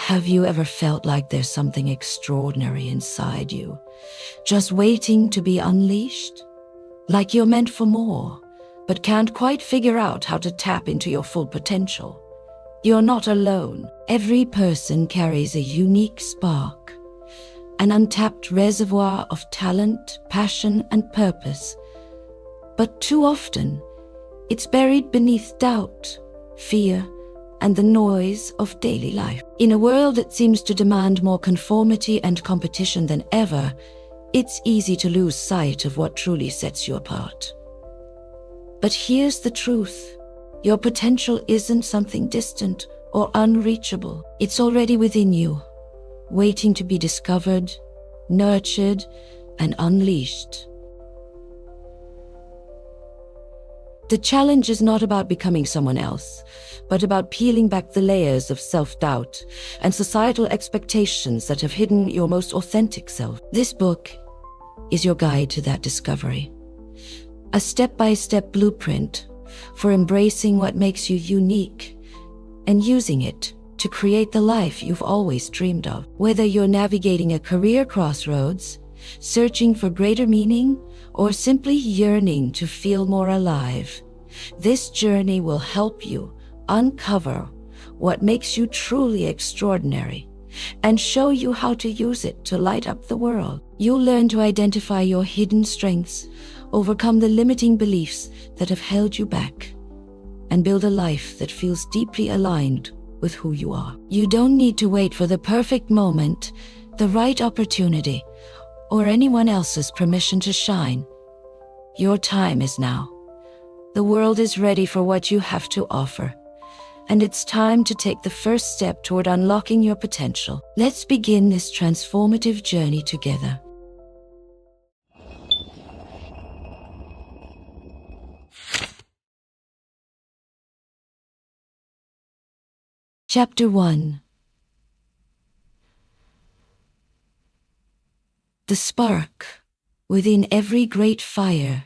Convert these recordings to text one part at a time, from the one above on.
Have you ever felt like there's something extraordinary inside you, just waiting to be unleashed? Like you're meant for more, but can't quite figure out how to tap into your full potential? You're not alone. Every person carries a unique spark, an untapped reservoir of talent, passion, and purpose. But too often, it's buried beneath doubt, fear, and the noise of daily life. In a world that seems to demand more conformity and competition than ever, it's easy to lose sight of what truly sets you apart. But here's the truth. Your potential isn't something distant or unreachable. It's already within you, waiting to be discovered, nurtured, and unleashed. The challenge is not about becoming someone else, but about peeling back the layers of self-doubt and societal expectations that have hidden your most authentic self. This book is your guide to that discovery, a step-by-step blueprint for embracing what makes you unique and using it to create the life you've always dreamed of. Whether you're navigating a career crossroads, searching for greater meaning, or simply yearning to feel more alive, this journey will help you uncover what makes you truly extraordinary and show you how to use it to light up the world. You'll learn to identify your hidden strengths, overcome the limiting beliefs that have held you back, and build a life that feels deeply aligned with who you are. You don't need to wait for the perfect moment, the right opportunity, or anyone else's permission to shine. Your time is now. The world is ready for what you have to offer, and it's time to take the first step toward unlocking your potential. Let's begin this transformative journey together. Chapter 1. The spark within every great fire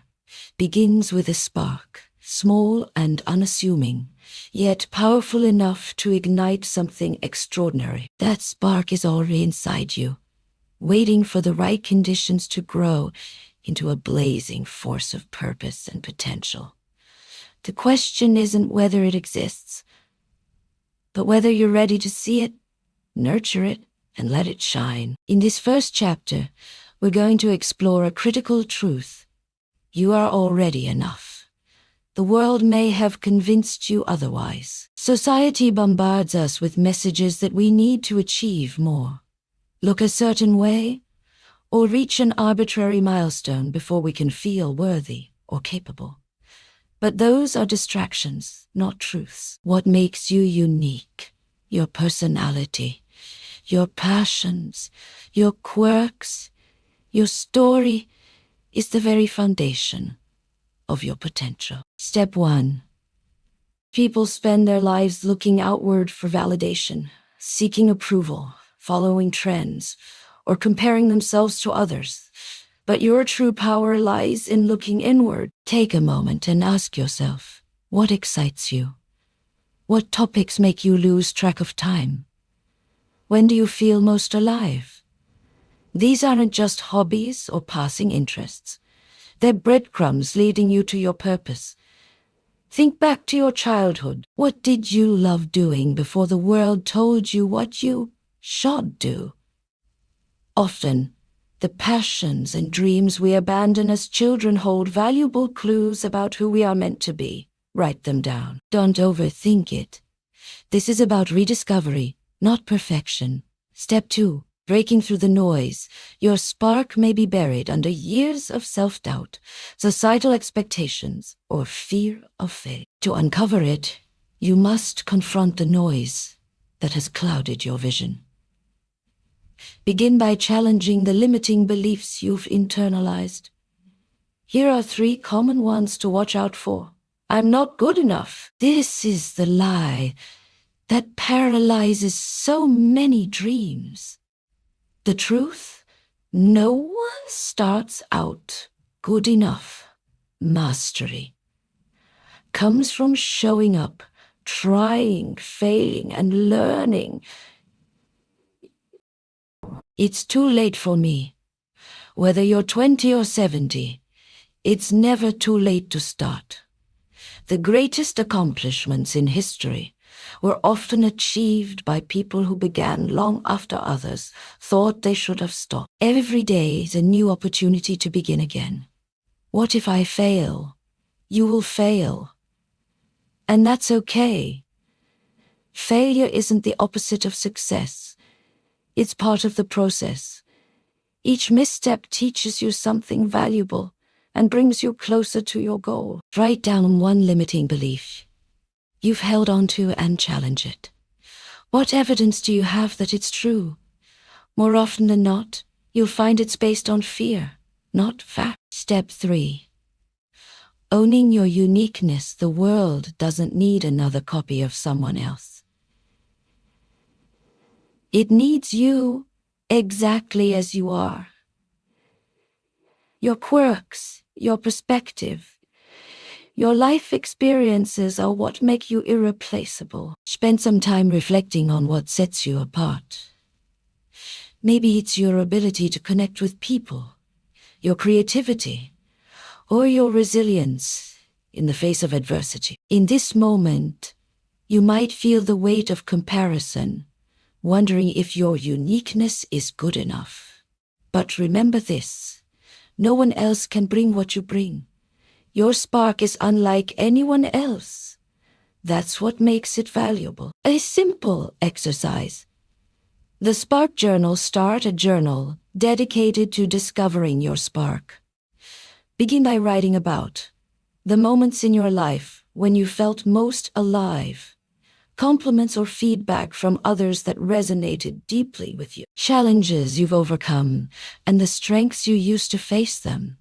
begins with a spark, small and unassuming, yet powerful enough to ignite something extraordinary. That spark is already inside you, waiting for the right conditions to grow into a blazing force of purpose and potential. The question isn't whether it exists, but whether you're ready to see it, nurture it, and let it shine. In this first chapter, we're going to explore a critical truth. You are already enough. The world may have convinced you otherwise. Society bombards us with messages that we need to achieve more, look a certain way, or reach an arbitrary milestone before we can feel worthy or capable. But those are distractions, not truths. What makes you unique, your personality, your passions, your quirks, your story, is the very foundation of your potential. Step 1. People spend their lives looking outward for validation, seeking approval, following trends, or comparing themselves to others. But your true power lies in looking inward. Take a moment and ask yourself, what excites you? What topics make you lose track of time? When do you feel most alive? These aren't just hobbies or passing interests. They're breadcrumbs leading you to your purpose. Think back to your childhood. What did you love doing before the world told you what you should do? Often, the passions and dreams we abandon as children hold valuable clues about who we are meant to be. Write them down. Don't overthink it. This is about rediscovery, not perfection. Step 2. Breaking through the noise. Your spark may be buried under years of self-doubt, societal expectations, or fear of failure. To uncover it, you must confront the noise that has clouded your vision. Begin by challenging the limiting beliefs you've internalized. Here are 3 common ones to watch out for. I'm not good enough. This is the lie that paralyzes so many dreams. The truth? No one starts out good enough. Mastery comes from showing up, trying, failing, and learning. It's too late for me. Whether you're 20 or 70, it's never too late to start. The greatest accomplishments in history were often achieved by people who began long after others thought they should have stopped. Every day is a new opportunity to begin again. What if I fail? You will fail. And that's okay. Failure isn't the opposite of success. It's part of the process. Each misstep teaches you something valuable and brings you closer to your goal. Write down one limiting belief you've held on to and challenge it. What evidence do you have that it's true? More often than not, you'll find it's based on fear, not fact. Step 3. Owning your uniqueness. The world doesn't need another copy of someone else. It needs you exactly as you are. Your quirks, your perspective, your life experiences are what make you irreplaceable. Spend some time reflecting on what sets you apart. Maybe it's your ability to connect with people, your creativity, or your resilience in the face of adversity. In this moment, you might feel the weight of comparison, wondering if your uniqueness is good enough. But remember this, no one else can bring what you bring. Your spark is unlike anyone else. That's what makes it valuable. A simple exercise. The Spark Journal. Start a journal dedicated to discovering your spark. Begin by writing about the moments in your life when you felt most alive, compliments or feedback from others that resonated deeply with you, challenges you've overcome, and the strengths you used to face them.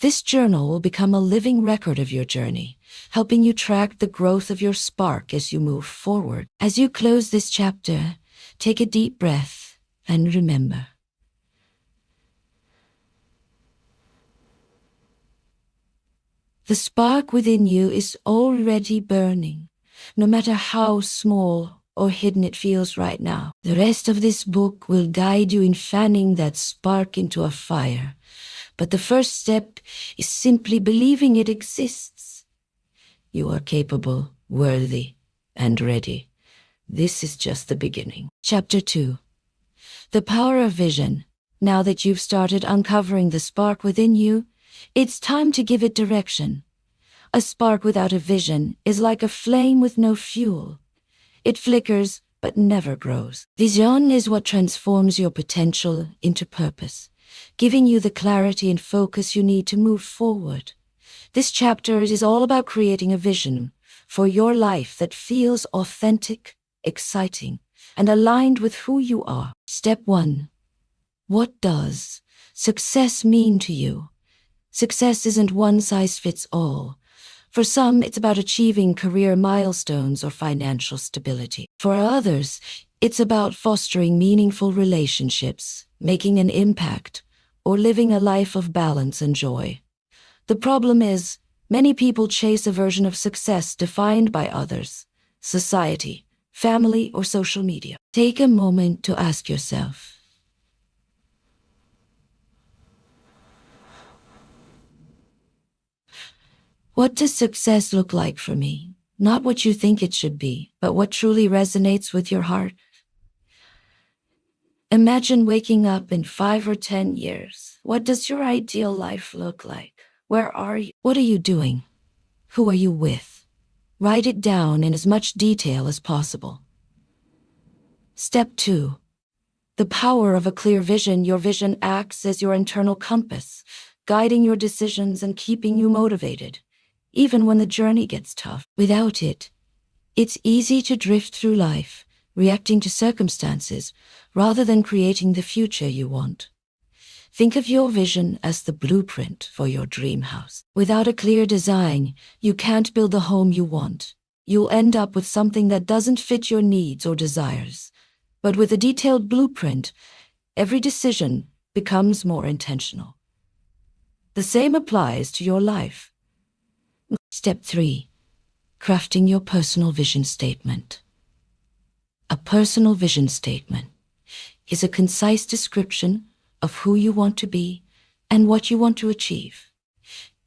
This journal will become a living record of your journey, helping you track the growth of your spark as you move forward. As you close this chapter, take a deep breath and remember, the spark within you is already burning, no matter how small or hidden it feels right now. The rest of this book will guide you in fanning that spark into a fire. But the first step is simply believing it exists. You are capable, worthy, and ready. This is just the beginning. Chapter 2. The Power of Vision. Now that you've started uncovering the spark within you, it's time to give it direction. A spark without a vision is like a flame with no fuel. It flickers but never grows. Vision is what transforms your potential into purpose, giving you the clarity and focus you need to move forward. This chapter is all about creating a vision for your life that feels authentic, exciting, and aligned with who you are. Step 1. What does success mean to you? Success isn't one size fits all. For some, it's about achieving career milestones or financial stability. For others, it's about fostering meaningful relationships, making an impact, or living a life of balance and joy. The problem is, many people chase a version of success defined by others, society, family, or social media. Take a moment to ask yourself, what does success look like for me? Not what you think it should be, but what truly resonates with your heart. Imagine waking up in 5 or 10 years. What does your ideal life look like? Where are you? What are you doing? Who are you with? Write it down in as much detail as possible. Step 2. The power of a clear vision. Your vision acts as your internal compass, guiding your decisions and keeping you motivated, even when the journey gets tough. Without it, it's easy to drift through life, reacting to circumstances rather than creating the future you want. Think of your vision as the blueprint for your dream house. Without a clear design, you can't build the home you want. You'll end up with something that doesn't fit your needs or desires. But with a detailed blueprint, every decision becomes more intentional. The same applies to your life. Step 3. Crafting your personal vision statement. A personal vision statement. is a concise description of who you want to be and what you want to achieve.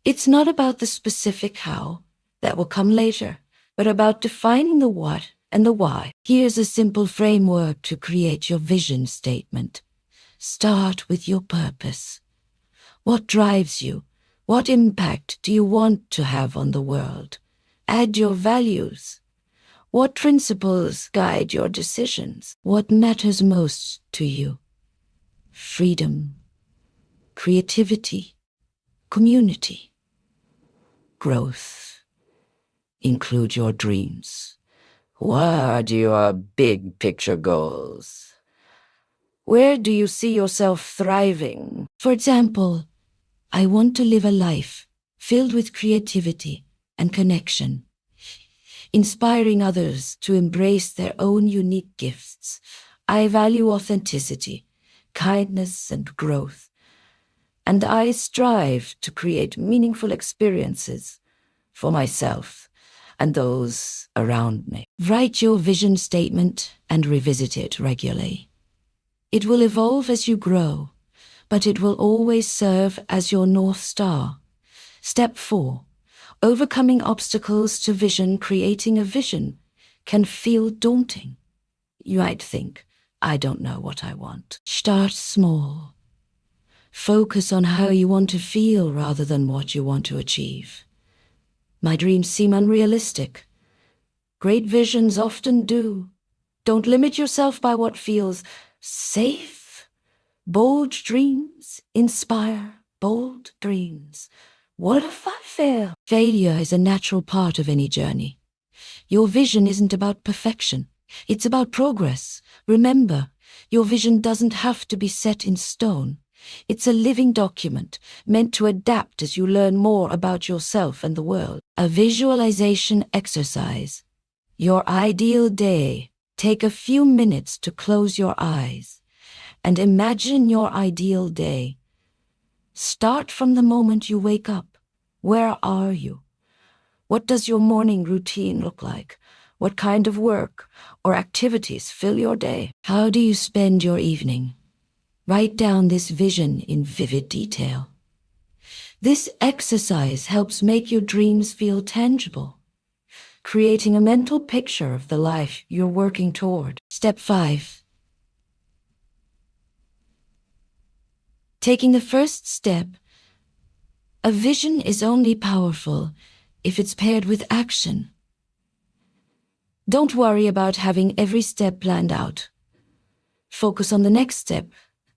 It's not about the specific how, that will come later, but about defining the what and the why. Here's a simple framework to create your vision statement. Start with your purpose. What drives you? What impact do you want to have on the world? Add your values. What principles guide your decisions? What matters most to you? Freedom, creativity, community, growth. Include your dreams. What are your big picture goals? Where do you see yourself thriving? For example, I want to live a life filled with creativity and connection, inspiring others to embrace their own unique gifts. I value authenticity, kindness, and growth, and I strive to create meaningful experiences for myself and those around me. Write your vision statement and revisit it regularly. It will evolve as you grow, but it will always serve as your North Star. Step 4. Overcoming obstacles to vision. Creating a vision can feel daunting. You might think, I don't know what I want. Start small. Focus on how you want to feel rather than what you want to achieve. My dreams seem unrealistic. Great visions often do. Don't limit yourself by what feels safe. Bold dreams inspire bold dreams. What if I fail? Failure is a natural part of any journey. Your vision isn't about perfection. It's about progress. Remember, your vision doesn't have to be set in stone. It's a living document meant to adapt as you learn more about yourself and the world. A visualization exercise. Your ideal day. Take a few minutes to close your eyes and imagine your ideal day. Start from the moment you wake up. Where are you? What does your morning routine look like? What kind of work or activities fill your day? How do you spend your evening? Write down this vision in vivid detail. This exercise helps make your dreams feel tangible, creating a mental picture of the life you're working toward. Step 5. Taking the first step. A vision is only powerful if it's paired with action. Don't worry about having every step planned out. Focus on the next step,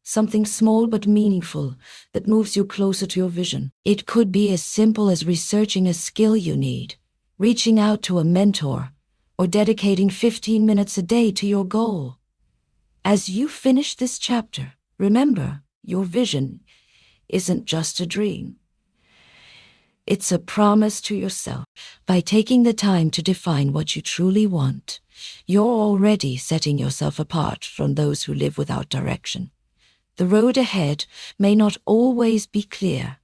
something small but meaningful that moves you closer to your vision. It could be as simple as researching a skill you need, reaching out to a mentor, or dedicating 15 minutes a day to your goal. As you finish this chapter, remember, your vision isn't just a dream. It's a promise to yourself. By taking the time to define what you truly want, you're already setting yourself apart from those who live without direction. The road ahead may not always be clear,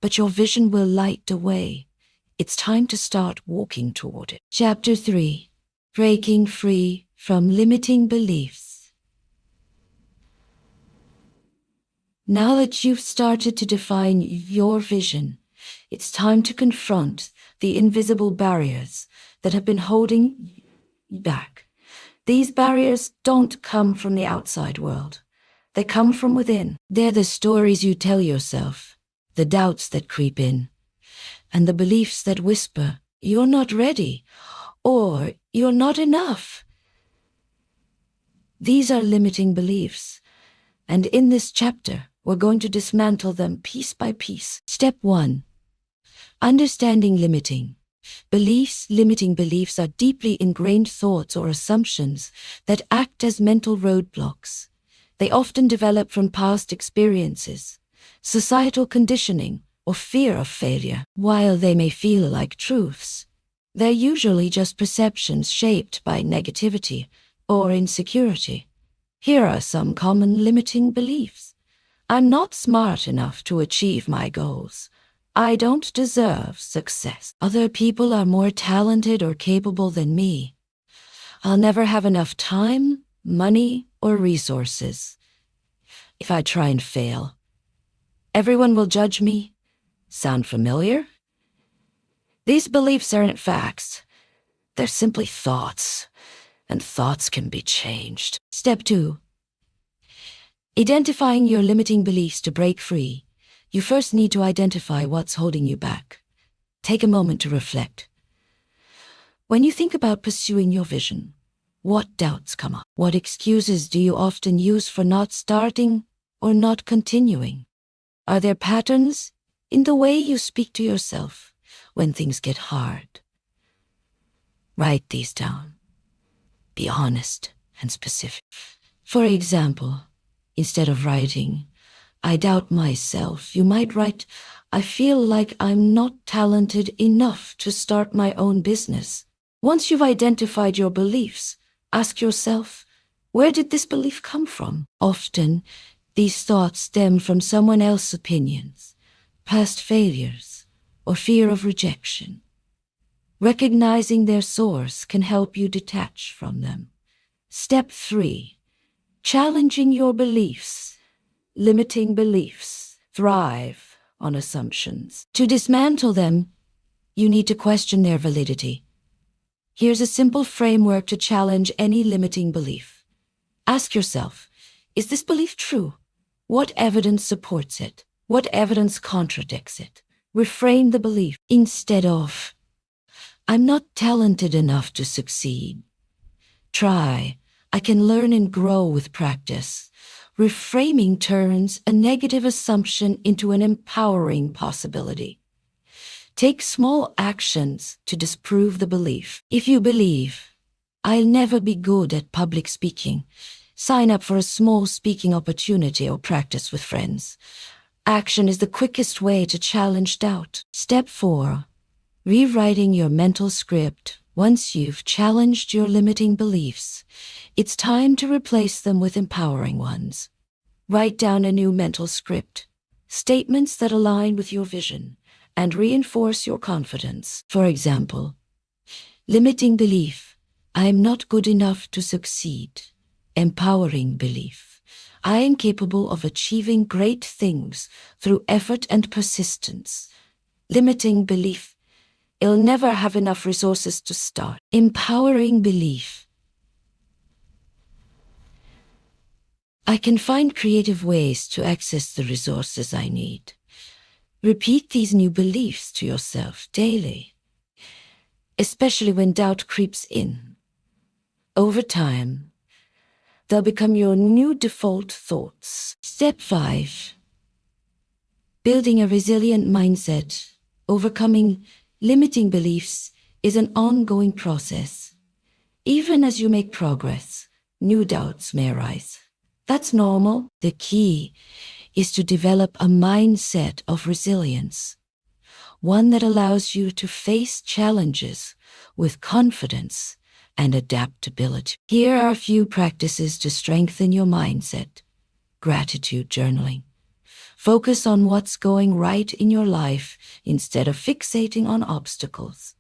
but your vision will light the way. It's time to start walking toward it. Chapter 3. Breaking free from limiting beliefs. Now that you've started to define your vision, it's time to confront the invisible barriers that have been holding you back. These barriers don't come from the outside world. They come from within. They're the stories you tell yourself, the doubts that creep in, and the beliefs that whisper, you're not ready, or you're not enough. These are limiting beliefs, and in this chapter, we're going to dismantle them piece by piece. Step 1. Understanding limiting beliefs. Limiting beliefs are deeply ingrained thoughts or assumptions that act as mental roadblocks. They often develop from past experiences, societal conditioning, or fear of failure. While they may feel like truths, they're usually just perceptions shaped by negativity or insecurity. Here are some common limiting beliefs. I'm not smart enough to achieve my goals. I don't deserve success. Other people are more talented or capable than me. I'll never have enough time, money, or resources. If I try and fail, everyone will judge me. Sound familiar? These beliefs aren't facts. They're simply thoughts, and thoughts can be changed. Step 2. Identifying your limiting beliefs. To break free, you first need to identify what's holding you back. Take a moment to reflect. When you think about pursuing your vision, what doubts come up? What excuses do you often use for not starting or not continuing? Are there patterns in the way you speak to yourself when things get hard? Write these down. Be honest and specific. For example, instead of writing, "I doubt myself," you might write, "I feel like I'm not talented enough to start my own business." Once you've identified your beliefs, ask yourself, where did this belief come from? Often, these thoughts stem from someone else's opinions, past failures, or fear of rejection. Recognizing their source can help you detach from them. Step 3. Challenging your beliefs. Limiting beliefs thrive on assumptions. To dismantle them, you need to question their validity. Here's a simple framework to challenge any limiting belief. Ask yourself, is this belief true? What evidence supports it? What evidence contradicts it? Reframe the belief instead of, "I'm not talented enough to succeed." Try, "I can learn and grow with practice." Reframing turns a negative assumption into an empowering possibility. Take small actions to disprove the belief. If you believe, "I'll never be good at public speaking," sign up for a small speaking opportunity or practice with friends. Action is the quickest way to challenge doubt. Step 4. Rewriting your mental script. Once you've challenged your limiting beliefs, it's time to replace them with empowering ones. Write down a new mental script, statements that align with your vision and reinforce your confidence. For example, limiting belief, "I am not good enough to succeed." Empowering belief, "I am capable of achieving great things through effort and persistence." Limiting belief, "I'll never have enough resources to start." Empowering belief, "I can find creative ways to access the resources I need." Repeat these new beliefs to yourself daily, especially when doubt creeps in. Over time, they'll become your new default thoughts. Step 5. Building a resilient mindset. Overcoming limiting beliefs is an ongoing process. Even as you make progress, new doubts may arise. That's normal. The key is to develop a mindset of resilience, one that allows you to face challenges with confidence and adaptability. Here are a few practices to strengthen your mindset. Gratitude journaling. Focus on what's going right in your life instead of fixating on obstacles.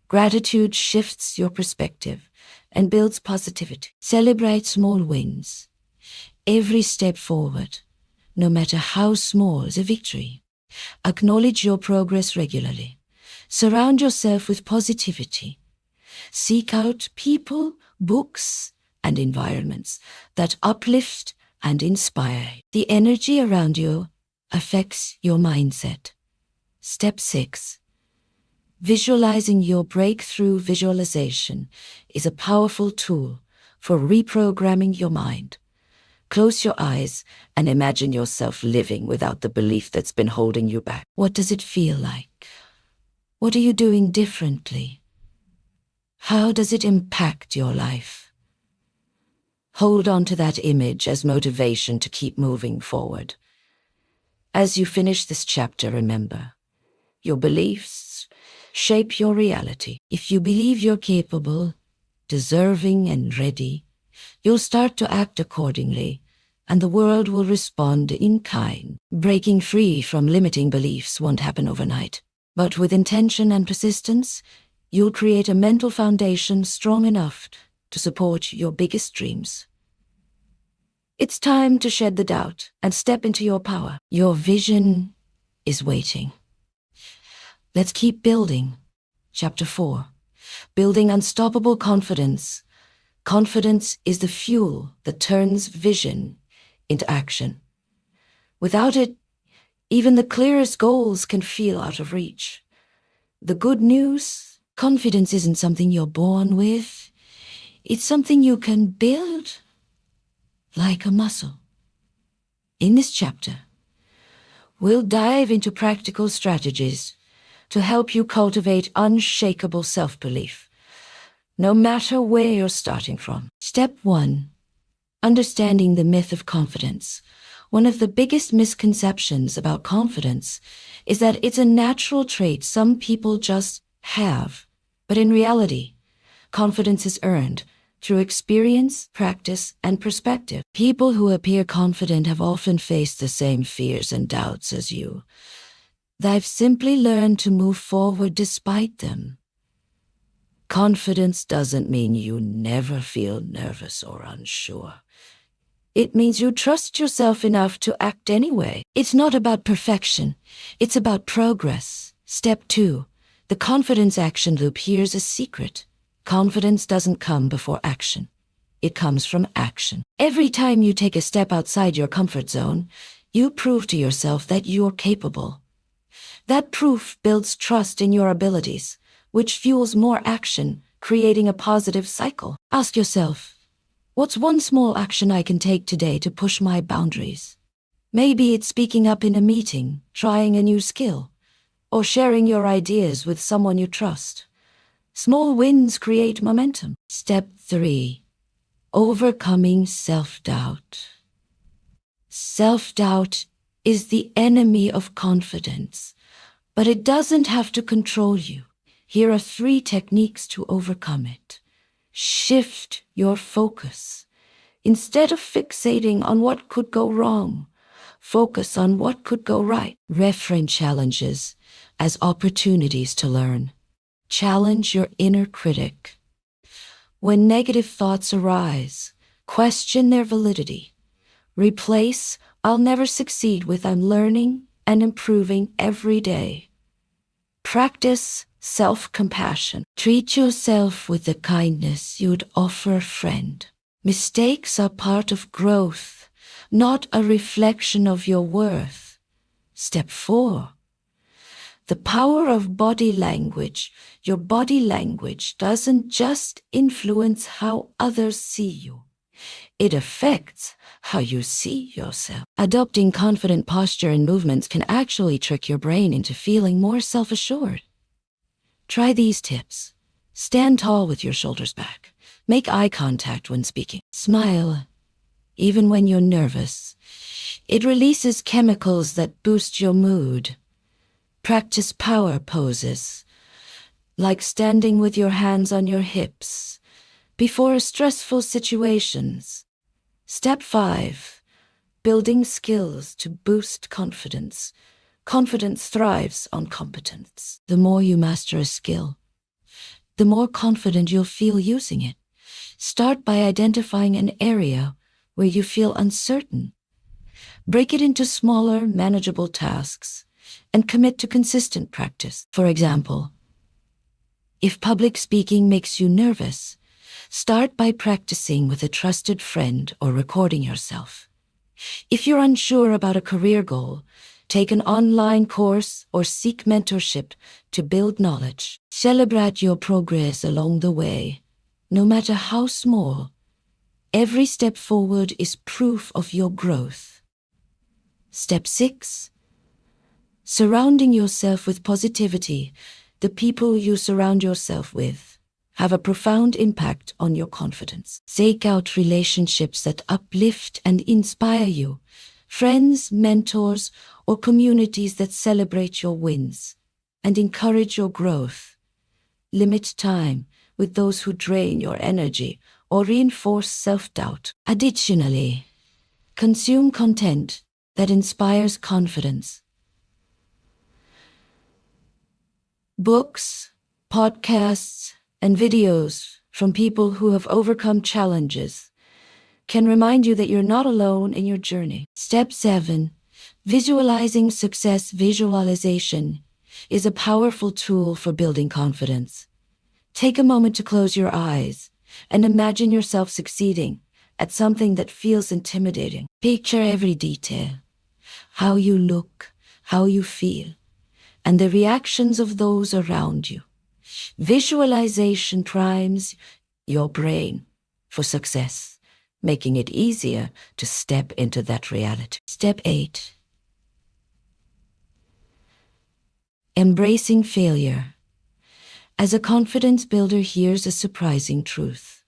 Gratitude shifts your perspective and builds positivity. Celebrate small wins. Every step forward, no matter how small, is a victory. Acknowledge your progress regularly. Surround yourself with positivity. Seek out people, books, and environments that uplift and inspire. The energy around you affects your mindset. Step 6. Visualizing your breakthrough. Visualization is a powerful tool for reprogramming your mind. Close your eyes and imagine yourself living without the belief that's been holding you back. What does it feel like? What are you doing differently? How does it impact your life? Hold on to that image as motivation to keep moving forward. As you finish this chapter, remember, your beliefs shape your reality. If you believe you're capable, deserving, and ready, you'll start to act accordingly, and the world will respond in kind. Breaking free from limiting beliefs won't happen overnight, but with intention and persistence, you'll create a mental foundation strong enough to support your biggest dreams. It's time to shed the doubt and step into your power. Your vision is waiting. Let's keep building. Chapter 4. Building unstoppable confidence. Confidence is the fuel that turns vision into action. Without it, even the clearest goals can feel out of reach. The good news, confidence isn't something you're born with. It's something you can build like a muscle. In this chapter, we'll dive into practical strategies to help you cultivate unshakable self-belief, no matter where you're starting from. Step 1. Understanding the myth of confidence. One of the biggest misconceptions about confidence is that it's a natural trait some people just have. But in reality, confidence is earned through experience, practice, and perspective. People who appear confident have often faced the same fears and doubts as you. They've simply learned to move forward despite them. Confidence doesn't mean you never feel nervous or unsure. It means you trust yourself enough to act anyway. It's not about perfection. It's about progress. Step 2. The confidence action loop. Here's a secret. Confidence doesn't come before action. It comes from action. Every time you take a step outside your comfort zone, you prove to yourself that you're capable. That proof builds trust in your abilities, which fuels more action, creating a positive cycle. Ask yourself, what's one small action I can take today to push my boundaries? Maybe it's speaking up in a meeting, trying a new skill, or sharing your ideas with someone you trust. Small wins create momentum. Step 3. Overcoming self-doubt. Self-doubt is the enemy of confidence, but it doesn't have to control you. Here are 3 techniques to overcome it. Shift your focus. Instead of fixating on what could go wrong, focus on what could go right. Reframe challenges as opportunities to learn. Challenge your inner critic. When negative thoughts arise, question their validity. Replace "I'll never succeed" with "I'm learning and improving every day." Practice self-compassion. Treat yourself with the kindness you'd offer a friend. Mistakes are part of growth, not a reflection of your worth. Step 4. The power of body language. Your body language doesn't just influence how others see you. It affects how you see yourself. Adopting confident posture and movements can actually trick your brain into feeling more self-assured. Try these tips. Stand tall with your shoulders back. Make eye contact when speaking. Smile, even when you're nervous. It releases chemicals that boost your mood. Practice power poses, like standing with your hands on your hips before stressful situations. Step 5. Building skills to boost confidence. Confidence thrives on competence. The more you master a skill, the more confident you'll feel using it. Start by identifying an area where you feel uncertain. Break it into smaller, manageable tasks and commit to consistent practice. For example, if public speaking makes you nervous, start by practicing with a trusted friend or recording yourself. If you're unsure about a career goal, take an online course or seek mentorship to build knowledge. Celebrate your progress along the way, no matter how small. Every step forward is proof of your growth. Step 6. Surrounding yourself with positivity. The people you surround yourself with have a profound impact on your confidence. Seek out relationships that uplift and inspire you. Friends, mentors, or communities that celebrate your wins and encourage your growth. Limit time with those who drain your energy or reinforce self-doubt. Additionally, consume content that inspires confidence. Books, podcasts, and videos from people who have overcome challenges can remind you that you're not alone in your journey. Step 7. Visualizing success. Visualization is a powerful tool for building confidence. Take a moment to close your eyes and imagine yourself succeeding at something that feels intimidating. Picture every detail, how you look, how you feel, and the reactions of those around you. Visualization primes your brain for success, making it easier to step into that reality. Step 8. Embracing failure. As a confidence builder, here's a surprising truth.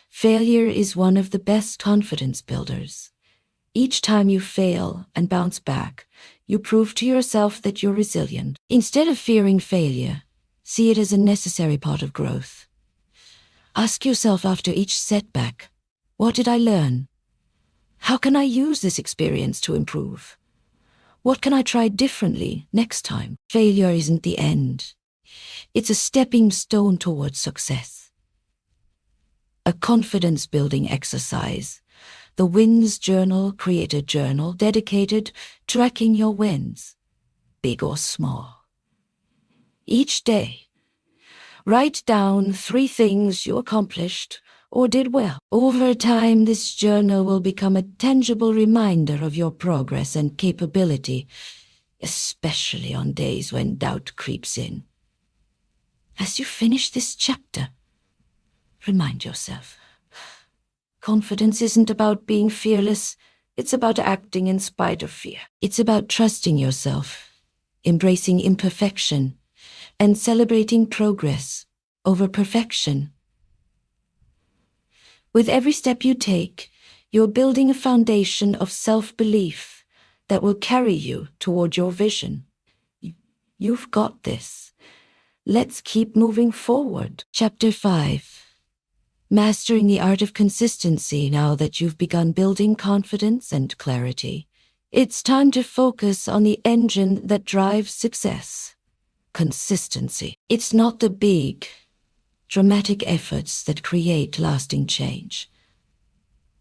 Failure is one of the best confidence builders. Each time you fail and bounce back, you prove to yourself that you're resilient. Instead of fearing failure, see it as a necessary part of growth. Ask yourself after each setback, what did I learn? How can I use this experience to improve? What can I try differently next time? Failure isn't the end. It's a stepping stone towards success. A confidence-building exercise. The Wins Journal. Create a journal dedicated to tracking your wins, big or small. Each day, write down 3 things you accomplished or did well. Over time, this journal will become a tangible reminder of your progress and capability, especially on days when doubt creeps in. As you finish this chapter, remind yourself, confidence isn't about being fearless, it's about acting in spite of fear. It's about trusting yourself, embracing imperfection, and celebrating progress over perfection. With every step you take, you're building a foundation of self-belief that will carry you toward your vision. You've got this. Let's keep moving forward. Chapter 5. Mastering the art of consistency. Now that you've begun building confidence and clarity, it's time to focus on the engine that drives success. Consistency. It's not the big, dramatic efforts that create lasting change.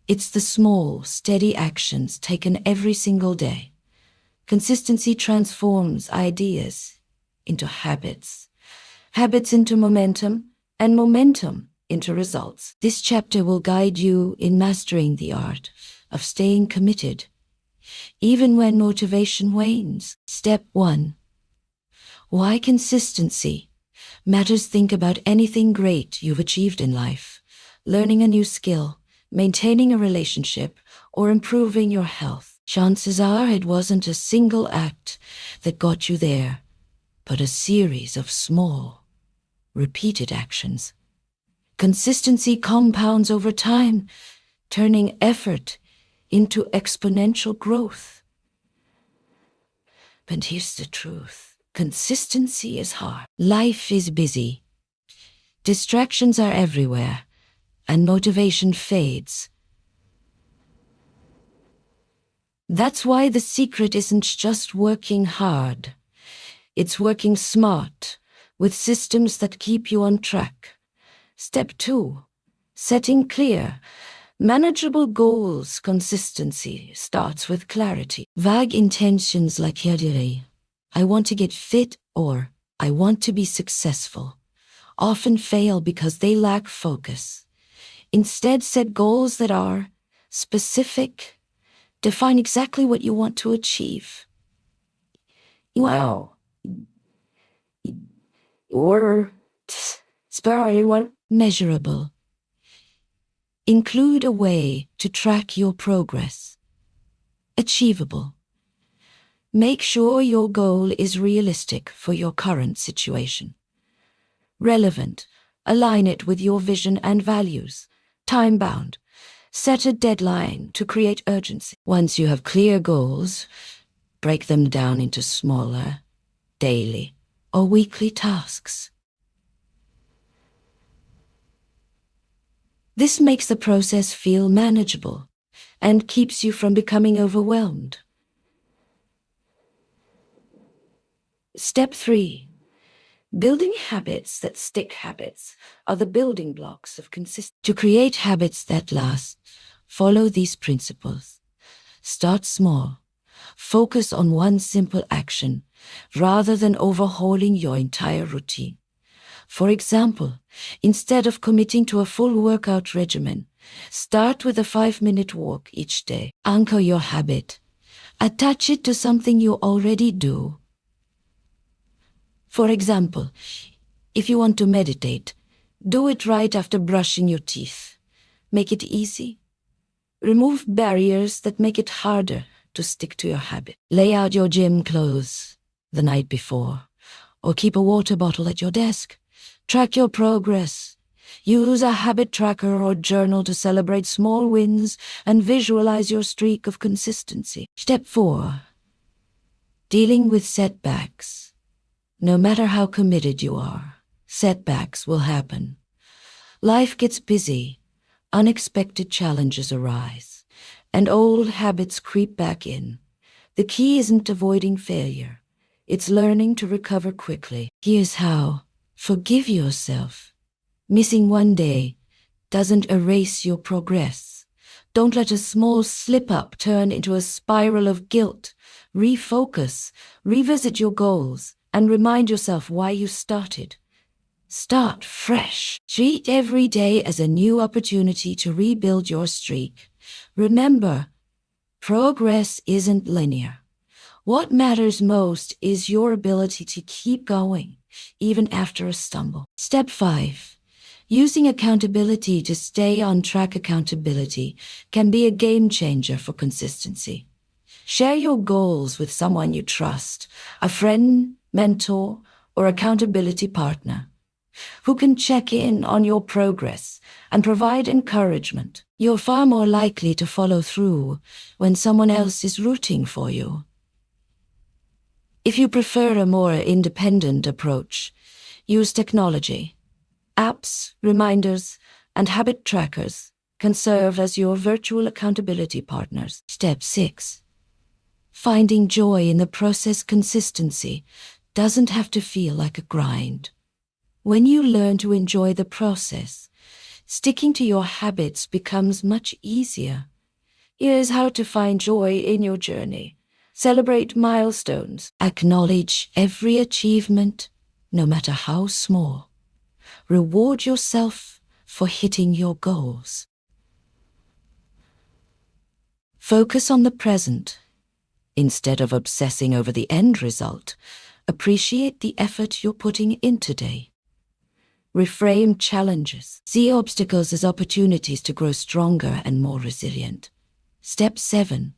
It's the small, steady actions taken every single day. Consistency transforms ideas into habits, habits into momentum, and momentum into results. This chapter will guide you in mastering the art of staying committed, even when motivation wanes. Step 1. Why consistency matters. Think about anything great you've achieved in life. Learning a new skill, maintaining a relationship, or improving your health. Chances are it wasn't a single act that got you there, but a series of small, repeated actions. Consistency compounds over time, turning effort into exponential growth. But here's the truth. Consistency is hard. Life is busy. Distractions are everywhere, and motivation fades. That's why the secret isn't just working hard. It's working smart, with systems that keep you on track. Step 2. Setting clear, manageable goals. Consistency starts with clarity. Vague intentions like "Here, I want to get fit" or "I want to be successful" often fail because they lack focus. Instead, set goals that are specific. Define exactly what you want to achieve. Wow. Or spare anyone. Measurable. Include a way to track your progress. Achievable. Make sure your goal is realistic for your current situation. Relevant. Align it with your vision and values. Time-bound. Set a deadline to create urgency. Once you have clear goals, break them down into smaller, daily, or weekly tasks. This makes the process feel manageable and keeps you from becoming overwhelmed. Step 3. Building habits that stick. Habits are the building blocks of consistency. To create habits that last, Follow these principles. Start small. Focus on one simple action rather than overhauling your entire routine. For example, instead of committing to a full workout regimen, start with a 5-minute walk each day. Anchor your habit. Attach it to something you already do. For example, if you want to meditate, do it right after brushing your teeth. Make it easy. Remove barriers that make it harder to stick to your habit. Lay out your gym clothes the night before, or keep a water bottle at your desk. Track your progress. Use a habit tracker or journal to celebrate small wins and visualize your streak of consistency. Step 4. Dealing with setbacks. No matter how committed you are, setbacks will happen. Life gets busy, unexpected challenges arise, and old habits creep back in. The key isn't avoiding failure. It's learning to recover quickly. Here's how. Forgive yourself. Missing one day doesn't erase your progress. Don't let a small slip-up turn into a spiral of guilt. Refocus, revisit your goals, and remind yourself why you started. Start fresh. Treat every day as a new opportunity to rebuild your streak. Remember, progress isn't linear. What matters most is your ability to keep going, even after a stumble. Step 5. Using accountability to stay on track. Accountability can be a game changer for consistency. Share your goals with someone you trust, a friend, mentor, or accountability partner, who can check in on your progress and provide encouragement. You're far more likely to follow through when someone else is rooting for you. If you prefer a more independent approach, use technology. Apps, reminders, and habit trackers can serve as your virtual accountability partners. Step 6. Finding joy in the process. Consistency doesn't have to feel like a grind. When you learn to enjoy the process, sticking to your habits becomes much easier. Here's how to find joy in your journey. Celebrate milestones. Acknowledge every achievement, no matter how small. Reward yourself for hitting your goals. Focus on the present. Instead of obsessing over the end result, appreciate the effort you're putting in today. Reframe challenges. See obstacles as opportunities to grow stronger and more resilient. Step 7.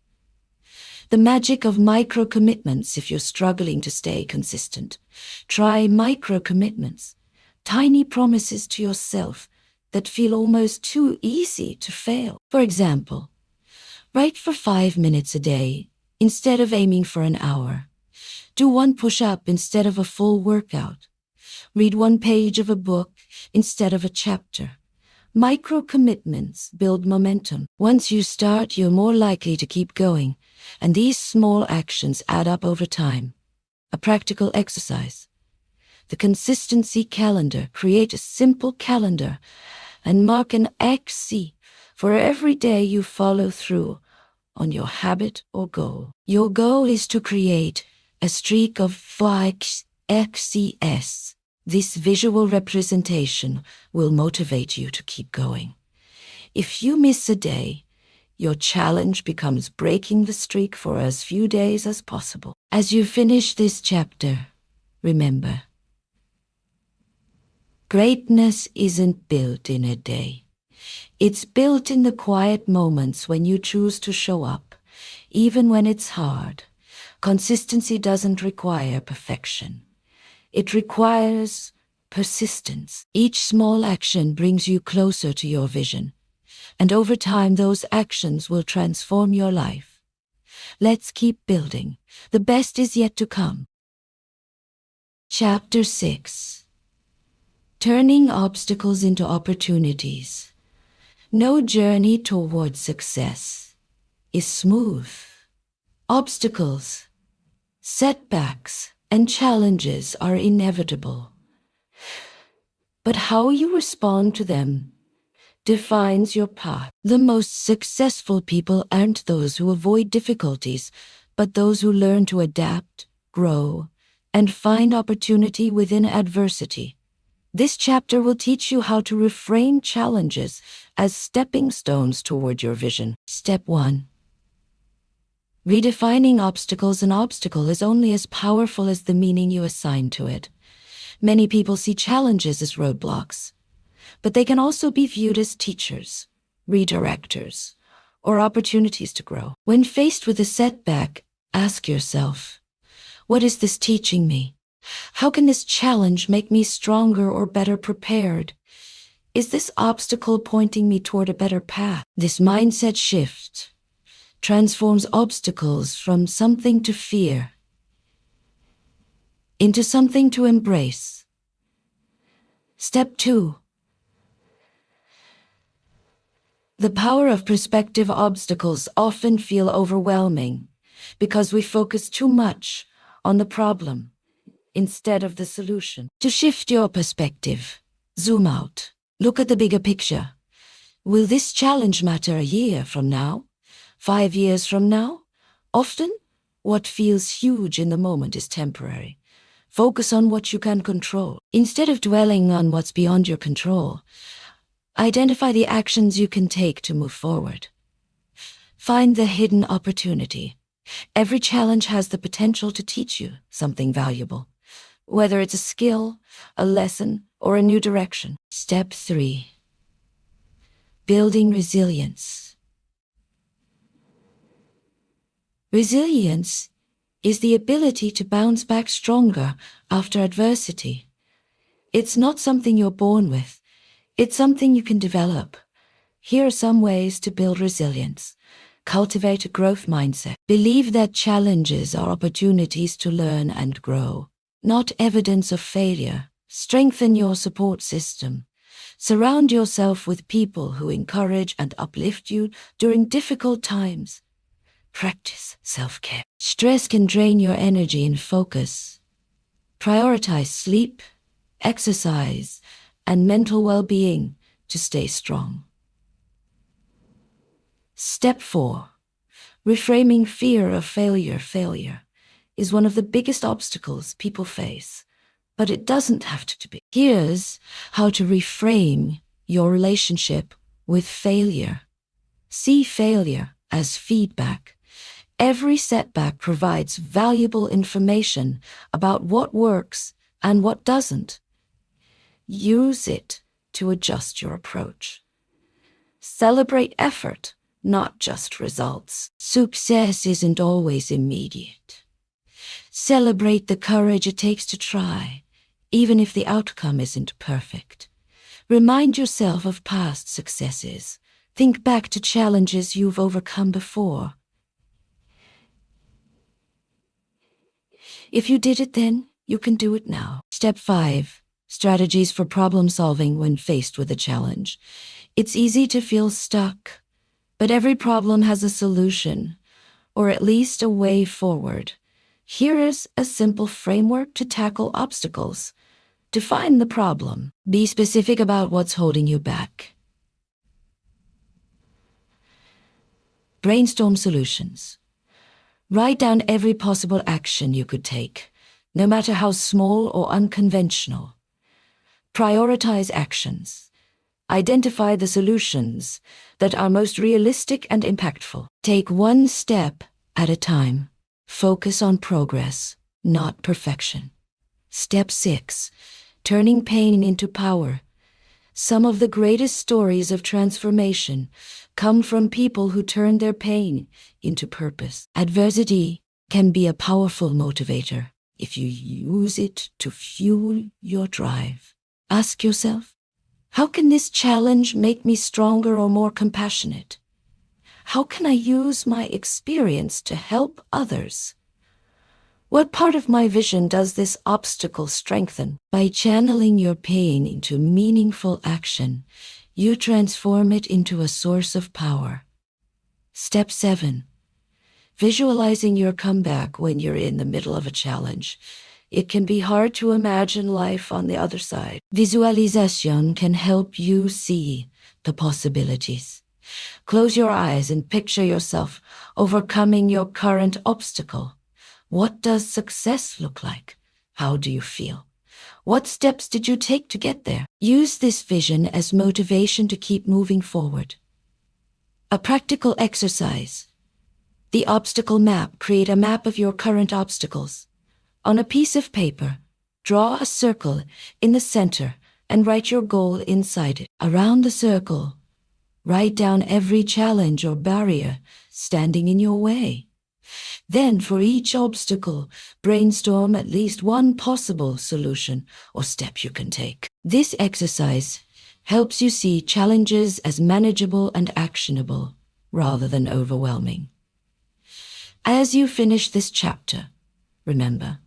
The magic of micro-commitments. If you're struggling to stay consistent, try micro-commitments, tiny promises to yourself that feel almost too easy to fail. For example, write for 5 minutes a day instead of aiming for an hour. Do 1 push-up instead of a full workout. Read 1 page of a book instead of a chapter. Micro-commitments build momentum. Once you start, you're more likely to keep going, and these small actions add up over time. A practical exercise. The consistency calendar. Create a simple calendar and mark an XC for every day you follow through on your habit or goal. Your goal is to create a streak of 5 XCS. This visual representation will motivate you to keep going. If you miss a day, your challenge becomes breaking the streak for as few days as possible. As you finish this chapter, remember, greatness isn't built in a day. It's built in the quiet moments when you choose to show up, even when it's hard. Consistency doesn't require perfection. It requires persistence. Each small action brings you closer to your vision, and over time those actions will transform your life. Let's keep building. The best is yet to come. Chapter 6. Turning obstacles into opportunities. No journey toward success is smooth. Obstacles, setbacks, and challenges are inevitable. But how you respond to them defines your path. The most successful people aren't those who avoid difficulties, but those who learn to adapt, grow, and find opportunity within adversity. This chapter will teach you how to reframe challenges as stepping stones toward your vision. Step 1. Redefining obstacles. An obstacle is only as powerful as the meaning you assign to it. Many people see challenges as roadblocks, but they can also be viewed as teachers, redirectors, or opportunities to grow. When faced with a setback, ask yourself, what is this teaching me? How can this challenge make me stronger or better prepared? Is this obstacle pointing me toward a better path? This mindset shift transforms obstacles from something to fear into something to embrace. Step 2. The power of perspective. Obstacles often feel overwhelming because we focus too much on the problem instead of the solution. To shift your perspective, zoom out. Look at the bigger picture. Will this challenge matter a year from now? 5 years from now? Often, what feels huge in the moment is temporary. Focus on what you can control. Instead of dwelling on what's beyond your control, identify the actions you can take to move forward. Find the hidden opportunity. Every challenge has the potential to teach you something valuable, whether it's a skill, a lesson, or a new direction. Step 3. Building resilience. Resilience is the ability to bounce back stronger after adversity. It's not something you're born with. It's something you can develop. Here are some ways to build resilience. Cultivate a growth mindset. Believe that challenges are opportunities to learn and grow, not evidence of failure. Strengthen your support system. Surround yourself with people who encourage and uplift you during difficult times. Practice self-care. Stress can drain your energy and focus. Prioritize sleep, exercise, and mental well-being to stay strong. Step 4. Reframing fear of failure. Failure is one of the biggest obstacles people face, but it doesn't have to be. Here's how to reframe your relationship with failure. See failure as feedback. Every setback provides valuable information about what works and what doesn't. Use it to adjust your approach. Celebrate effort, not just results. Success isn't always immediate. Celebrate the courage it takes to try, even if the outcome isn't perfect. Remind yourself of past successes. Think back to challenges you've overcome before. If you did it then, you can do it now. Step 5. Strategies for problem solving when faced with a challenge. It's easy to feel stuck, but every problem has a solution, or at least a way forward. Here is a simple framework to tackle obstacles. Define the problem. Be specific about what's holding you back. Brainstorm solutions. Write down every possible action you could take, no matter how small or unconventional. Prioritize actions. Identify the solutions that are most realistic and impactful. Take one step at a time. Focus on progress, not perfection. Step 6. Turning pain into power. Some of the greatest stories of transformation come from people who turn their pain into purpose. Adversity can be a powerful motivator if you use it to fuel your drive. Ask yourself, how can this challenge make me stronger or more compassionate? How can I use my experience to help others? What part of my vision does this obstacle strengthen? By channeling your pain into meaningful action, you transform it into a source of power. Step 7. Visualizing your comeback when you're in the middle of a challenge. It can be hard to imagine life on the other side. Visualization can help you see the possibilities. Close your eyes and picture yourself overcoming your current obstacle. What does success look like? How do you feel? What steps did you take to get there? Use this vision as motivation to keep moving forward. A practical exercise. The obstacle map. Create a map of your current obstacles. On a piece of paper, draw a circle in the center and write your goal inside it. Around the circle, write down every challenge or barrier standing in your way. Then, for each obstacle, brainstorm at least one possible solution or step you can take. This exercise helps you see challenges as manageable and actionable rather than overwhelming. As you finish this chapter, remember,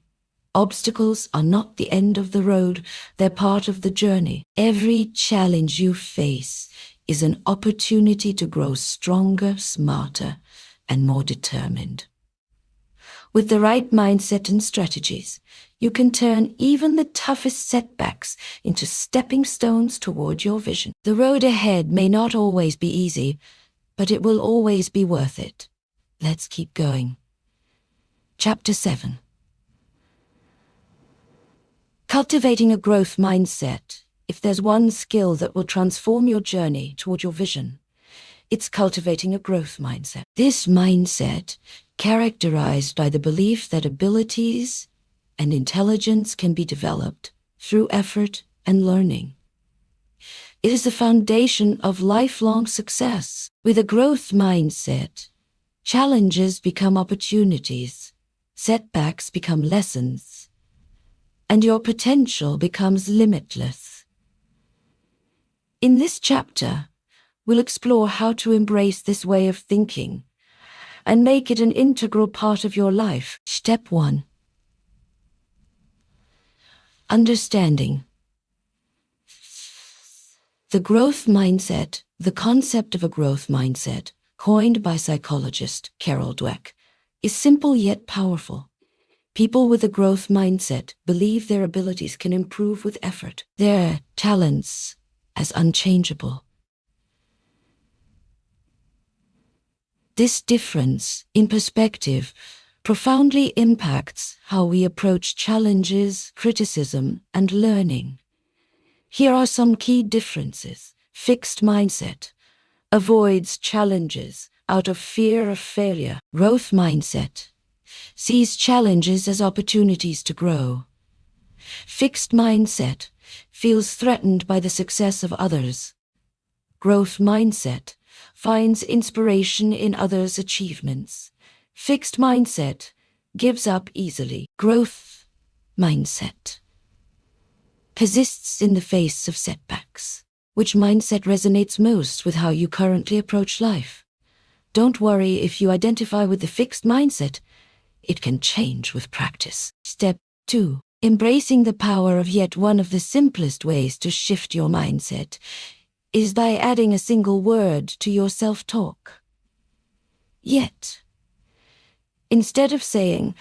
obstacles are not the end of the road, they're part of the journey. Every challenge you face is an opportunity to grow stronger, smarter, and more determined. With the right mindset and strategies, you can turn even the toughest setbacks into stepping stones toward your vision. The road ahead may not always be easy, but it will always be worth it. Let's keep going. Chapter 7. Cultivating a growth mindset. If there's one skill that will transform your journey toward your vision, it's cultivating a growth mindset. This mindset, characterized by the belief that abilities and intelligence can be developed through effort and learning. It is the foundation of lifelong success. With a growth mindset, challenges become opportunities, setbacks become lessons, and your potential becomes limitless. In this chapter, we'll explore how to embrace this way of thinking and make it an integral part of your life. Step 1. Understanding. The growth mindset, the concept of a growth mindset, coined by psychologist Carol Dweck, is simple yet powerful. People with a growth mindset believe their abilities can improve with effort, their talents as unchangeable. This difference in perspective profoundly impacts how we approach challenges, criticism, and learning. Here are some key differences. Fixed mindset avoids challenges out of fear of failure. Growth mindset sees challenges as opportunities to grow. Fixed mindset feels threatened by the success of others. Growth mindset finds inspiration in others' achievements. Fixed mindset gives up easily. Growth mindset persists in the face of setbacks. Which mindset resonates most with how you currently approach life? Don't worry if you identify with the fixed mindset. It can change with practice. Step 2. Embracing the power of yet. One of the simplest ways to shift your mindset is by adding a single word to your self-talk. Yet. Instead of saying,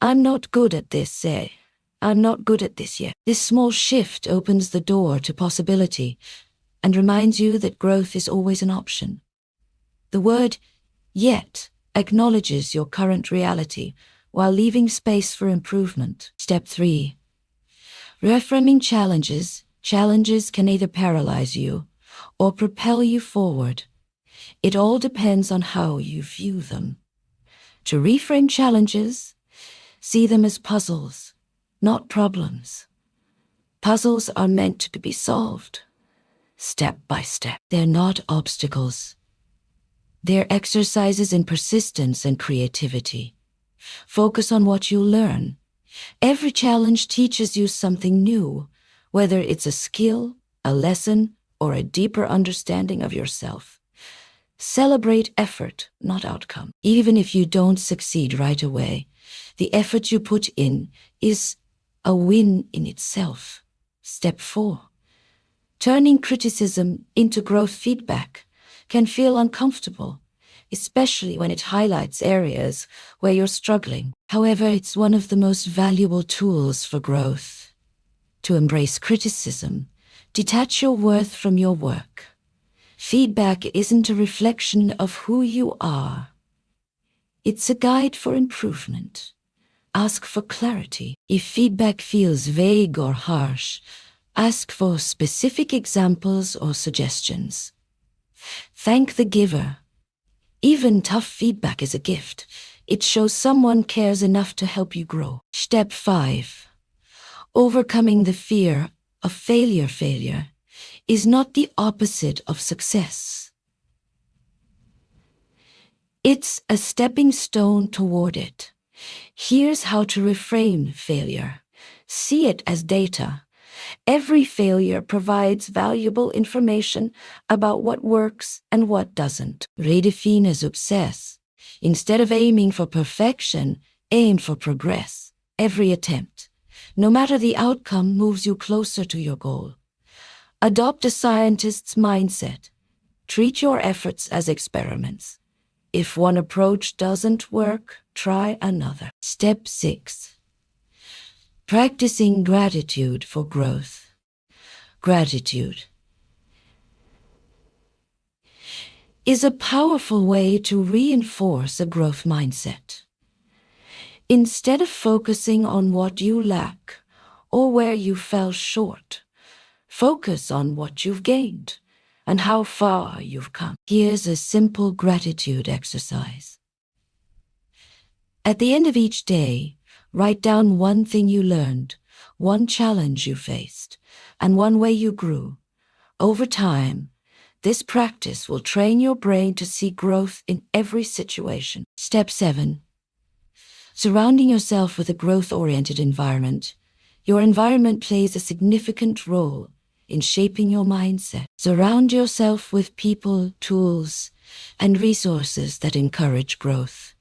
"I'm not good at this," say, "I'm not good at this yet." This small shift opens the door to possibility and reminds you that growth is always an option. The word "yet" acknowledges your current reality while leaving space for improvement. Step 3. Reframing challenges. Challenges can either paralyze you or propel you forward. It all depends on how you view them. To reframe challenges, see them as puzzles, not problems. Puzzles are meant to be solved, step by step. They're not obstacles. They're exercises in persistence and creativity. Focus on what you learn. Every challenge teaches you something new, whether it's a skill, a lesson, or a deeper understanding of yourself. Celebrate effort, not outcome. Even if you don't succeed right away, the effort you put in is a win in itself. Step 4. Turning criticism into growth feedback can feel uncomfortable, especially when it highlights areas where you're struggling. However, it's one of the most valuable tools for growth. To embrace criticism, detach your worth from your work. Feedback isn't a reflection of who you are. It's a guide for improvement. Ask for clarity. If feedback feels vague or harsh, ask for specific examples or suggestions. Thank the giver. Even tough feedback is a gift. It shows someone cares enough to help you grow. Step 5. Overcoming the fear of failure. Failure is not the opposite of success. It's a stepping stone toward it. Here's how to reframe failure. See it as data. Every failure provides valuable information about what works and what doesn't. Redefine success. Instead of aiming for perfection, aim for progress. Every attempt, no matter the outcome, moves you closer to your goal. Adopt a scientist's mindset. Treat your efforts as experiments. If one approach doesn't work, try another. Step 6. Practicing gratitude for growth. Gratitude is a powerful way to reinforce a growth mindset. Instead of focusing on what you lack or where you fell short, focus on what you've gained and how far you've come. Here's a simple gratitude exercise. At the end of each day, write down one thing you learned, one challenge you faced, and one way you grew. Over time, this practice will train your brain to see growth in every situation. Step 7. Surrounding yourself with a growth-oriented environment. Your environment plays a significant role in shaping your mindset. Surround yourself with people, tools, and resources that encourage growth.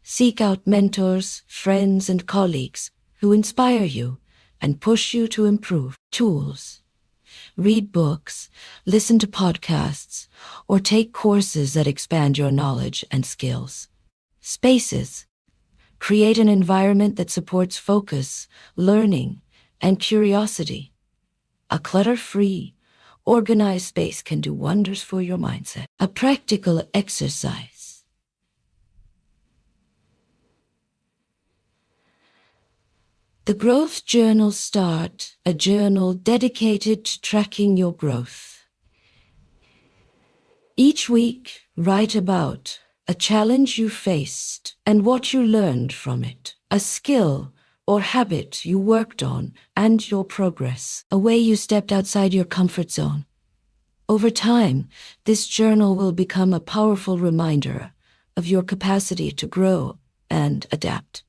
Seek out mentors, friends, and colleagues who inspire you and push you to improve. Tools. Read books, listen to podcasts, or take courses that expand your knowledge and skills. Spaces. Create an environment that supports focus, learning, and curiosity. A clutter-free, organized space can do wonders for your mindset. A practical exercise. The Growth Journal Start, a journal dedicated to tracking your growth. Each week, write about a challenge you faced and what you learned from it, a skill or habit you worked on and your progress, a way you stepped outside your comfort zone. Over time, this journal will become a powerful reminder of your capacity to grow and adapt.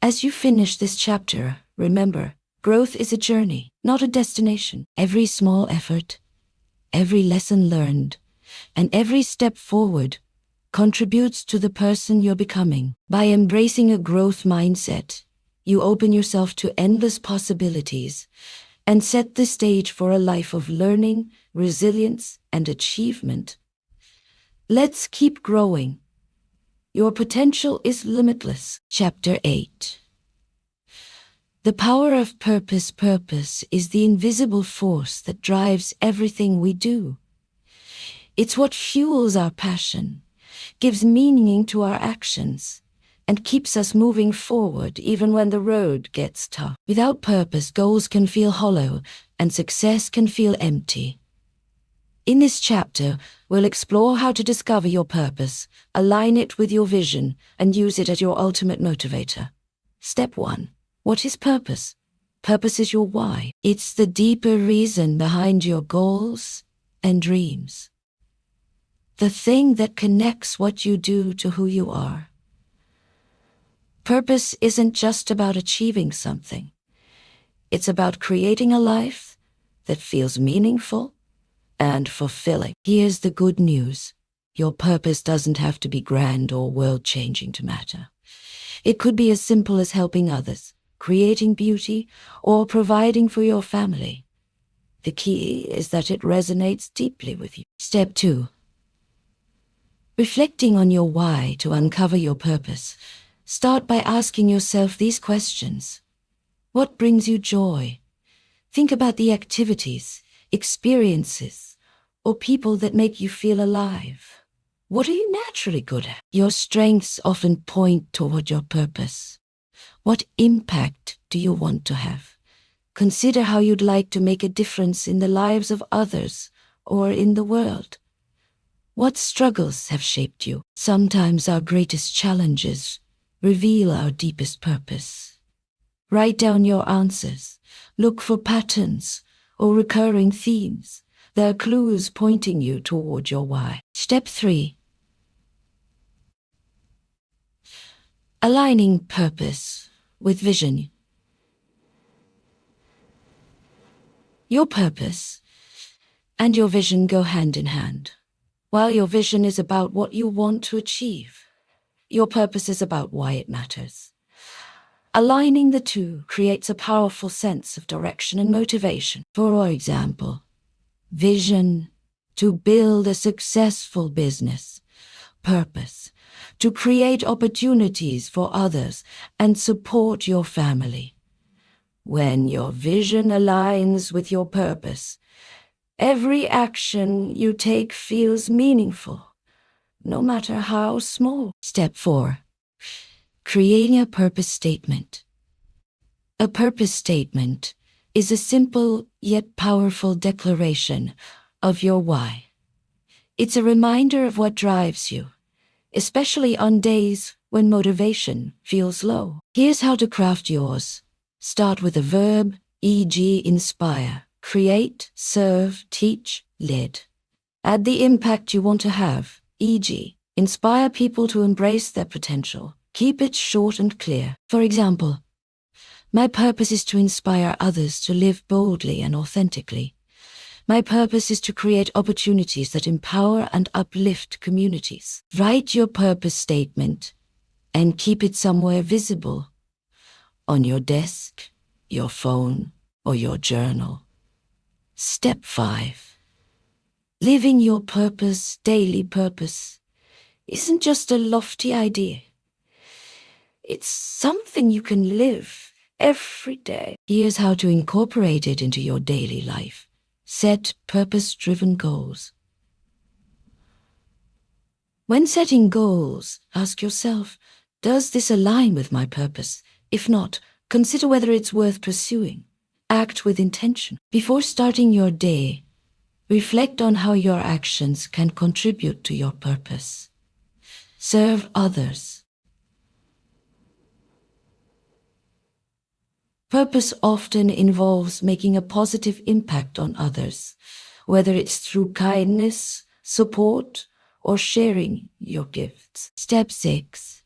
As you finish this chapter, remember, growth is a journey, not a destination. Every small effort, every lesson learned, and every step forward contributes to the person you're becoming. By embracing a growth mindset, you open yourself to endless possibilities and set the stage for a life of learning, resilience, and achievement. Let's keep growing. Your potential is limitless. Chapter 8. The power of purpose. Purpose is the invisible force that drives everything we do. It's what fuels our passion, gives meaning to our actions, and keeps us moving forward even when the road gets tough. Without purpose, goals can feel hollow and success can feel empty. In this chapter, we'll explore how to discover your purpose, align it with your vision, and use it as your ultimate motivator. Step 1. What is purpose? Purpose is your why. It's the deeper reason behind your goals and dreams. The thing that connects what you do to who you are. Purpose isn't just about achieving something. It's about creating a life that feels meaningful and fulfilling. Here's the good news. Your purpose doesn't have to be grand or world-changing to matter. It could be as simple as helping others, creating beauty, or providing for your family. The key is that it resonates deeply with you. Step 2. Reflecting on your why to uncover your purpose. Start by asking yourself these questions. What brings you joy? Think about the activities, experiences, or people that make you feel alive? What are you naturally good at? Your strengths often point toward your purpose. What impact do you want to have? Consider how you'd like to make a difference in the lives of others or in the world. What struggles have shaped you? Sometimes our greatest challenges reveal our deepest purpose. Write down your answers. Look for patterns or recurring themes. There are clues pointing you toward your why. Step 3. Aligning purpose with vision. Your purpose and your vision go hand in hand. While your vision is about what you want to achieve, your purpose is about why it matters. Aligning the two creates a powerful sense of direction and motivation. For example, vision to build a successful business, purpose to create opportunities for others and support your family. When your vision aligns with your purpose, every action you take feels meaningful, no matter how small. Step 4. Creating a purpose statement. A purpose statement is a simple yet powerful declaration of your why. It's a reminder of what drives you, especially on days when motivation feels low. Here's how to craft yours. Start with a verb, e.g. inspire, create, serve, teach, lead. Add the impact you want to have, e.g. inspire people to embrace their potential. Keep it short and clear. For example, my purpose is to inspire others to live boldly and authentically. My purpose is to create opportunities that empower and uplift communities. Write your purpose statement and keep it somewhere visible, on your desk, your phone, or your journal. Step 5. Living your purpose, daily purpose, isn't just a lofty idea. It's something you can live every day. Here's how to incorporate it into your daily life. Set purpose-driven goals. When setting goals, ask yourself, does this align with my purpose? If not, consider whether it's worth pursuing. Act with intention. Before starting your day, reflect on how your actions can contribute to your purpose. Serve others. Purpose often involves making a positive impact on others, whether it's through kindness, support, or sharing your gifts. Step 6.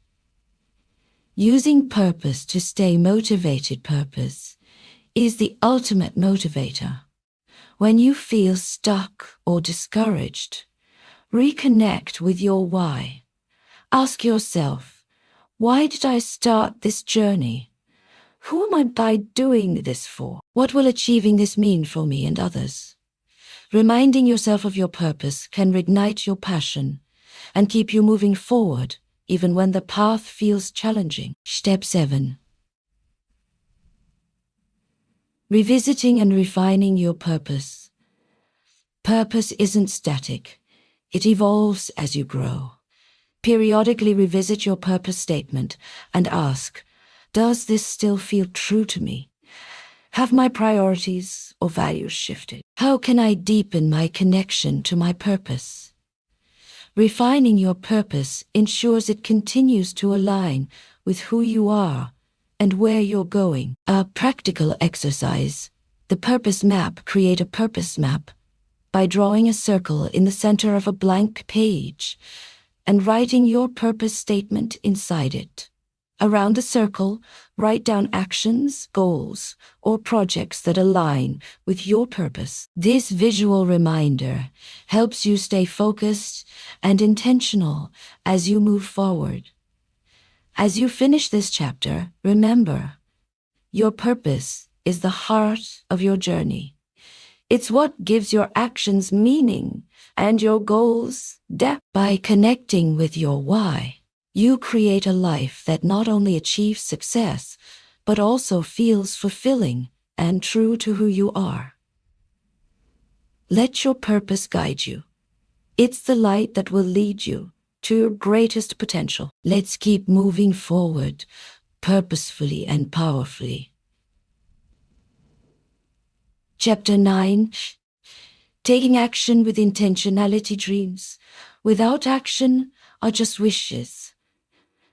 Using purpose to stay motivated. Purpose is the ultimate motivator. When you feel stuck or discouraged, reconnect with your why. Ask yourself, why did I start this journey? Who am I doing this for? What will achieving this mean for me and others? Reminding yourself of your purpose can reignite your passion and keep you moving forward even when the path feels challenging. Step 7. Revisiting and refining your purpose. Purpose isn't static. It evolves as you grow. Periodically revisit your purpose statement and ask, does this still feel true to me? Have my priorities or values shifted? How can I deepen my connection to my purpose? Refining your purpose ensures it continues to align with who you are and where you're going. A practical exercise. The purpose map. Create a purpose map by drawing a circle in the center of a blank page and writing your purpose statement inside it. Around the circle, write down actions, goals, or projects that align with your purpose. This visual reminder helps you stay focused and intentional as you move forward. As you finish this chapter, remember, your purpose is the heart of your journey. It's what gives your actions meaning and your goals depth. By connecting with your why, you create a life that not only achieves success, but also feels fulfilling and true to who you are. Let your purpose guide you. It's the light that will lead you to your greatest potential. Let's keep moving forward, purposefully and powerfully. Chapter 9. Taking action with intentionality. Dreams without action are just wishes,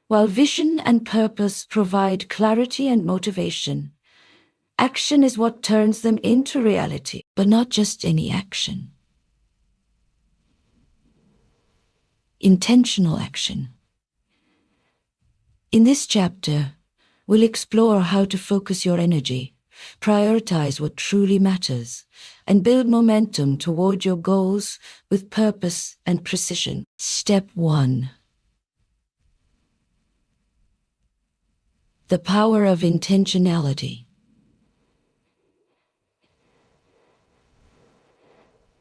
while vision and purpose provide clarity and motivation. Action is what turns them into reality, but not just any action. Intentional action. In this chapter, we'll explore how to focus your energy, prioritize what truly matters, and build momentum toward your goals with purpose and precision. Step 1. The power of intentionality.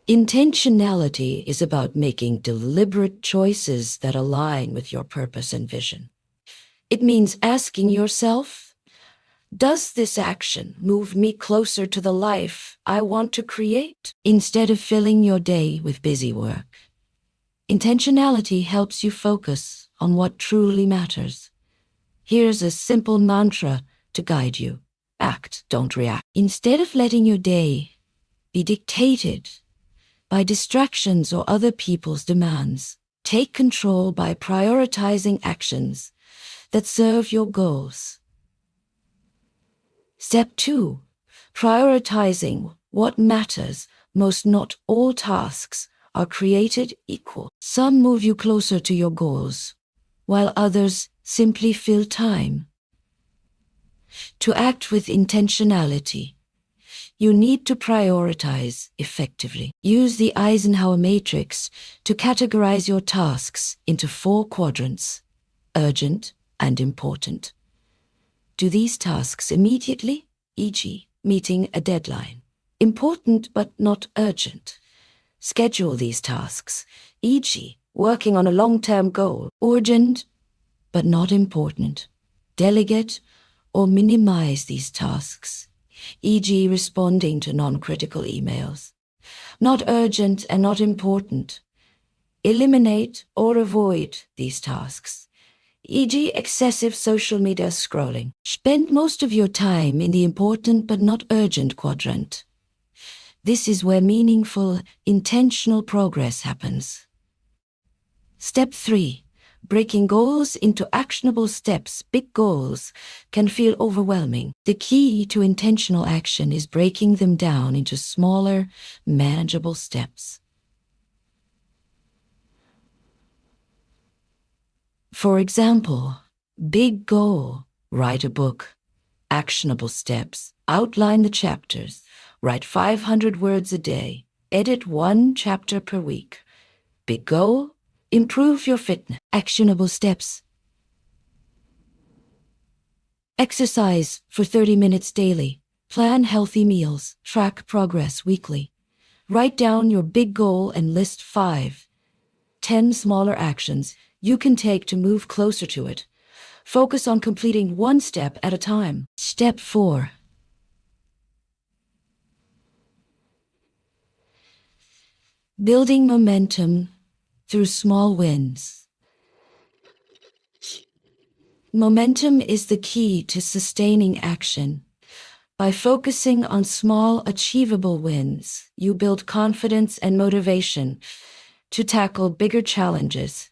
Intentionality is about making deliberate choices that align with your purpose and vision. It means asking yourself, does this action move me closer to the life I want to create? Instead of filling your day with busy work, intentionality helps you focus on what truly matters. Here's a simple mantra to guide you. Act, don't react. Instead of letting your day be dictated by distractions or other people's demands, take control by prioritizing actions that serve your goals. Step 2. Prioritizing what matters most. Not all tasks are created equal. Some move you closer to your goals, while others simply fill time. To act with intentionality, you need to prioritize effectively. Use the Eisenhower matrix to categorize your tasks into 4 quadrants: urgent and important. Do these tasks immediately, e.g., meeting a deadline. Important but not urgent. Schedule these tasks, e.g., working on a long-term goal. Urgent but not important. Delegate or minimize these tasks, e.g., responding to non-critical emails. Not urgent and not important. Eliminate or avoid these tasks, e.g., excessive social media scrolling. Spend most of your time in the important but not urgent quadrant. This is where meaningful, intentional progress happens. Step 3. Breaking goals into actionable steps. Big goals can feel overwhelming. The key to intentional action is breaking them down into smaller, manageable steps. For example, big goal: write a book. Actionable steps: outline the chapters, write 500 words a day, edit 1 chapter per week. Big goal: improve your fitness. Actionable steps: exercise for 30 minutes daily, plan healthy meals, track progress weekly. Write down your big goal and list 5-10 smaller actions you can take to move closer to it. Focus on completing 1 step at a time. Step 4. Building momentum through small wins. Momentum is the key to sustaining action. By focusing on small, achievable wins, you build confidence and motivation to tackle bigger challenges.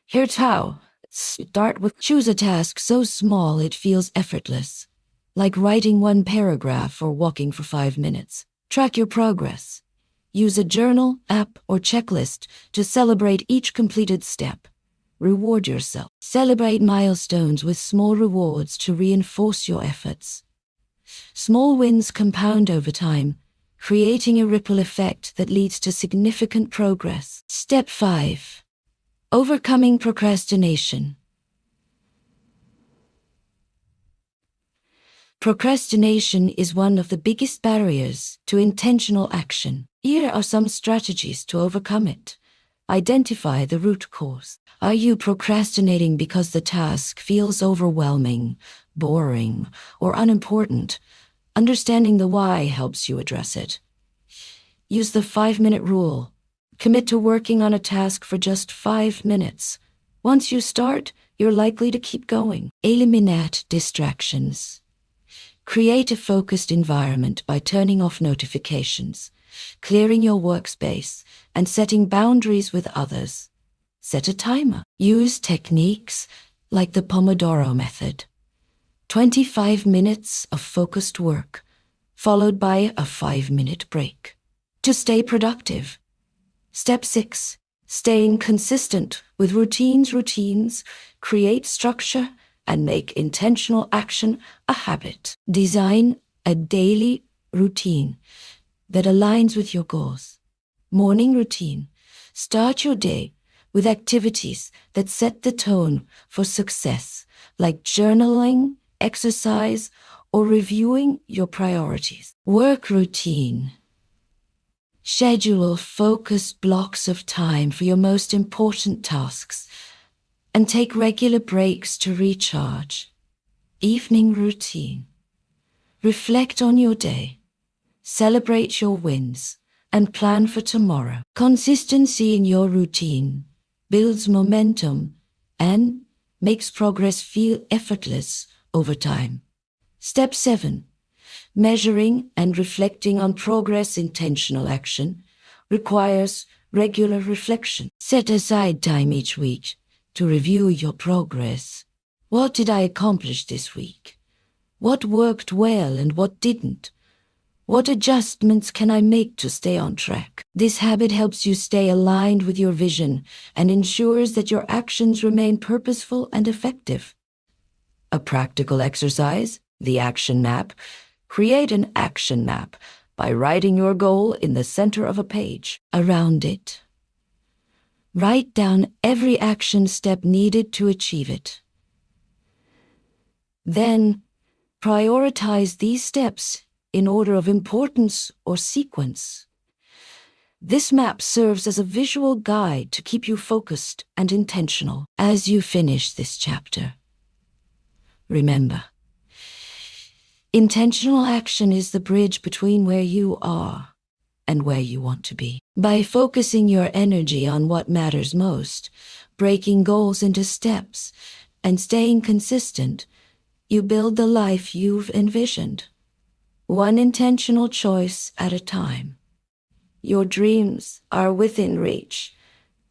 Here's how. Start with: choose a task so small it feels effortless, like writing 1 paragraph or walking for 5 minutes. Track your progress. Use a journal, app, or checklist to celebrate each completed step. Reward yourself. Celebrate milestones with small rewards to reinforce your efforts. Small wins compound over time, creating a ripple effect that leads to significant progress. Step 5. Overcoming procrastination. Procrastination is one of the biggest barriers to intentional action. Here are some strategies to overcome it. Identify the root cause. Are you procrastinating because the task feels overwhelming, boring, or unimportant? Understanding the why helps you address it. Use the 5-minute rule. Commit to working on a task for just 5 minutes. Once you start, you're likely to keep going. Eliminate distractions. Create a focused environment by turning off notifications, clearing your workspace, and setting boundaries with others. Set a timer. Use techniques like the Pomodoro method. 25 minutes of focused work, followed by a 5-minute break. To stay productive. Step 6. Staying consistent with routines, create structure, and make intentional action a habit. Design a daily routine that aligns with your goals. Morning routine. Start your day with activities that set the tone for success, like journaling, exercise, or reviewing your priorities. Work routine. Schedule focused blocks of time for your most important tasks and take regular breaks to recharge. Evening routine. Reflect on your day, celebrate your wins, and plan for tomorrow. Consistency in your routine builds momentum and makes progress feel effortless over time. Step 7. Measuring and reflecting on progress. Intentional action requires regular reflection. Set aside time each week to review your progress. What did I accomplish this week? What worked well and what didn't? What adjustments can I make to stay on track? This habit helps you stay aligned with your vision and ensures that your actions remain purposeful and effective. A practical exercise, the action map. Create an action map by writing your goal in the center of a page. Around it, write down every action step needed to achieve it. Then, prioritize these steps in order of importance or sequence. This map serves as a visual guide to keep you focused and intentional. As you finish this chapter, remember, intentional action is the bridge between where you are and where you want to be. By focusing your energy on what matters most, breaking goals into steps, and staying consistent, you build the life you've envisioned, one intentional choice at a time. Your dreams are within reach,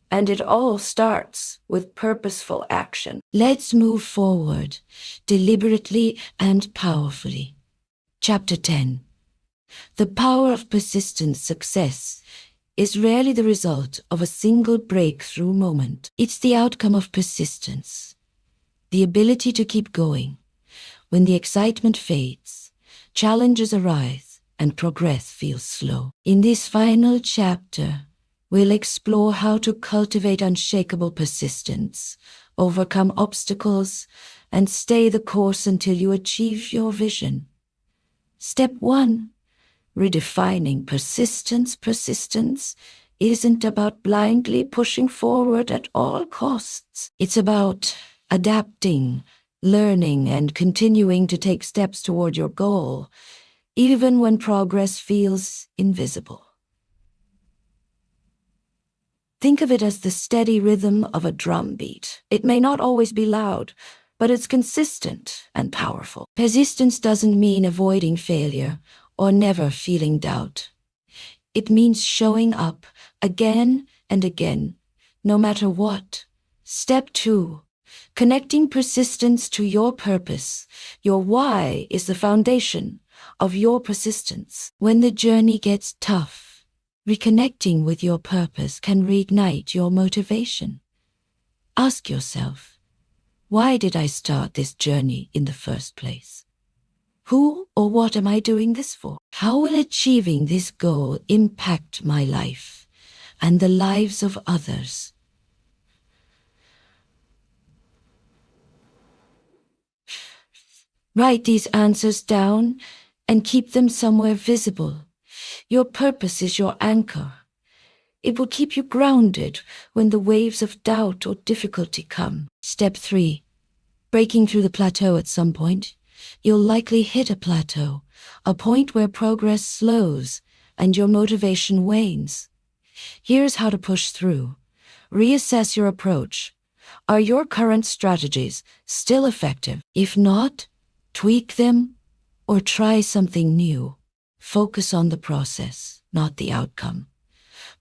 and it all starts with purposeful action. Let's move forward, deliberately and powerfully. Chapter 10. The power of persistent success is rarely the result of a single breakthrough moment. It's the outcome of persistence, the ability to keep going. When the excitement fades, challenges arise, and progress feels slow. In this final chapter, we'll explore how to cultivate unshakable persistence, overcome obstacles, and stay the course until you achieve your vision. Step 1. Redefining persistence. Persistence isn't about blindly pushing forward at all costs. It's about adapting, learning, and continuing to take steps toward your goal, even when progress feels invisible. Think of it as the steady rhythm of a drum beat. It may not always be loud, but it's consistent and powerful. Persistence doesn't mean avoiding failure or never feeling doubt. It means showing up again and again, no matter what. Step 2. Connecting persistence to your purpose. Your why is the foundation of your persistence. When the journey gets tough, reconnecting with your purpose can reignite your motivation. Ask yourself, why did I start this journey in the first place? Who or what am I doing this for? How will achieving this goal impact my life and the lives of others? Write these answers down and keep them somewhere visible. Your purpose is your anchor. It will keep you grounded when the waves of doubt or difficulty come. Step 3. Breaking through the plateau at some point. You'll likely hit a plateau, a point where progress slows and your motivation wanes. Here's how to push through. Reassess your approach. Are your current strategies still effective? If not, tweak them or try something new. Focus on the process, not the outcome.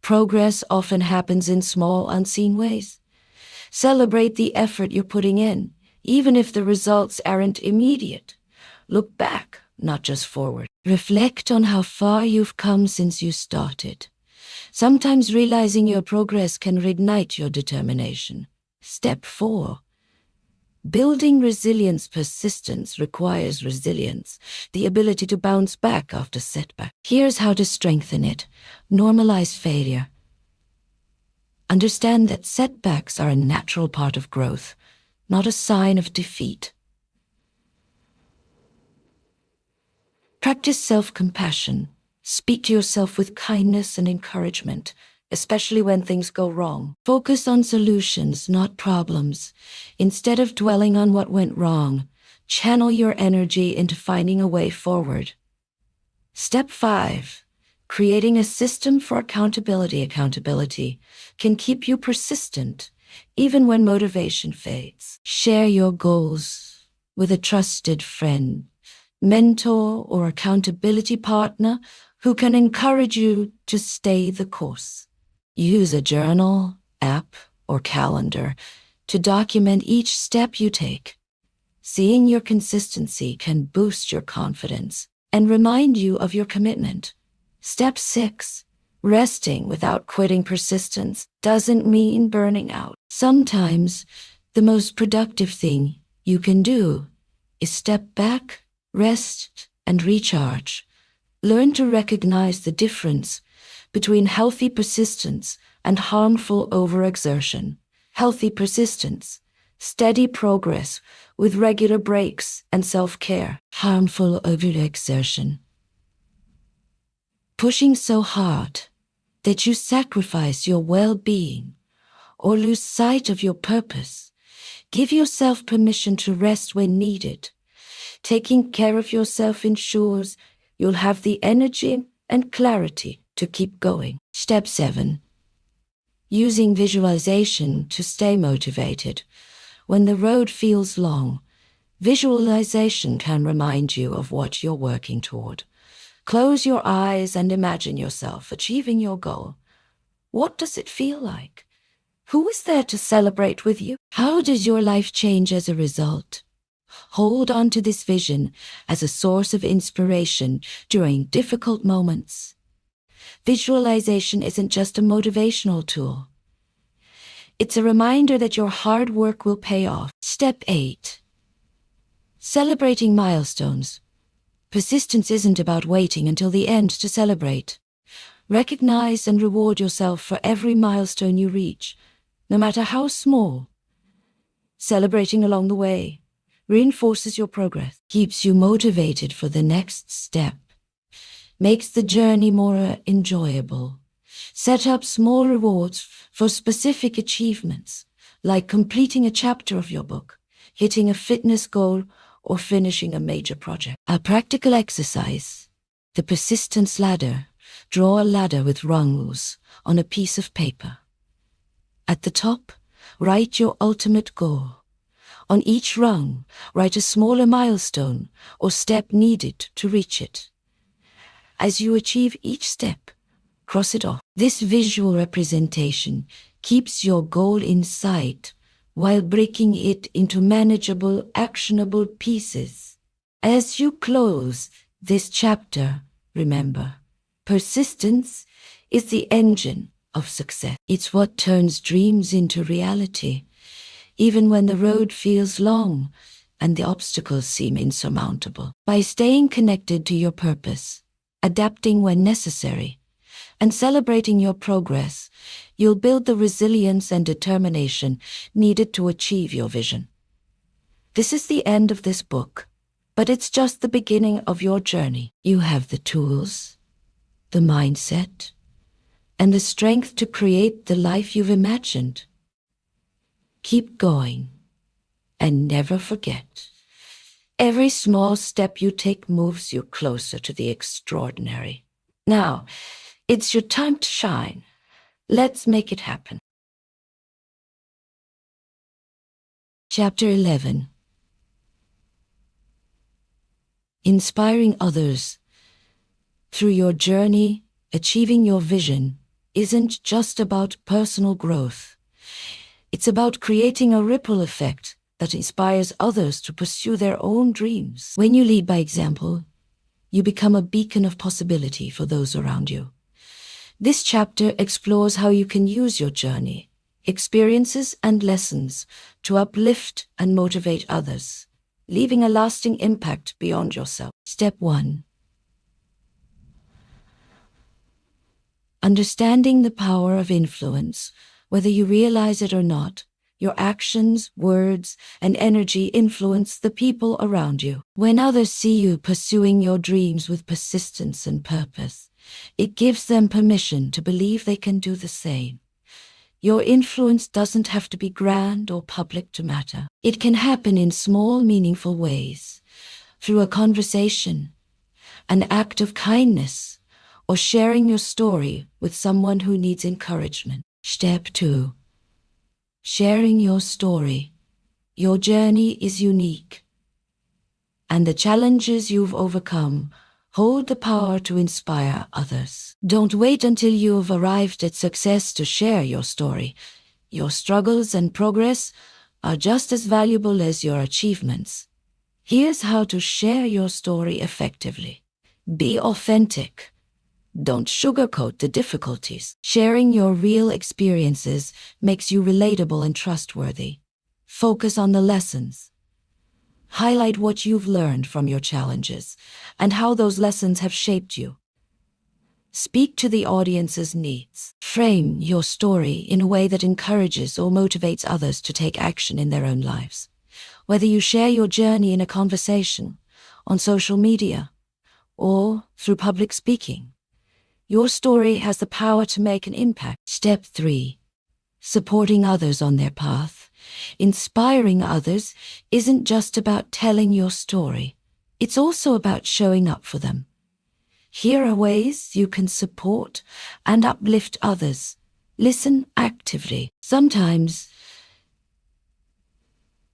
Progress often happens in small, unseen ways. Celebrate the effort you're putting in, even if the results aren't immediate. Look back, not just forward. Reflect on how far you've come since you started. Sometimes realizing your progress can reignite your determination. Step 4. Building resilience. Persistence requires resilience, the ability to bounce back after setback. Here's how to strengthen it. Normalize failure. Understand that setbacks are a natural part of growth, not a sign of defeat. Practice self-compassion. Speak to yourself with kindness and encouragement, especially when things go wrong. Focus on solutions, not problems. Instead of dwelling on what went wrong, channel your energy into finding a way forward. Step 5. Creating a system for accountability. Accountability can keep you persistent, even when motivation fades. Share your goals with a trusted friend, mentor, or accountability partner who can encourage you to stay the course. Use a journal, app, or calendar to document each step you take. Seeing your consistency can boost your confidence and remind you of your commitment. Step 6. Resting without quitting. Persistence doesn't mean burning out. Sometimes the most productive thing you can do is step back, rest, and recharge. Learn to recognize the difference between healthy persistence and harmful overexertion. Healthy persistence, steady progress with regular breaks and self-care. Harmful overexertion, pushing so hard that you sacrifice your well-being or lose sight of your purpose. Give yourself permission to rest when needed. Taking care of yourself ensures you'll have the energy and clarity to keep going. Step 7. Using visualization to stay motivated. When the road feels long, visualization can remind you of what you're working toward. Close your eyes and imagine yourself achieving your goal. What does it feel like? Who is there to celebrate with you? How does your life change as a result? Hold on to this vision as a source of inspiration during difficult moments. Visualization isn't just a motivational tool. It's a reminder that your hard work will pay off. Step 8. Celebrating milestones. Persistence isn't about waiting until the end to celebrate. Recognize and reward yourself for every milestone you reach, no matter how small. Celebrating along the way reinforces your progress, keeps you motivated for the next step, makes the journey more enjoyable. Set up small rewards for specific achievements, like completing a chapter of your book, hitting a fitness goal, or finishing a major project. A practical exercise. The persistence ladder. Draw a ladder with rungs on a piece of paper. At the top, write your ultimate goal. On each rung, write a smaller milestone or step needed to reach it. As you achieve each step, cross it off. This visual representation keeps your goal in sight while breaking it into manageable, actionable pieces. As you close this chapter, remember, persistence is the engine of success. It's what turns dreams into reality, even when the road feels long and the obstacles seem insurmountable. By staying connected to your purpose, adapting when necessary, and celebrating your progress, you'll build the resilience and determination needed to achieve your vision. This is the end of this book, but it's just the beginning of your journey. You have the tools, the mindset, and the strength to create the life you've imagined. Keep going, and never forget, every small step you take moves you closer to the extraordinary. Now, it's your time to shine. Let's make it happen. Chapter 11. Inspiring others. Through your journey, achieving your vision isn't just about personal growth. It's about creating a ripple effect that inspires others to pursue their own dreams. When you lead by example, you become a beacon of possibility for those around you. This chapter explores how you can use your journey, experiences, and lessons to uplift and motivate others, leaving a lasting impact beyond yourself. Step 1. Understanding the power of influence. Whether you realize it or not, your actions, words, and energy influence the people around you. When others see you pursuing your dreams with persistence and purpose, it gives them permission to believe they can do the same. Your influence doesn't have to be grand or public to matter. It can happen in small, meaningful ways, through a conversation, an act of kindness, or sharing your story with someone who needs encouragement. Step 2. Sharing your story. Your journey is unique, and the challenges you've overcome hold the power to inspire others. Don't wait until you've arrived at success to share your story. Your struggles and progress are just as valuable as your achievements. Here's how to share your story effectively. Be authentic. Don't sugarcoat the difficulties. Sharing your real experiences makes you relatable and trustworthy. Focus on the lessons. Highlight what you've learned from your challenges and how those lessons have shaped you. Speak to the audience's needs. Frame your story in a way that encourages or motivates others to take action in their own lives. Whether you share your journey in a conversation, on social media, or through public speaking, your story has the power to make an impact. Step 3. Supporting others on their path. Inspiring others isn't just about telling your story. It's also about showing up for them. Here are ways you can support and uplift others. Listen actively. Sometimes,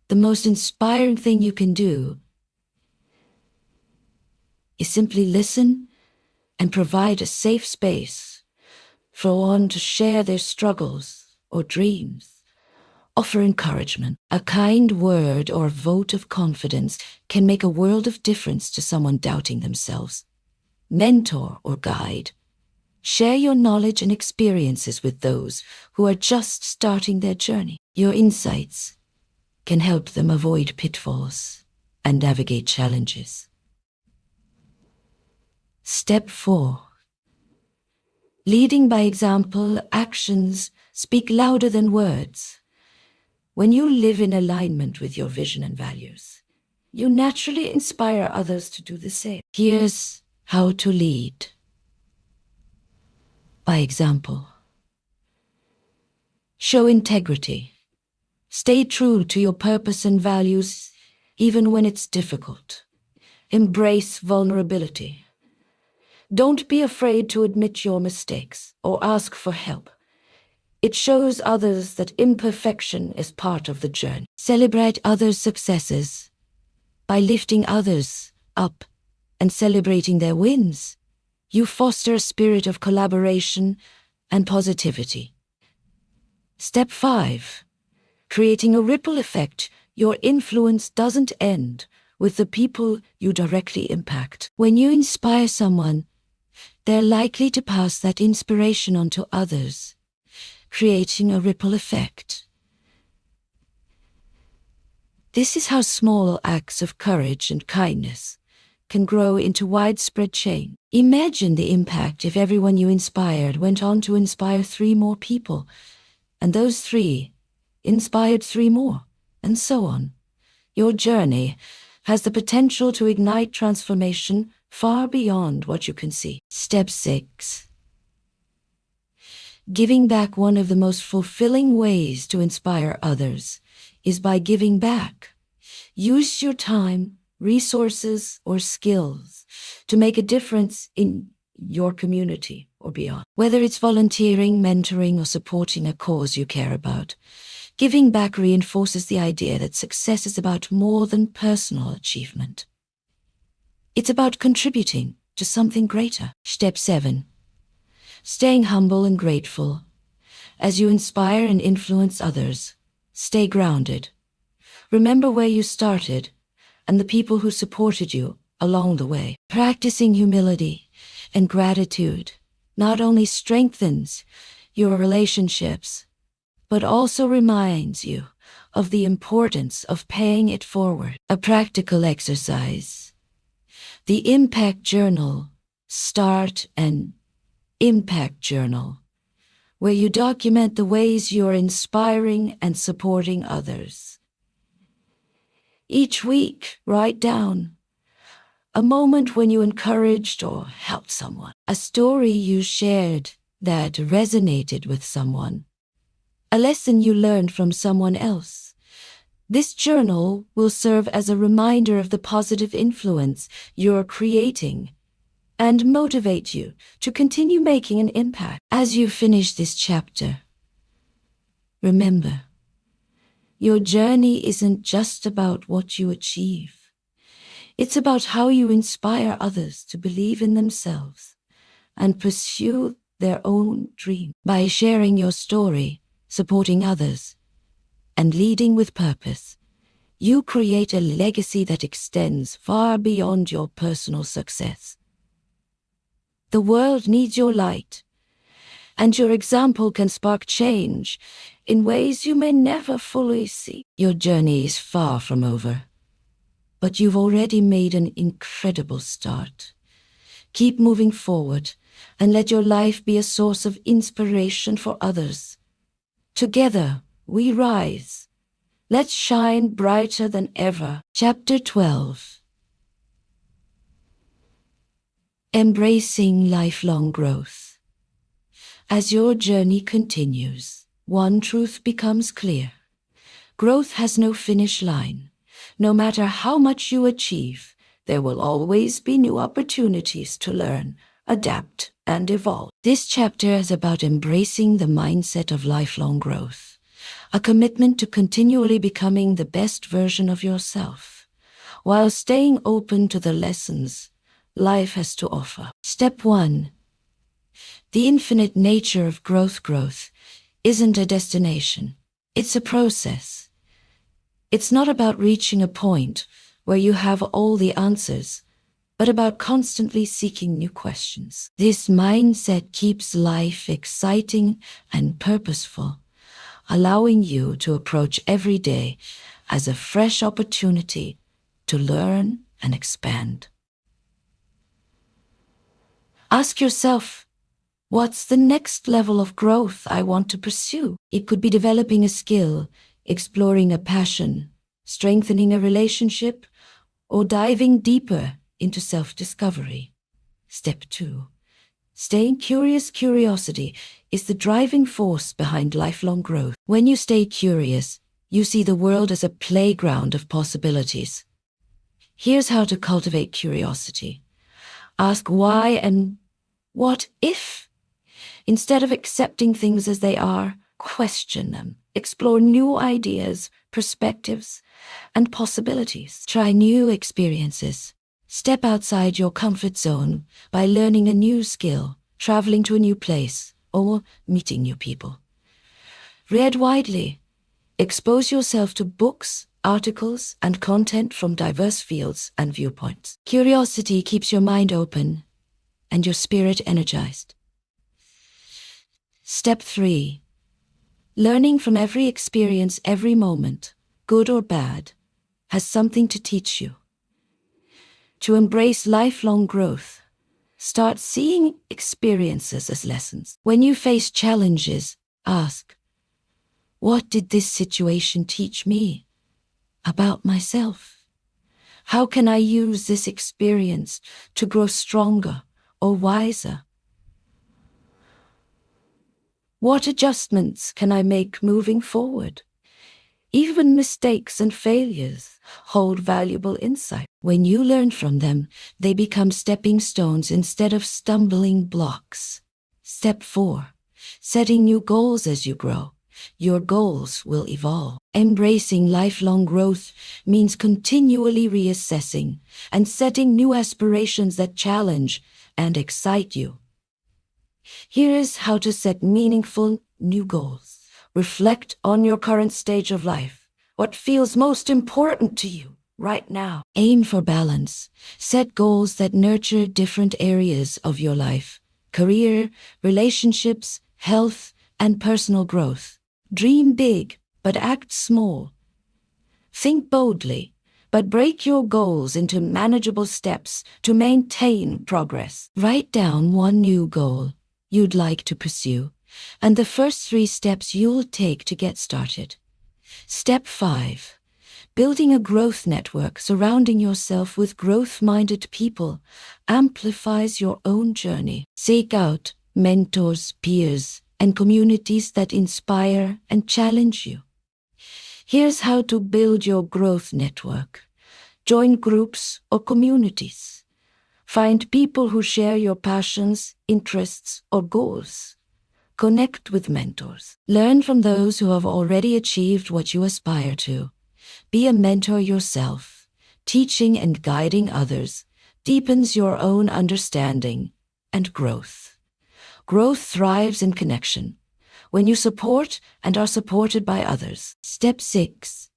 the most inspiring thing you can do is simply listen and provide a safe space for one to share their struggles or dreams. Offer encouragement. A kind word or vote of confidence can make a world of difference to someone doubting themselves. Mentor or guide. Share your knowledge and experiences with those who are just starting their journey. Your insights can help them avoid pitfalls and navigate challenges. Step 4. Leading by example. Actions speak louder than words. When you live in alignment with your vision and values, you naturally inspire others to do the same. Here's how to lead. By example. Show integrity. Stay true to your purpose and values, even when it's difficult. Embrace vulnerability. Don't be afraid to admit your mistakes or ask for help. It shows others that imperfection is part of the journey. Celebrate others' successes. By lifting others up and celebrating their wins, you foster a spirit of collaboration and positivity. Step 5. Creating a ripple effect. Your influence doesn't end with the people you directly impact. When you inspire someone, they're likely to pass that inspiration on to others, creating a ripple effect. This is how small acts of courage and kindness can grow into widespread change. Imagine the impact if everyone you inspired went on to inspire 3 more people, and those 3 inspired 3 more, and so on. Your journey has the potential to ignite transformation far beyond what you can see. Step 6. Giving back. One of the most fulfilling ways to inspire others is by giving back. Use your time, resources, or skills to make a difference in your community, or beyond. Whether it's volunteering, mentoring, or supporting a cause you care about, giving back reinforces the idea that success is about more than personal achievement. It's about contributing to something greater. Step 7. Staying humble and grateful. As you inspire and influence others, stay grounded. Remember where you started and the people who supported you along the way. Practicing humility and gratitude not only strengthens your relationships, but also reminds you of the importance of paying it forward. A practical exercise. The Impact Journal. Start an Impact Journal, where you document the ways you're inspiring and supporting others. Each week, write down a moment when you encouraged or helped someone, a story you shared that resonated with someone, a lesson you learned from someone else. This journal will serve as a reminder of the positive influence you're creating and motivate you to continue making an impact. As you finish this chapter, remember, your journey isn't just about what you achieve. It's about how you inspire others to believe in themselves and pursue their own dream. By sharing your story, supporting others, and leading with purpose, you create a legacy that extends far beyond your personal success. The world needs your light, and your example can spark change in ways you may never fully see. Your journey is far from over, but you've already made an incredible start. Keep moving forward and let your life be a source of inspiration for others. Together, we rise. Let's shine brighter than ever. Chapter 12. Embracing lifelong growth. As your journey continues, one truth becomes clear. Growth has no finish line. No matter how much you achieve, there will always be new opportunities to learn, adapt, and evolve. This chapter is about embracing the mindset of lifelong growth, a commitment to continually becoming the best version of yourself, while staying open to the lessons life has to offer. Step 1. The infinite nature of growth. Growth isn't a destination. It's a process. It's not about reaching a point where you have all the answers, but about constantly seeking new questions. This mindset keeps life exciting and purposeful, allowing you to approach every day as a fresh opportunity to learn and expand. Ask yourself, what's the next level of growth I want to pursue? It could be developing a skill, exploring a passion, strengthening a relationship, or diving deeper into self-discovery. Step 2. Staying curious. Curiosity is the driving force behind lifelong growth. When you stay curious, you see the world as a playground of possibilities. Here's how to cultivate curiosity. Ask why and what if. Instead of accepting things as they are, question them. Explore new ideas, perspectives, and possibilities. Try new experiences. Step outside your comfort zone by learning a new skill, traveling to a new place, or meeting new people. Read widely. Expose yourself to books, articles, and content from diverse fields and viewpoints. Curiosity keeps your mind open and your spirit energized. Step 3. Learning from every experience, every moment, good or bad, has something to teach you. To embrace lifelong growth, start seeing experiences as lessons. When you face challenges, ask, what did this situation teach me about myself? How can I use this experience to grow stronger or wiser? What adjustments can I make moving forward? Even mistakes and failures hold valuable insight. When you learn from them, they become stepping stones instead of stumbling blocks. Step 4. Setting new goals as you grow. Your goals will evolve. Embracing lifelong growth means continually reassessing and setting new aspirations that challenge and excite you. Here is how to set meaningful new goals. Reflect on your current stage of life. What feels most important to you right now? Aim for balance. Set goals that nurture different areas of your life: career, relationships, health, and personal growth. Dream big, but act small. Think boldly, but break your goals into manageable steps to maintain progress. Write down one new goal you'd like to pursue, and the first 3 steps you'll take to get started. Step 5. Building a growth network. Surrounding yourself with growth-minded people amplifies your own journey. Seek out mentors, peers, and communities that inspire and challenge you. Here's how to build your growth network. Join groups or communities. Find people who share your passions, interests, or goals. Connect with mentors. Learn from those who have already achieved what you aspire to. Be a mentor yourself. Teaching and guiding others deepens your own understanding and growth. Growth thrives in connection, when you support and are supported by others. Step 6.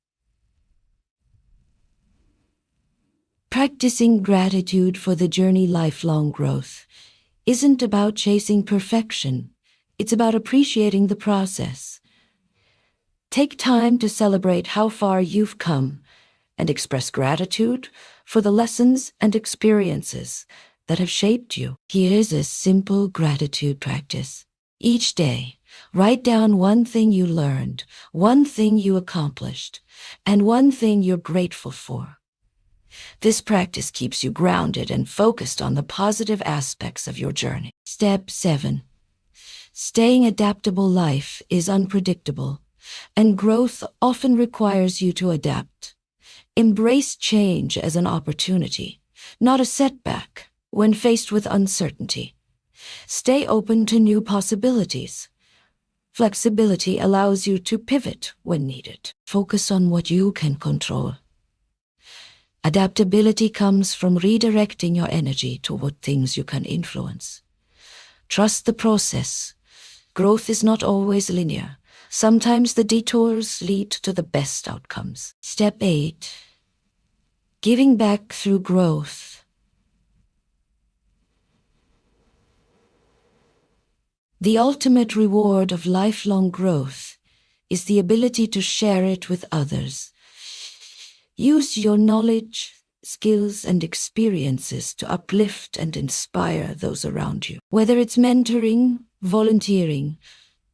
Practicing gratitude for the journey. Lifelong growth isn't about chasing perfection. It's about appreciating the process. Take time to celebrate how far you've come and express gratitude for the lessons and experiences that have shaped you. Here's a simple gratitude practice. Each day, write down one thing you learned, one thing you accomplished, and one thing you're grateful for. This practice keeps you grounded and focused on the positive aspects of your journey. Step 7. Staying adaptable. Life is unpredictable, and growth often requires you to adapt. Embrace change as an opportunity, not a setback. When faced with uncertainty, stay open to new possibilities. Flexibility allows you to pivot when needed. Focus on what you can control. Adaptability comes from redirecting your energy toward things you can influence. Trust the process. Growth is not always linear. Sometimes the detours lead to the best outcomes. Step 8. Giving back through growth. The ultimate reward of lifelong growth is the ability to share it with others. Use your knowledge, skills, and experiences to uplift and inspire those around you. Whether it's mentoring, volunteering,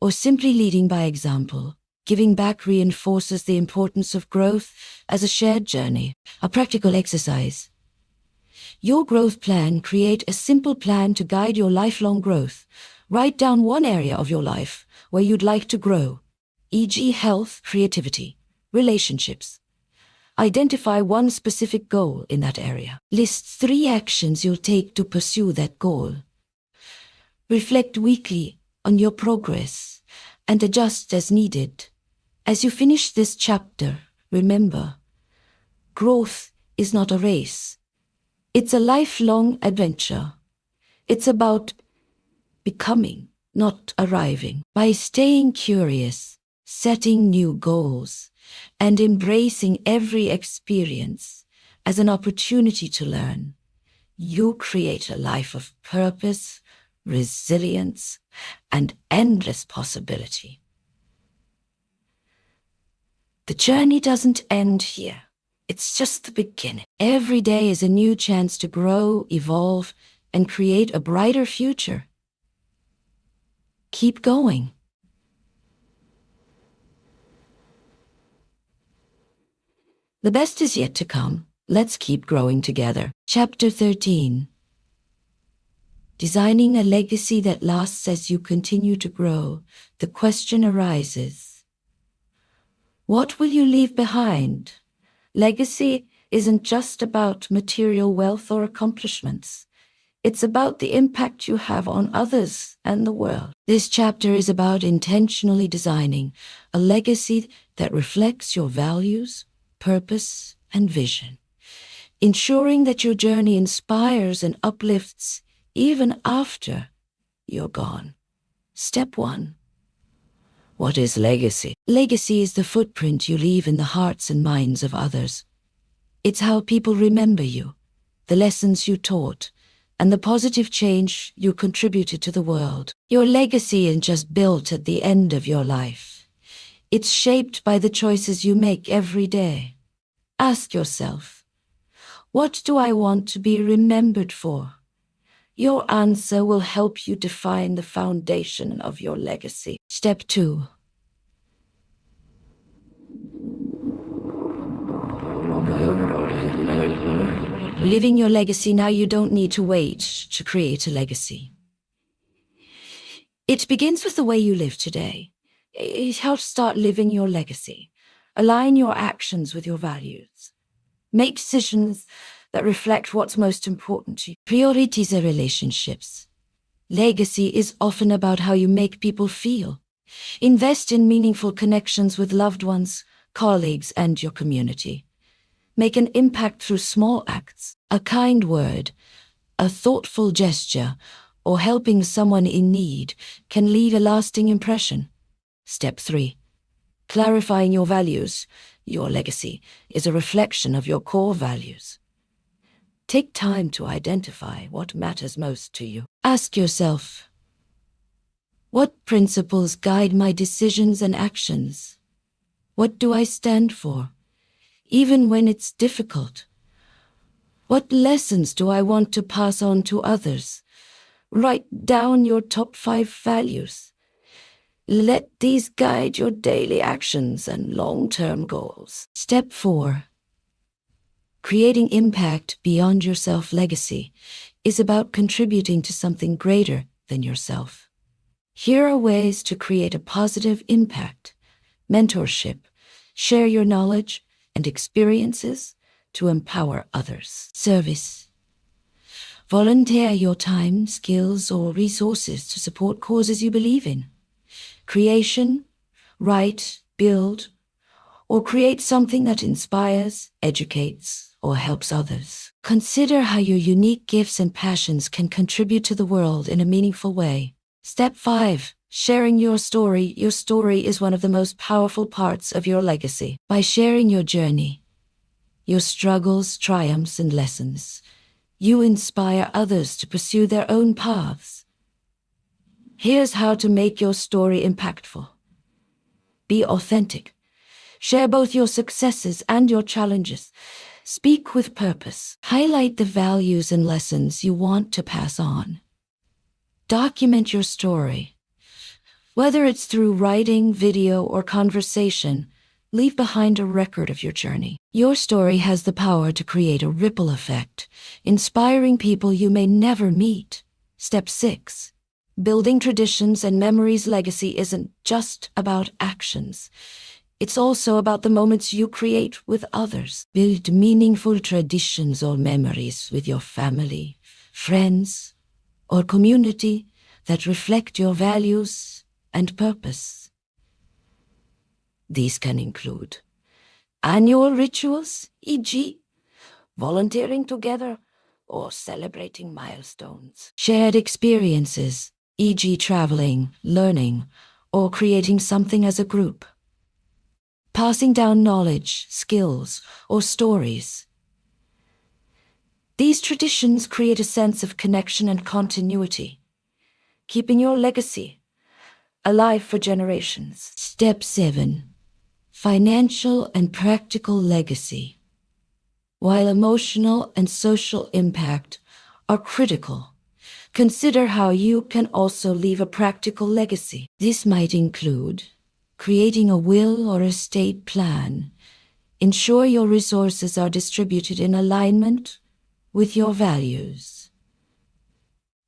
or simply leading by example, giving back reinforces the importance of growth as a shared journey. A practical exercise. Your growth plan. Create a simple plan to guide your lifelong growth. Write down one area of your life where you'd like to grow, e.g. health, creativity, relationships. Identify one specific goal in that area. List 3 actions you'll take to pursue that goal. Reflect weekly on your progress and adjust as needed. As you finish this chapter, remember, growth is not a race. It's a lifelong adventure. It's about becoming, not arriving. By staying curious, setting new goals, and embracing every experience as an opportunity to learn, you create a life of purpose, resilience, and endless possibility. The journey doesn't end here. It's just the beginning. Every day is a new chance to grow, evolve, and create a brighter future. Keep going. The best is yet to come. Let's keep growing together. Chapter 13. Designing a legacy that lasts. As you continue to grow, the question arises, What will you leave behind? Legacy isn't just about material wealth or accomplishments. It's about the impact you have on others and the world. This chapter is about intentionally designing a legacy that reflects your values, purpose, and vision, ensuring that your journey inspires and uplifts even after you're gone. Step 1. What is legacy? Legacy is the footprint you leave in the hearts and minds of others. It's how people remember you, the lessons you taught, and the positive change you contributed to the world. Your legacy isn't just built at the end of your life. It's shaped by the choices you make every day. Ask yourself, what do I want to be remembered for? Your answer will help you define the foundation of your legacy. Step 2. Living your legacy. Now you don't need to wait to create a legacy. It begins with the way you live today. It helps start living your legacy. Align your actions with your values. Make decisions that reflect what's most important to you. Priorities are relationships. Legacy is often about how you make people feel. Invest in meaningful connections with loved ones, colleagues, and your community. Make an impact through small acts. A kind word, a thoughtful gesture, or helping someone in need can leave a lasting impression. Step 3. Clarifying your values. Your legacy is a reflection of your core values. Take time to identify what matters most to you. Ask yourself, what principles guide my decisions and actions? What do I stand for, even when it's difficult? What lessons do I want to pass on to others? Write down your top 5 values. Let these guide your daily actions and long-term goals. Step 4. Creating impact beyond yourself. Legacy is about contributing to something greater than yourself. Here are ways to create a positive impact. Mentorship. Share your knowledge and experiences to empower others. Service. Volunteer your time, skills, or resources to support causes you believe in. Creation. Write, build, or create something that inspires, educates, or helps others. Consider how your unique gifts and passions can contribute to the world in a meaningful way. Step 5. Sharing your story. Your story is one of the most powerful parts of your legacy. By sharing your journey, your struggles, triumphs, and lessons, you inspire others to pursue their own paths. Here's how to make your story impactful. Be authentic. Share both your successes and your challenges. Speak with purpose. Highlight the values and lessons you want to pass on. Document your story. Whether it's through writing, video, or conversation, leave behind a record of your journey. Your story has the power to create a ripple effect, inspiring people you may never meet. Step 6. Building traditions and memories. Legacy isn't just about actions. It's also about the moments you create with others. Build meaningful traditions or memories with your family, friends, or community that reflect your values and purpose. These can include annual rituals, e.g., volunteering together or celebrating milestones. Shared experiences, e.g., traveling, learning, or creating something as a group. Passing down knowledge, skills, or stories. These traditions create a sense of connection and continuity, keeping your legacy alive for generations. Step 7. Financial and practical legacy. While emotional and social impact are critical, consider how you can also leave a practical legacy. This might include creating a will or estate plan. Ensure your resources are distributed in alignment with your values.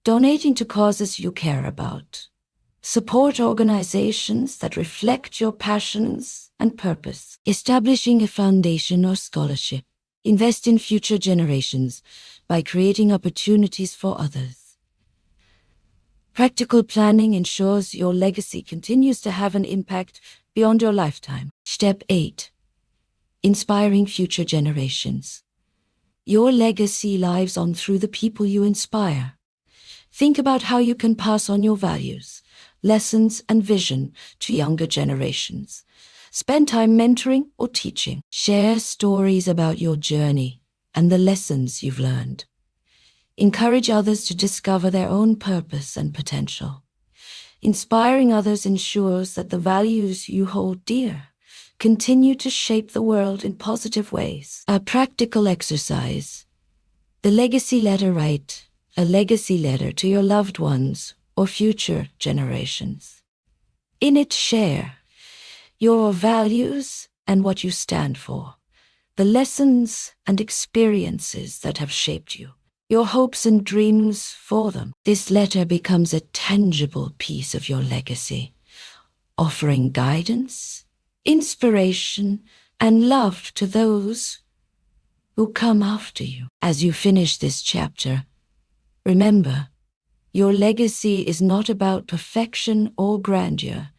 Donating to causes you care about. Support organizations that reflect your passions and purpose. Establishing a foundation or scholarship. Invest in future generations by creating opportunities for others. Practical planning ensures your legacy continues to have an impact beyond your lifetime. Step 8. Inspiring future generations. Your legacy lives on through the people you inspire. Think about how you can pass on your values, lessons, and vision to younger generations. Spend time mentoring or teaching. Share stories about your journey and the lessons you've learned. Encourage others to discover their own purpose and potential. Inspiring others ensures that the values you hold dear continue to shape the world in positive ways. A practical exercise. The legacy letter. Write a legacy letter to your loved ones or future generations. In it, share your values and what you stand for, the lessons and experiences that have shaped you, your hopes and dreams for them. This letter becomes a tangible piece of your legacy, offering guidance, inspiration, and love to those who come after you. As you finish this chapter, remember, your legacy is not about perfection or grandeur.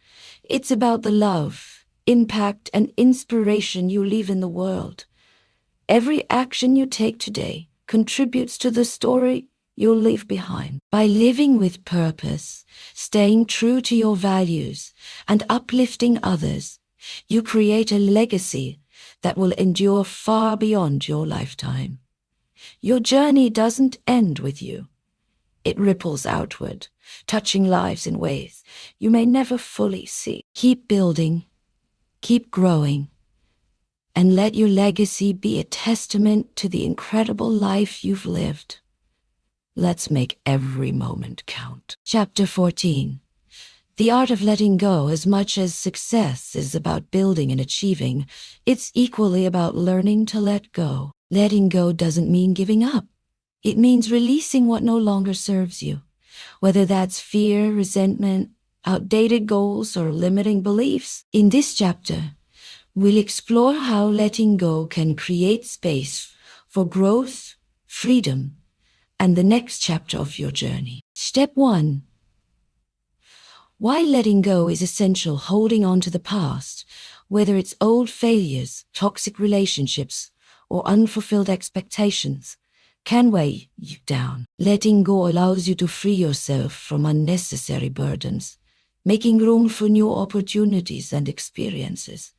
It's about the love, impact, and inspiration you leave in the world. Every action you take today contributes to the story you'll leave behind. By living with purpose, staying true to your values, and uplifting others, you create a legacy that will endure far beyond your lifetime. Your journey doesn't end with you. It ripples outward, touching lives in ways you may never fully see. Keep building, keep growing, and let your legacy be a testament to the incredible life you've lived. Let's make every moment count. Chapter 14. The art of letting go. As much as success is about building and achieving, it's equally about learning to let go. Letting go doesn't mean giving up. It means releasing what no longer serves you, whether that's fear, resentment, outdated goals, or limiting beliefs. In this chapter, we'll explore how letting go can create space for growth, freedom, and the next chapter of your journey. Step 1. Why letting go is essential. Holding on to the past, whether it's old failures, toxic relationships, or unfulfilled expectations, can weigh you down. Letting go allows you to free yourself from unnecessary burdens, making room for new opportunities and experiences.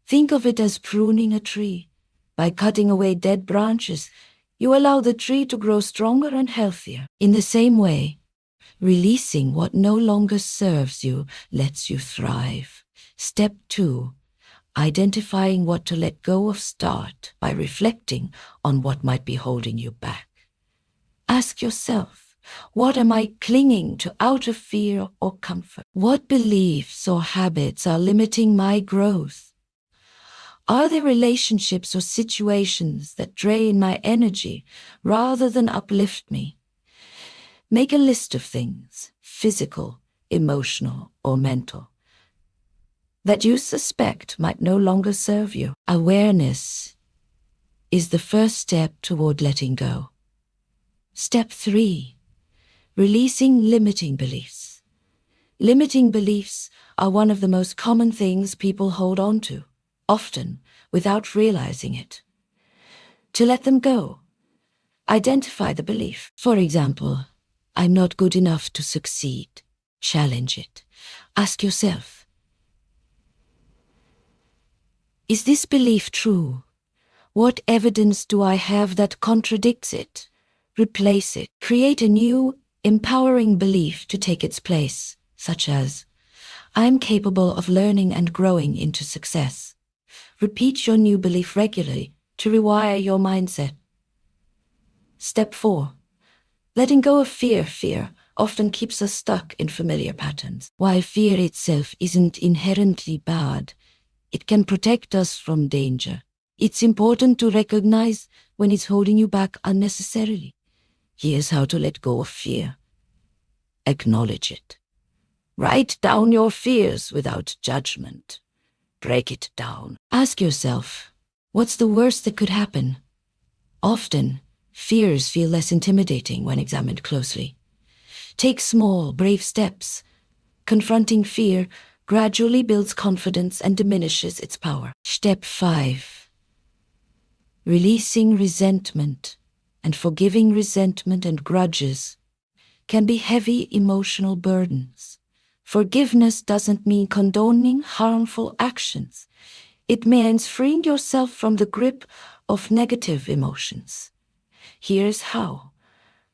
Think of it as pruning a tree. By cutting away dead branches, you allow the tree to grow stronger and healthier. In the same way, releasing what no longer serves you lets you thrive. Step 2. Identifying what to let go of. Start by reflecting on what might be holding you back. Ask yourself, what am I clinging to out of fear or comfort? What beliefs or habits are limiting my growth? Are there relationships or situations that drain my energy rather than uplift me? Make a list of things, physical, emotional, or mental, that you suspect might no longer serve you. Awareness is the first step toward letting go. Step 3. Releasing limiting beliefs. Limiting beliefs are one of the most common things people hold on to, often without realizing it. To let them go, identify the belief. For example, I'm not good enough to succeed. Challenge it. Ask yourself, is this belief true? What evidence do I have that contradicts it? Replace it. Create a new, empowering belief to take its place, such as, I'm capable of learning and growing into success. Repeat your new belief regularly to rewire your mindset. Step 4. Letting go of fear. Fear often keeps us stuck in familiar patterns. While fear itself isn't inherently bad, it can protect us from danger. It's important to recognize when it's holding you back unnecessarily. Here's how to let go of fear. Acknowledge it. Write down your fears without judgment. Break it down. Ask yourself, what's the worst that could happen? Often, fears feel less intimidating when examined closely. Take small, brave steps. Confronting fear gradually builds confidence and diminishes its power. Step 5. Releasing resentment and forgiving resentment and grudges can be heavy emotional burdens. Forgiveness doesn't mean condoning harmful actions. It means freeing yourself from the grip of negative emotions. Here's how.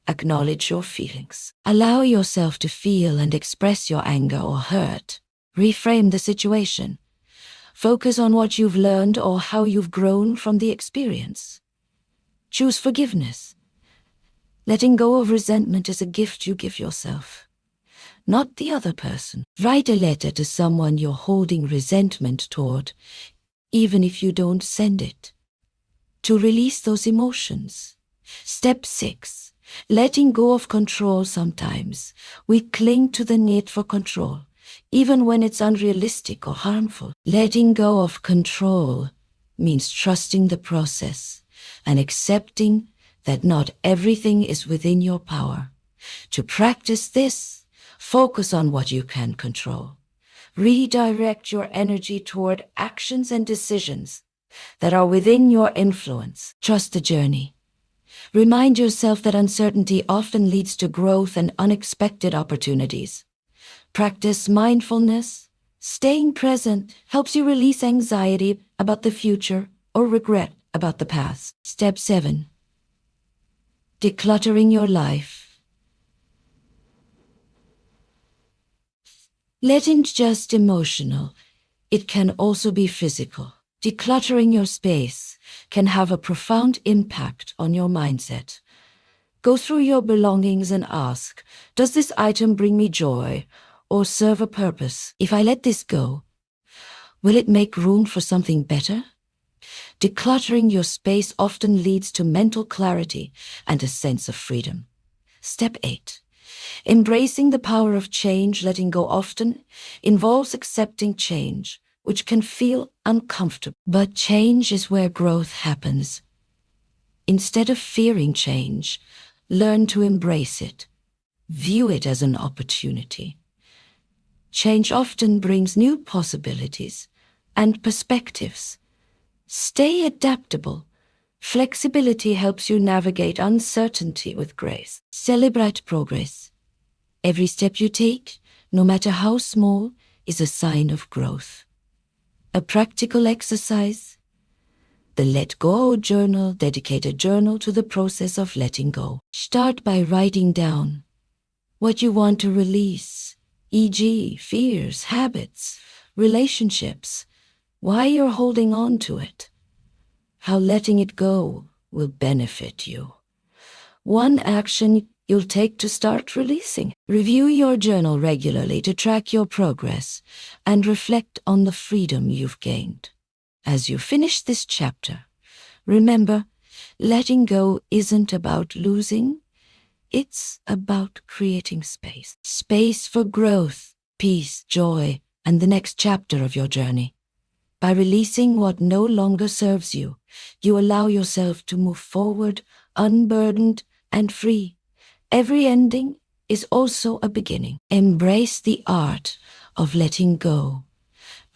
Acknowledge your feelings. Allow yourself to feel and express your anger or hurt. Reframe the situation. Focus on what you've learned or how you've grown from the experience. Choose forgiveness. Letting go of resentment is a gift you give yourself, not the other person. Write a letter to someone you're holding resentment toward, even if you don't send it, to release those emotions. Step 6. Letting go of control. Sometimes we cling to the need for control, even when it's unrealistic or harmful. Letting go of control means trusting the process and accepting that not everything is within your power. To practice this, focus on what you can control. Redirect your energy toward actions and decisions that are within your influence. Trust the journey. Remind yourself that uncertainty often leads to growth and unexpected opportunities. Practice mindfulness. Staying present helps you release anxiety about the future or regret about the past. Step 7. Decluttering your life. Letting just emotional, it can also be physical. Decluttering your space can have a profound impact on your mindset. Go through your belongings and ask, does this item bring me joy or serve a purpose? If I let this go, will it make room for something better? Decluttering your space often leads to mental clarity and a sense of freedom. Step 8. Embracing the power of change. Letting go often involves accepting change, which can feel uncomfortable. But change is where growth happens. Instead of fearing change, learn to embrace it. View it as an opportunity. Change often brings new possibilities and perspectives. Stay adaptable. Flexibility helps you navigate uncertainty with grace. Celebrate progress. Every step you take, no matter how small, is a sign of growth. A practical exercise. The Let Go Journal. Dedicate a journal to the process of letting go. Start by writing down what you want to release, e.g., fears, habits, relationships, why you're holding on to it, how letting it go will benefit you. One action you'll take to start releasing. Review your journal regularly to track your progress and reflect on the freedom you've gained. As you finish this chapter, remember, letting go isn't about losing, it's about creating space. Space for growth, peace, joy, and the next chapter of your journey. By releasing what no longer serves you, you allow yourself to move forward, unburdened and free. Every ending is also a beginning. Embrace the art of letting go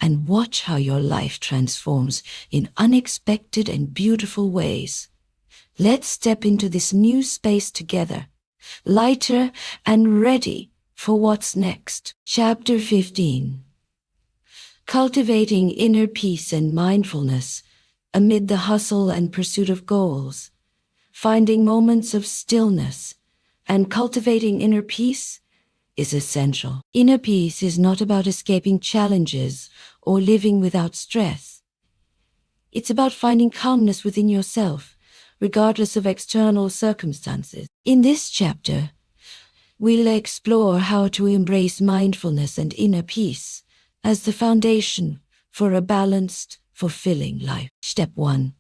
and watch how your life transforms in unexpected and beautiful ways. Let's step into this new space together, lighter and ready for what's next. Chapter 15. Cultivating inner peace and mindfulness amid the hustle and pursuit of goals. Finding moments of stillness and cultivating inner peace is essential. Inner peace is not about escaping challenges or living without stress. It's about finding calmness within yourself, regardless of external circumstances. In this chapter, we'll explore how to embrace mindfulness and inner peace as the foundation for a balanced, fulfilling life. Step 1.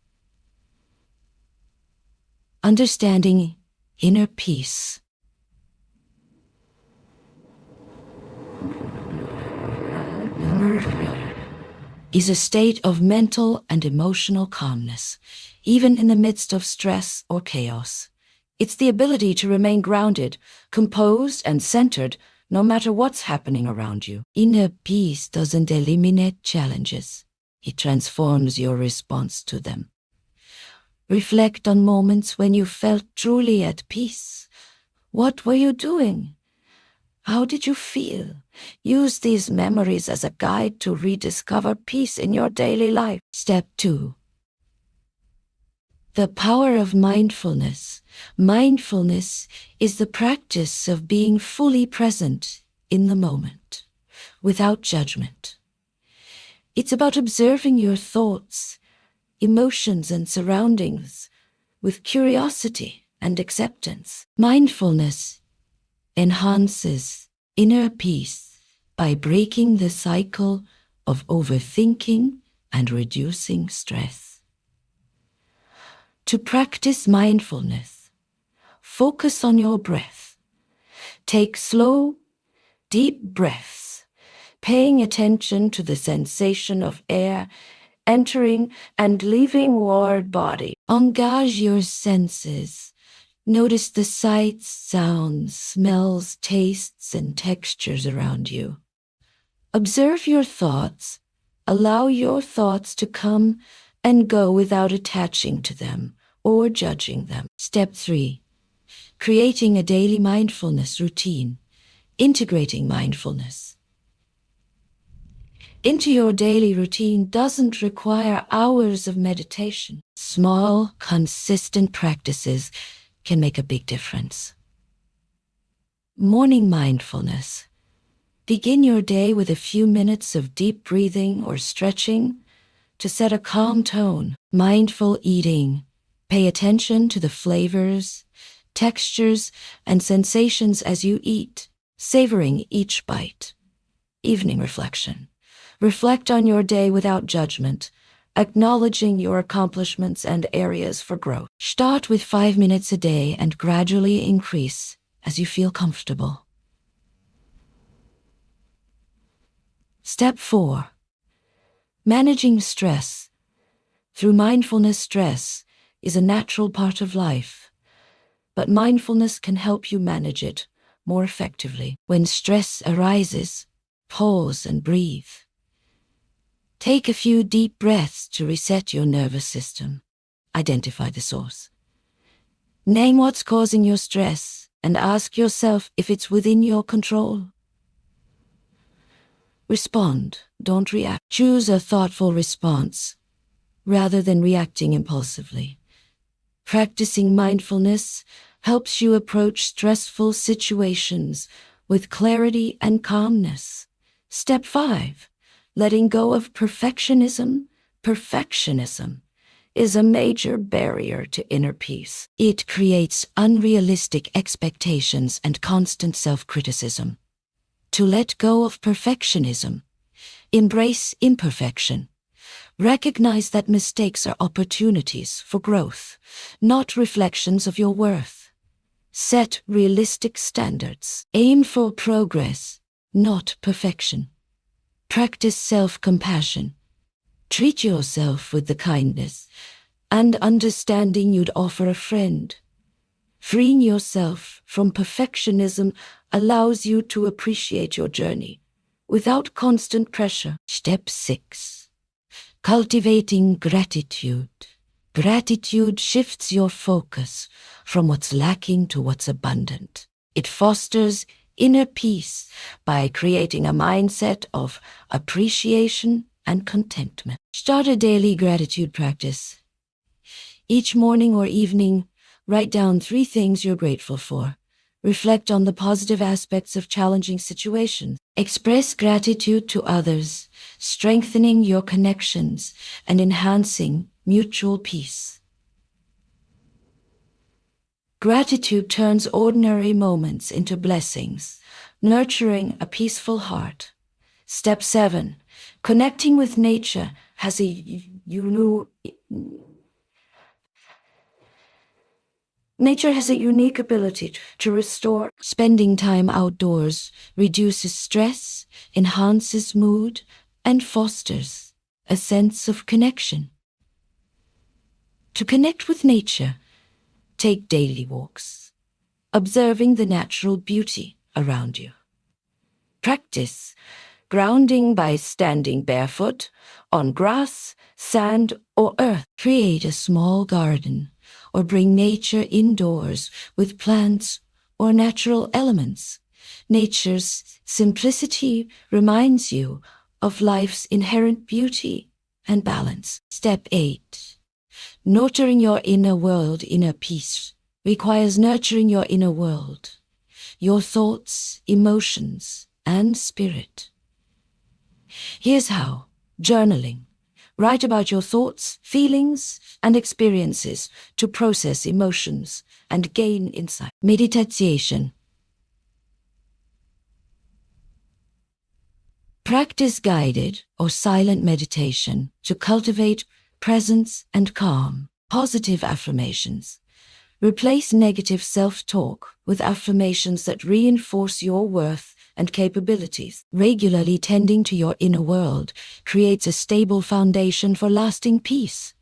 Understanding inner peace. is a state of mental and emotional calmness, even in the midst of stress or chaos. It's the ability to remain grounded, composed, and centered no matter what's happening around you. Inner peace doesn't eliminate challenges. It transforms your response to them. Reflect on moments when you felt truly at peace. What were you doing? How did you feel? Use these memories as a guide to rediscover peace in your daily life. Step 2. The power of mindfulness. Mindfulness is the practice of being fully present in the moment, without judgment. It's about observing your thoughts, emotions, and surroundings with curiosity and acceptance. Mindfulness enhances inner peace by breaking the cycle of overthinking and reducing stress. To practice mindfulness, focus on your breath. Take slow, deep breaths, paying attention to the sensation of air entering and leaving your body. Engage your senses. Notice the sights, sounds, smells, tastes, and textures around you. Observe your thoughts. Allow your thoughts to come and go without attaching to them or judging them. Step 3. Creating a daily mindfulness routine. Integrating mindfulness into your daily routine doesn't require hours of meditation. Small, consistent practices can make a big difference. Morning mindfulness. Begin your day with a few minutes of deep breathing or stretching to set a calm tone. Mindful eating. Pay attention to the flavors, textures, and sensations as you eat, savoring each bite. Evening reflection. Reflect on your day without judgment, acknowledging your accomplishments and areas for growth. Start with 5 minutes a day and gradually increase as you feel comfortable. Step 4. Managing stress. Through mindfulness, stress is a natural part of life, but mindfulness can help you manage it more effectively. When stress arises, pause and breathe. Take a few deep breaths to reset your nervous system. Identify the source. Name what's causing your stress and ask yourself if it's within your control. Respond, don't react. Choose a thoughtful response rather than reacting impulsively. Practicing mindfulness helps you approach stressful situations with clarity and calmness. Step 5. Letting go of perfectionism. Perfectionism is a major barrier to inner peace. It creates unrealistic expectations and constant self-criticism. To let go of perfectionism, embrace imperfection. Recognize that mistakes are opportunities for growth, not reflections of your worth. Set realistic standards. Aim for progress, not perfection. Practice self-compassion. Treat yourself with the kindness and understanding you'd offer a friend. Freeing yourself from perfectionism allows you to appreciate your journey without constant pressure. Step 6. Cultivating gratitude. Gratitude shifts your focus from what's lacking to what's abundant. It fosters inner peace by creating a mindset of appreciation and contentment. Start a daily gratitude practice. Each morning or evening, write down 3 things you're grateful for. Reflect on the positive aspects of challenging situations. Express gratitude to others, strengthening your connections and enhancing mutual peace. Gratitude turns ordinary moments into blessings, nurturing a peaceful heart. Step 7. Connecting with nature has Nature has a unique ability to restore. Spending time outdoors reduces stress, enhances mood, and fosters a sense of connection. To connect with nature, take daily walks, observing the natural beauty around you. Practice grounding by standing barefoot on grass, sand, or earth. Create a small garden or bring nature indoors with plants or natural elements. Nature's simplicity reminds you of life's inherent beauty and balance. Step 8. Nurturing your inner world. Inner peace requires nurturing your inner world, your thoughts, emotions, and spirit. Here's how. Journaling. Write about your thoughts, feelings, and experiences to process emotions and gain insight. Meditation. Practice guided or silent meditation to cultivate presence and calm. Positive affirmations. Replace negative self-talk with affirmations that reinforce your worth and capabilities. Regularly tending to your inner world creates a stable foundation for lasting peace.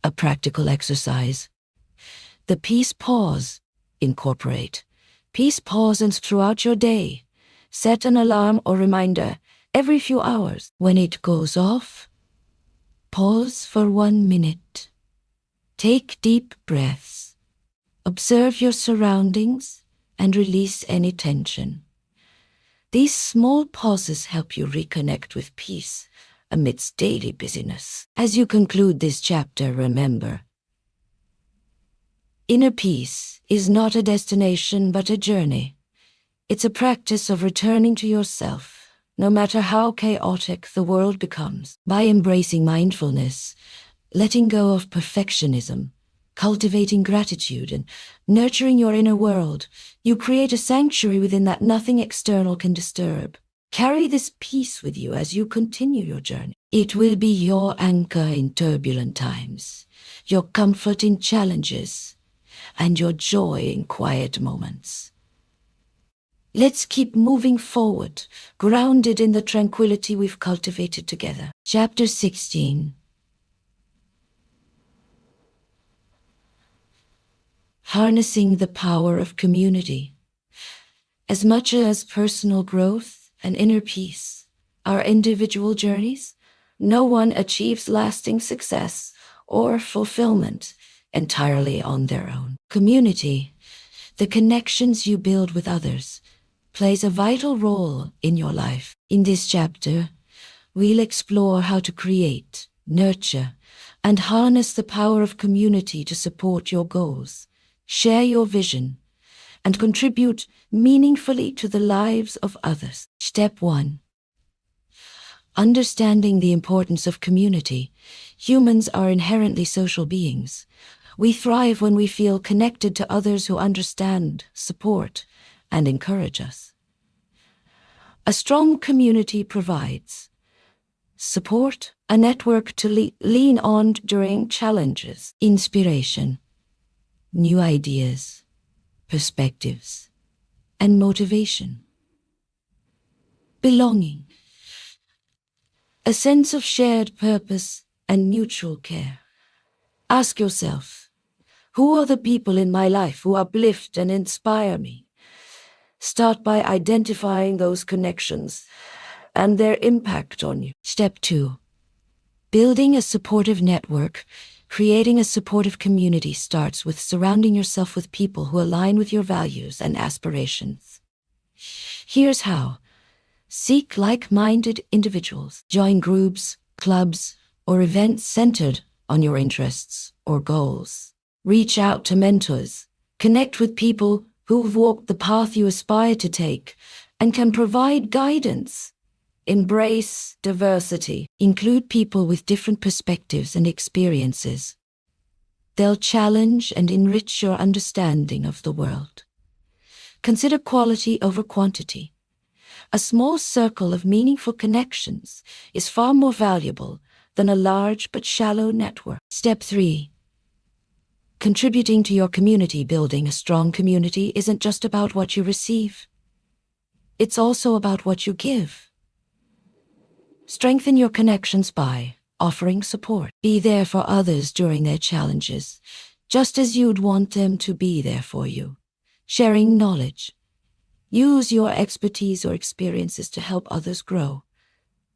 A practical exercise. The Peace Pause. Incorporate peace pauses throughout your day. Set an alarm or reminder every few hours. When it goes off, pause for 1 minute. Take deep breaths. Observe your surroundings and release any tension. These small pauses help you reconnect with peace amidst daily busyness. As you conclude this chapter, remember, inner peace is not a destination but a journey. It's a practice of returning to yourself, no matter how chaotic the world becomes. By embracing mindfulness, letting go of perfectionism, cultivating gratitude, and nurturing your inner world, you create a sanctuary within that nothing external can disturb. Carry this peace with you as you continue your journey. It will be your anchor in turbulent times, your comfort in challenges, and your joy in quiet moments. Let's keep moving forward, grounded in the tranquility we've cultivated together. Chapter 16. Harnessing the power of community. As much as personal growth and inner peace are individual journeys, no one achieves lasting success or fulfillment entirely on their own. Community, the connections you build with others, plays a vital role in your life. In this chapter, we'll explore how to create, nurture, and harness the power of community to support your goals, share your vision, and contribute meaningfully to the lives of others. Step 1. Understanding the importance of community. Humans are inherently social beings. We thrive when we feel connected to others who understand, support, and encourage us. A strong community provides support, a network to lean on during challenges, inspiration, new ideas, perspectives, and motivation. Belonging, a sense of shared purpose and mutual care. Ask yourself, who are the people in my life who uplift and inspire me? Start by identifying those connections and their impact on you. Step 2. Building a supportive network. Creating a supportive community starts with surrounding yourself with people who align with your values and aspirations. Here's how. Seek like-minded individuals. Join groups, clubs, or events centered on your interests or goals. Reach out to mentors. Connect with people who've walked the path you aspire to take and can provide guidance. Embrace diversity. Include people with different perspectives and experiences. They'll challenge and enrich your understanding of the world. Consider quality over quantity. A small circle of meaningful connections is far more valuable than a large but shallow network. Step 3. Contributing to your community. Building a strong community isn't just about what you receive. It's also about what you give. Strengthen your connections by offering support. Be there for others during their challenges, just as you'd want them to be there for you. Sharing knowledge. Use your expertise or experiences to help others grow.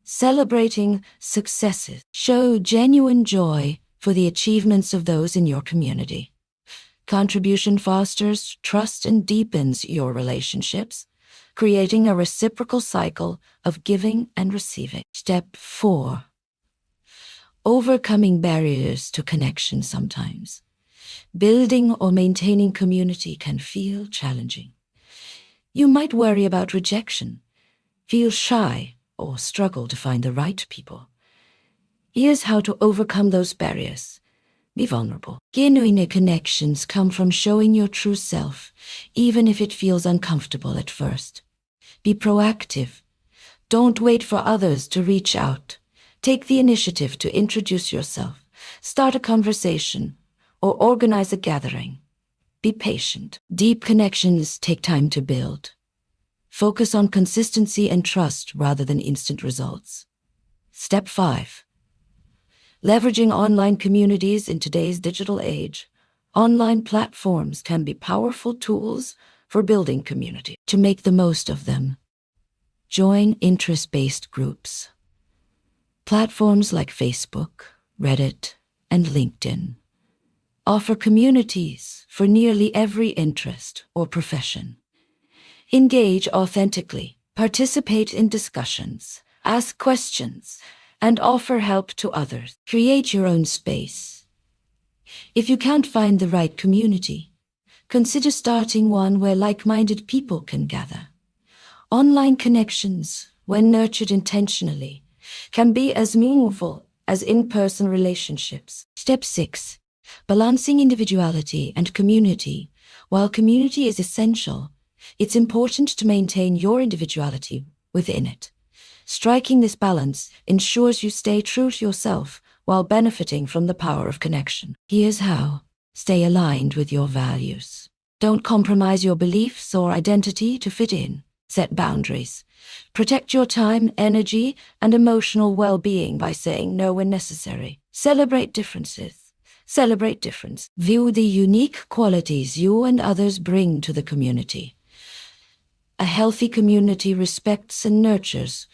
Celebrating successes. Show genuine joy for the achievements of those in your community. Contribution fosters trust and deepens your relationships, creating a reciprocal cycle of giving and receiving. Step 4. Overcoming barriers to connection sometimes. Building or maintaining community can feel challenging. You might worry about rejection, feel shy, or struggle to find the right people. Here's how to overcome those barriers. Be vulnerable. Genuine connections come from showing your true self, even if it feels uncomfortable at first. Be proactive. Don't wait for others to reach out. Take the initiative to introduce yourself, start a conversation, or organize a gathering. Be patient. Deep connections take time to build. Focus on consistency and trust rather than instant results. Step 5. Leveraging online communities in today's digital age. Online platforms can be powerful tools for building community. To make the most of them, join interest-based groups. Platforms like Facebook, Reddit, and LinkedIn offer communities for nearly every interest or profession. Engage authentically, participate in discussions, ask questions, and offer help to others. Create your own space. If you can't find the right community, consider starting one where like-minded people can gather. Online connections, when nurtured intentionally, can be as meaningful as in-person relationships. Step 6. Balancing individuality and community. While community is essential, it's important to maintain your individuality within it. Striking this balance ensures you stay true to yourself while benefiting from the power of connection. Here's how. Stay aligned with your values. Don't compromise your beliefs or identity to fit in. Set boundaries. Protect your time, energy, and emotional well-being by saying no when necessary. Celebrate differences. Celebrate difference. View the unique qualities you and others bring to the community. A healthy community respects and nurtures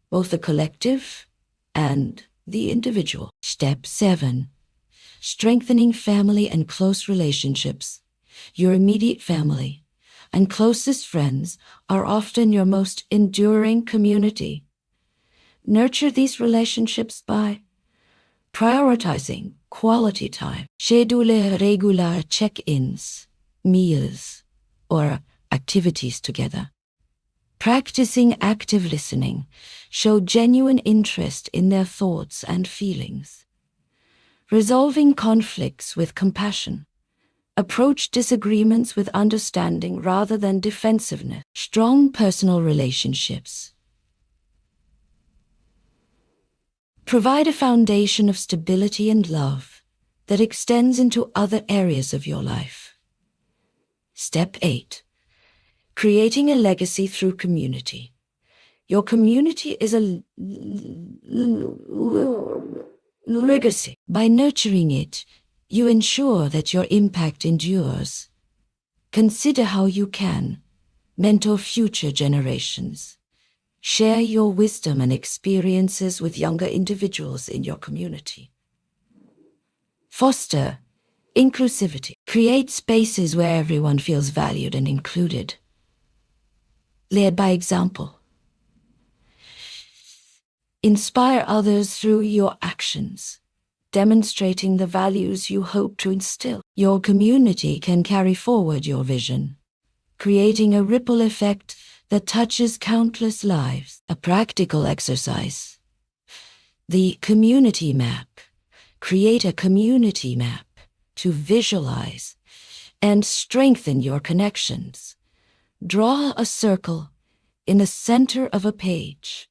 both the collective and the individual. Step 7. Strengthening family and close relationships. Your immediate family and closest friends are often your most enduring community. Nurture these relationships by prioritizing quality time. Schedule regular check-ins, meals, or activities together. Practicing active listening. Show genuine interest in their thoughts and feelings. Resolving conflicts with compassion. Approach disagreements with understanding rather than defensiveness. Strong personal relationships. Provide a foundation of stability and love that extends into other areas of your life. Step 8. Creating a legacy through community. Your community is a legacy. By nurturing it, you ensure that your impact endures. Consider how you can mentor future generations. Share your wisdom and experiences with younger individuals in your community. Foster inclusivity. Create spaces where everyone feels valued and included. Lead by example. Inspire others through your actions, demonstrating the values you hope to instill. Your community can carry forward your vision, creating a ripple effect that touches countless lives. A practical exercise. The community map. Create a community map to visualize and strengthen your connections. Draw a circle in the center of a page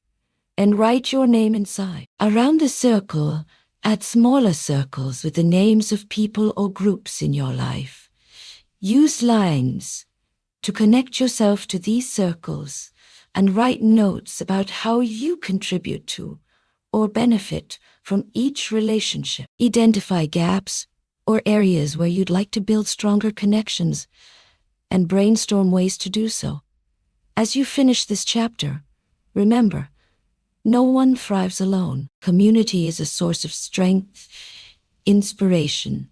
and write your name inside. Around the circle, add smaller circles with the names of people or groups in your life. Use lines to connect yourself to these circles and write notes about how you contribute to or benefit from each relationship. Identify gaps or areas where you'd like to build stronger connections and brainstorm ways to do so. As you finish this chapter, remember, no one thrives alone. Community is a source of strength, inspiration,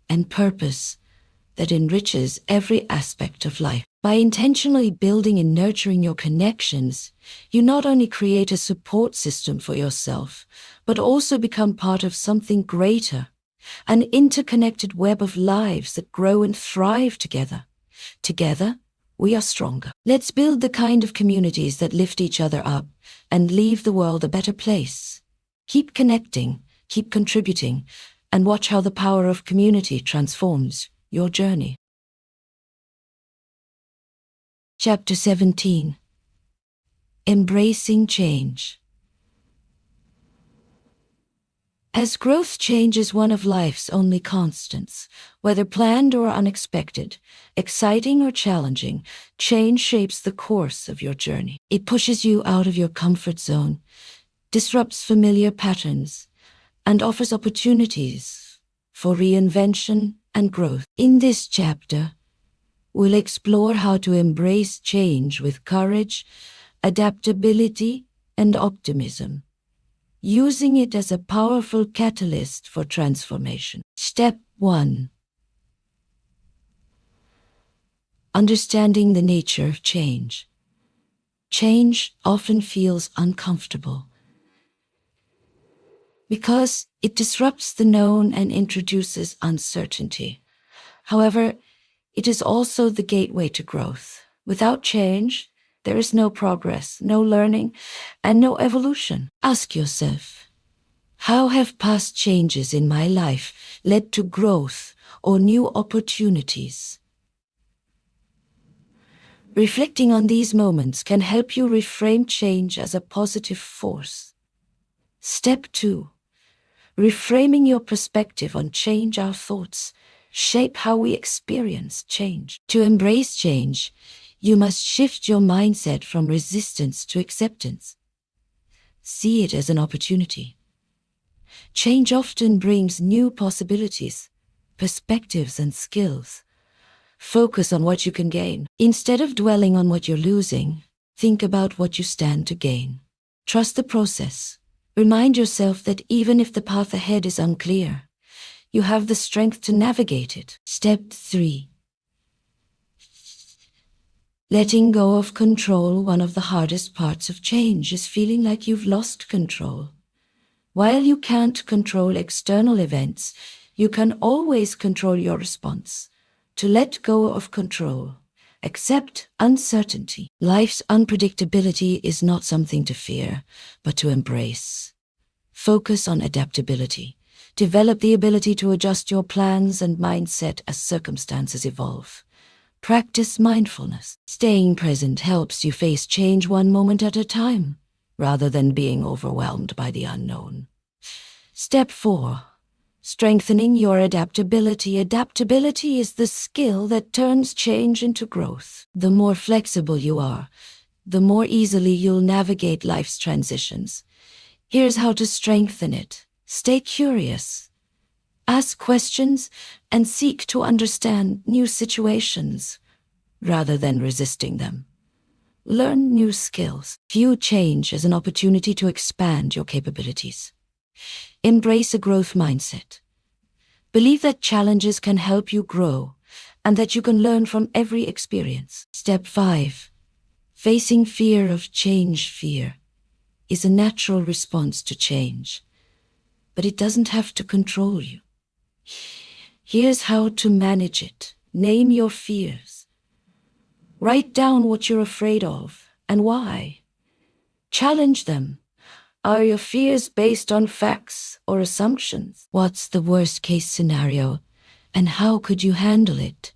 and purpose that enriches every aspect of life. By intentionally building and nurturing your connections, you not only create a support system for yourself, but also become part of something greater, an interconnected web of lives that grow and thrive together. Together, we are stronger. Let's build the kind of communities that lift each other up and leave the world a better place. Keep connecting, keep contributing, and watch how the power of community transforms your journey. Chapter 17. Embracing Change. As growth, change is one of life's only constants. Whether planned or unexpected, exciting or challenging, change shapes the course of your journey. It pushes you out of your comfort zone, disrupts familiar patterns, and offers opportunities for reinvention and growth. In this chapter, we'll explore how to embrace change with courage, adaptability, and optimism, using it as a powerful catalyst for transformation. Step 1. Understanding the nature of change. Change often feels uncomfortable because it disrupts the known and introduces uncertainty. However, it is also the gateway to growth. Without change, there is no progress, no learning, and no evolution. Ask yourself, how have past changes in my life led to growth or new opportunities? Reflecting on these moments can help you reframe change as a positive force. Step 2. Reframing your perspective on change. Our thoughts shape how we experience change. To embrace change, you must shift your mindset from resistance to acceptance. See it as an opportunity. Change often brings new possibilities, perspectives, and skills. Focus on what you can gain. Instead of dwelling on what you're losing, think about what you stand to gain. Trust the process. Remind yourself that even if the path ahead is unclear, you have the strength to navigate it. Step 3. Letting go of control. One of the hardest parts of change is feeling like you've lost control. While you can't control external events, you can always control your response. To let go of control, accept uncertainty. Life's unpredictability is not something to fear, but to embrace. Focus on adaptability. Develop the ability to adjust your plans and mindset as circumstances evolve. Practice mindfulness. Staying present helps you face change one moment at a time, rather than being overwhelmed by the unknown. Step 4. Strengthening your adaptability. Adaptability is the skill that turns change into growth. The more flexible you are, the more easily you'll navigate life's transitions. Here's how to strengthen it. Stay curious. Ask questions and seek to understand new situations rather than resisting them. Learn new skills. View change as an opportunity to expand your capabilities. Embrace a growth mindset. Believe that challenges can help you grow and that you can learn from every experience. Step 5. Facing fear of change. Fear is a natural response to change, but it doesn't have to control you. Here's how to manage it. Name your fears. Write down what you're afraid of and why. Challenge them. Are your fears based on facts or assumptions? What's the worst-case scenario, and how could you handle it?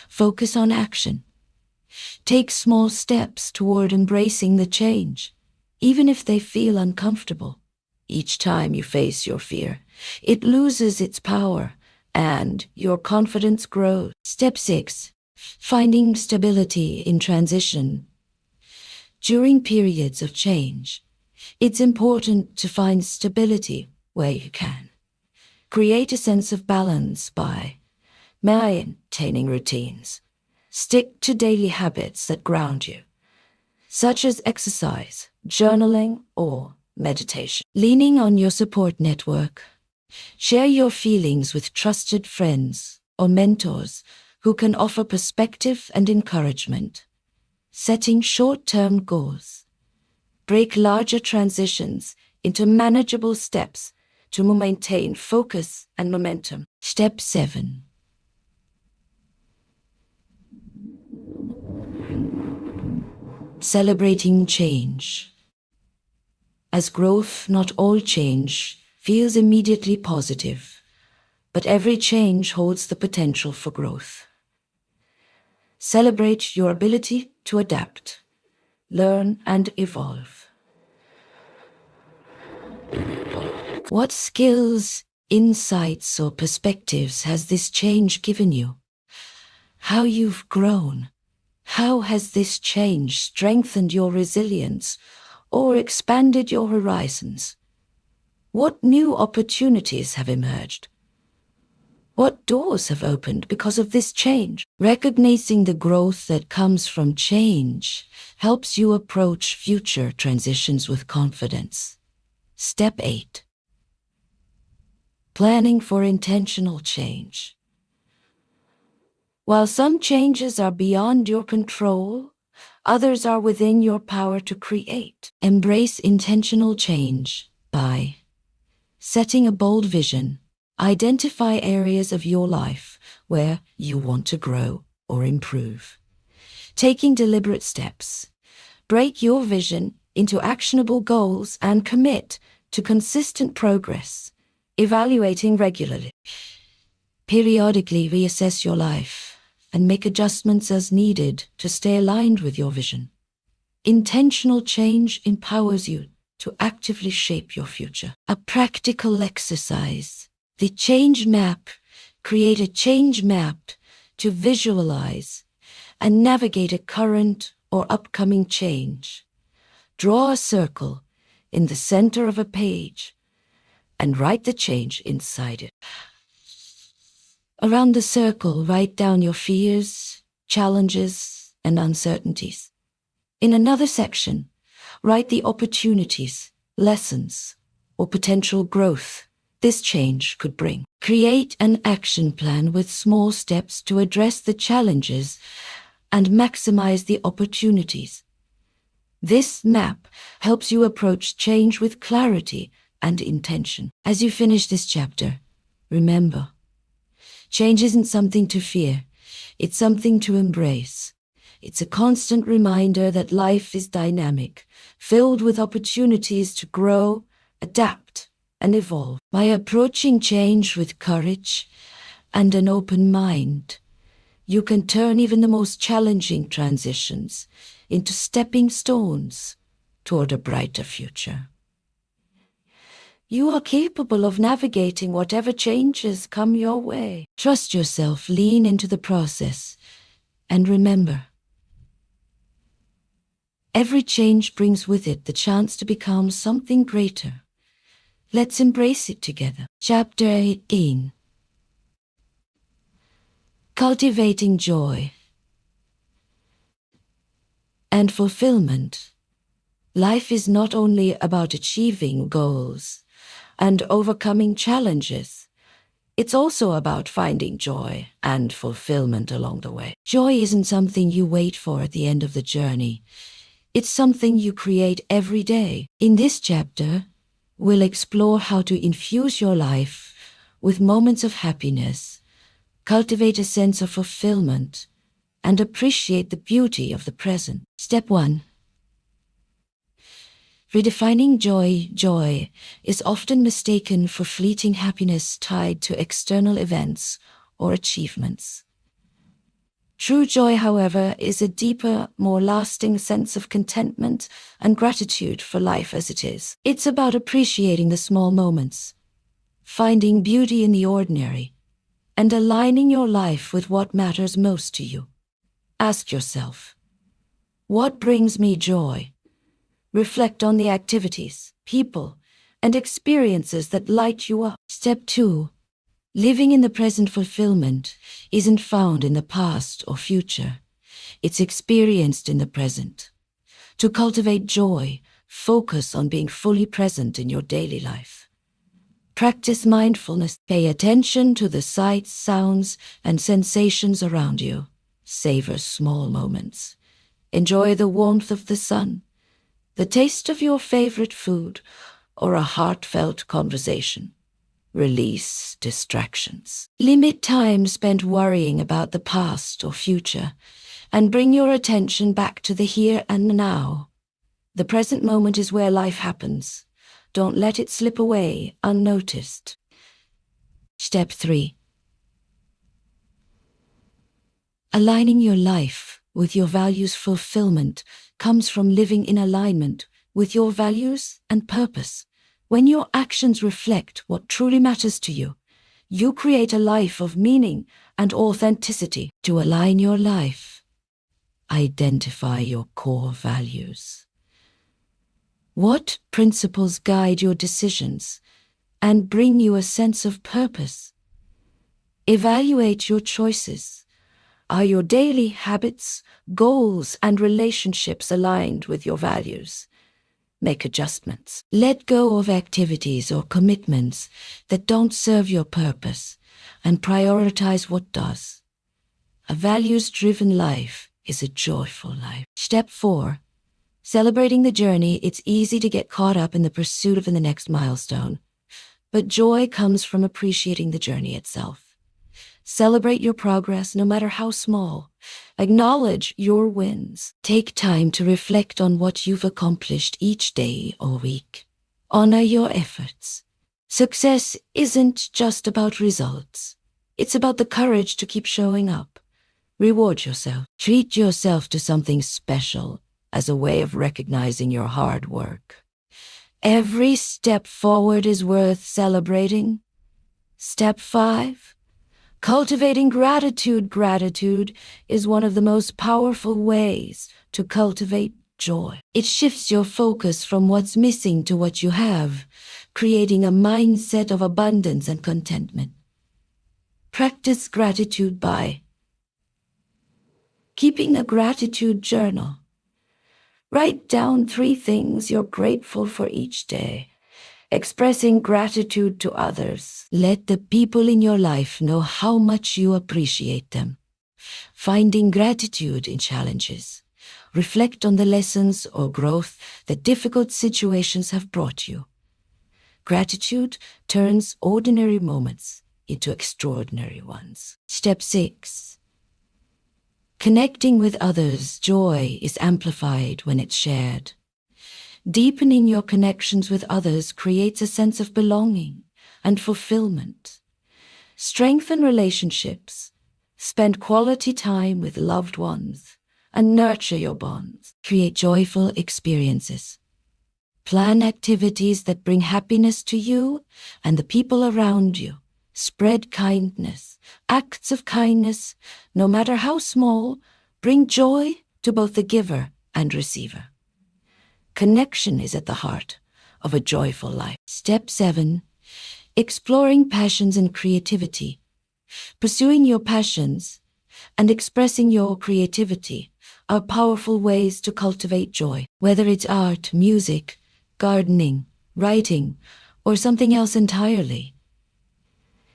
Focus on action. Take small steps toward embracing the change, even if they feel uncomfortable. Each time you face your fear, it loses its power, and your confidence grows. Step 6. Finding stability in transition. During periods of change, It's important to find stability where you can. Create a sense of balance by maintaining routines. Stick to daily habits that ground you, such as exercise, journaling, or meditation. Leaning on your support network. Share your feelings with trusted friends or mentors who can offer perspective and encouragement. Setting short-term goals. Break larger transitions into manageable steps to maintain focus and momentum. Step 7. Celebrating change. As growth, not all change feels immediately positive, but every change holds the potential for growth. Celebrate your ability to adapt, learn, and evolve. What skills, insights, or perspectives has this change given you? How you've grown? How has this change strengthened your resilience or expanded your horizons? What new opportunities have emerged? What doors have opened because of this change? Recognizing the growth that comes from change helps you approach future transitions with confidence. Step 8. Planning for intentional change. While some changes are beyond your control, others are within your power to create. Embrace intentional change by setting a bold vision. Identify areas of your life where you want to grow or improve. Taking deliberate steps. Break your vision into actionable goals and commit to consistent progress. Evaluating regularly. Periodically reassess your life and make adjustments as needed to stay aligned with your vision. Intentional change empowers you to actively shape your future. A practical exercise. The change map. Create a change map to visualize and navigate a current or upcoming change. Draw a circle in the center of a page and write the change inside it. Around the circle, write down your fears, challenges, and uncertainties. In another section, write the opportunities, lessons, or potential growth this change could bring. Create an action plan with small steps to address the challenges and maximize the opportunities. This map helps you approach change with clarity and intention. As you finish this chapter, remember, change isn't something to fear, it's something to embrace. It's a constant reminder that life is dynamic, filled with opportunities to grow, adapt, and evolve. By approaching change with courage and an open mind, you can turn even the most challenging transitions into stepping stones toward a brighter future. You are capable of navigating whatever changes come your way. Trust yourself, lean into the process, and remember, every change brings with it the chance to become something greater. Let's embrace it together. Chapter 18. Cultivating joy and fulfillment. Life is not only about achieving goals and overcoming challenges. It's also about finding joy and fulfillment along the way. Joy isn't something you wait for at the end of the journey. It's something you create every day. In this chapter, we'll explore how to infuse your life with moments of happiness, cultivate a sense of fulfillment, and appreciate the beauty of the present. Step 1. Redefining joy. Joy is often mistaken for fleeting happiness tied to external events or achievements. True joy, however, is a deeper, more lasting sense of contentment and gratitude for life as it is. It's about appreciating the small moments, finding beauty in the ordinary, and aligning your life with what matters most to you. Ask yourself, what brings me joy? Reflect on the activities, people, and experiences that light you up. Step 2. Living in the present fulfillment isn't found in the past or future. It's experienced in the present. To cultivate joy, focus on being fully present in your daily life. Practice mindfulness. Pay attention to the sights, sounds, and sensations around you. Savor small moments. Enjoy the warmth of the sun, the taste of your favorite food, or a heartfelt conversation. Release distractions. Limit time spent worrying about the past or future, and bring your attention back to the here and now. The present moment is where life happens. Don't let it slip away unnoticed. Step 3. Aligning your life with your values. Fulfillment comes from living in alignment with your values and purpose. When your actions reflect what truly matters to you, you create a life of meaning and authenticity. To align your life, identify your core values. What principles guide your decisions and bring you a sense of purpose? Evaluate your choices. Are your daily habits, goals, and relationships aligned with your values? Make adjustments. Let go of activities or commitments that don't serve your purpose and prioritize what does. A values-driven life is a joyful life. Step 4. Celebrating the journey. It's easy to get caught up in the pursuit of the next milestone, but joy comes from appreciating the journey itself. Celebrate your progress, no matter how small. Acknowledge your wins. Take time to reflect on what you've accomplished each day or week. Honor your efforts. Success isn't just about results. It's about the courage to keep showing up. Reward yourself. Treat yourself to something special as a way of recognizing your hard work. Every step forward is worth celebrating. Step 5. Cultivating gratitude. Gratitude is one of the most powerful ways to cultivate joy. It shifts your focus from what's missing to what you have, creating a mindset of abundance and contentment. Practice gratitude by keeping a gratitude journal. Write down 3 things you're grateful for each day. Expressing gratitude to others. Let the people in your life know how much you appreciate them. Finding gratitude in challenges. Reflect on the lessons or growth that difficult situations have brought you. Gratitude turns ordinary moments into extraordinary ones. Step 6. Connecting with others. Joy is amplified when it's shared. Deepening your connections with others creates a sense of belonging and fulfillment. Strengthen relationships. Spend quality time with loved ones and nurture your bonds. Create joyful experiences. Plan activities that bring happiness to you and the people around you. Spread kindness. Acts of kindness, no matter how small, bring joy to both the giver and receiver. Connection is at the heart of a joyful life. Step 7. Exploring passions and creativity. Pursuing your passions and expressing your creativity are powerful ways to cultivate joy. Whether it's art, music, gardening, writing, or something else entirely.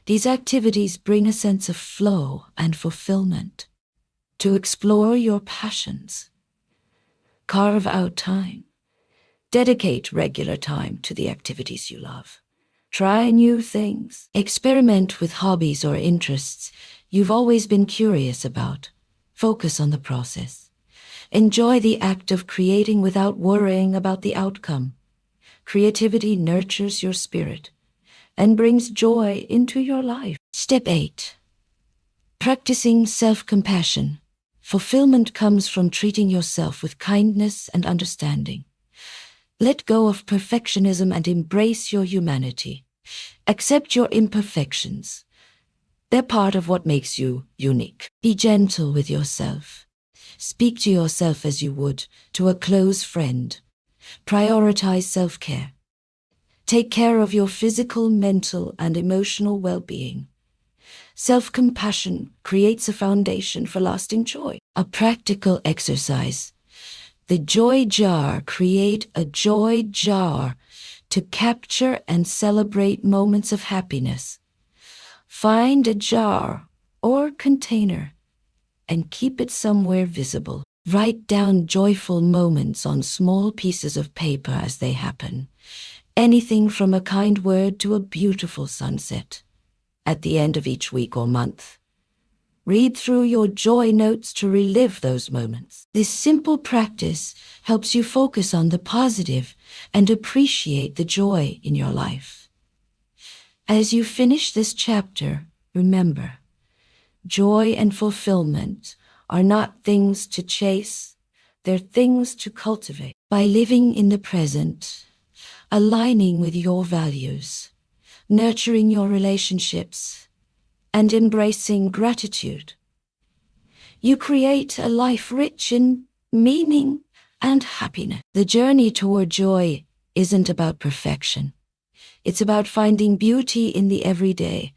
These activities bring a sense of flow and fulfillment. To explore your passions, carve out time. Dedicate regular time to the activities you love. Try new things. Experiment with hobbies or interests you've always been curious about. Focus on the process. Enjoy the act of creating without worrying about the outcome. Creativity nurtures your spirit and brings joy into your life. Step 8. Practicing self-compassion. Fulfillment comes from treating yourself with kindness and understanding. Let go of perfectionism and embrace your humanity. Accept your imperfections. They're part of what makes you unique. Be gentle with yourself. Speak to yourself as you would to a close friend. Prioritize self-care. Take care of your physical, mental, and emotional well-being. Self-compassion creates a foundation for lasting joy. A practical exercise. The Joy Jar. Create a joy jar to capture and celebrate moments of happiness. Find a jar or container and keep it somewhere visible. Write down joyful moments on small pieces of paper as they happen. Anything from a kind word to a beautiful sunset. At the end of each week or month, read through your joy notes to relive those moments. This simple practice helps you focus on the positive and appreciate the joy in your life. As you finish this chapter, remember, joy and fulfillment are not things to chase, they're things to cultivate. By living in the present, aligning with your values, nurturing your relationships, and embracing gratitude, you create a life rich in meaning and happiness. The journey toward joy isn't about perfection. It's about finding beauty in the everyday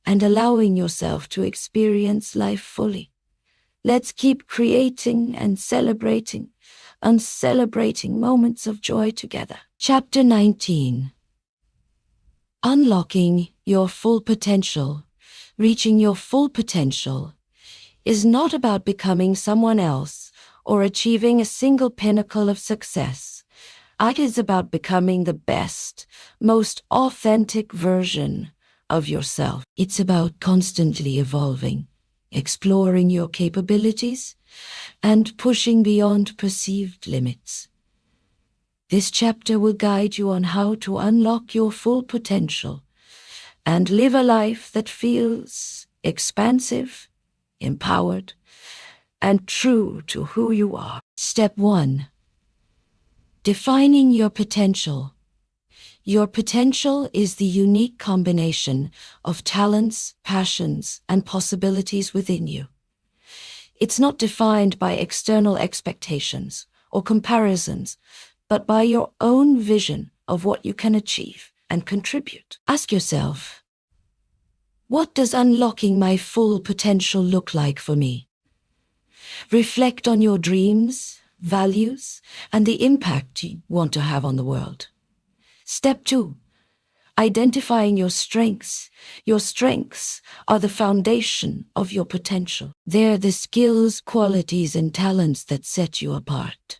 and allowing yourself to experience life fully. Let's keep creating and celebrating moments of joy together. Chapter 19. Unlocking your full potential. Reaching your full potential is not about becoming someone else or achieving a single pinnacle of success. It is about becoming the best, most authentic version of yourself. It's about constantly evolving, exploring your capabilities, and pushing beyond perceived limits. This chapter will guide you on how to unlock your full potential and live a life that feels expansive, empowered, and true to who you are. Step 1. Defining your potential. Your potential is the unique combination of talents, passions, and possibilities within you. It's not defined by external expectations or comparisons, but by your own vision of what you can achieve and contribute. Ask yourself, what does unlocking my full potential look like for me? Reflect on your dreams, values, and the impact you want to have on the world. Step 2. Identifying your strengths. Your strengths are the foundation of your potential. They're the skills, qualities, and talents that set you apart.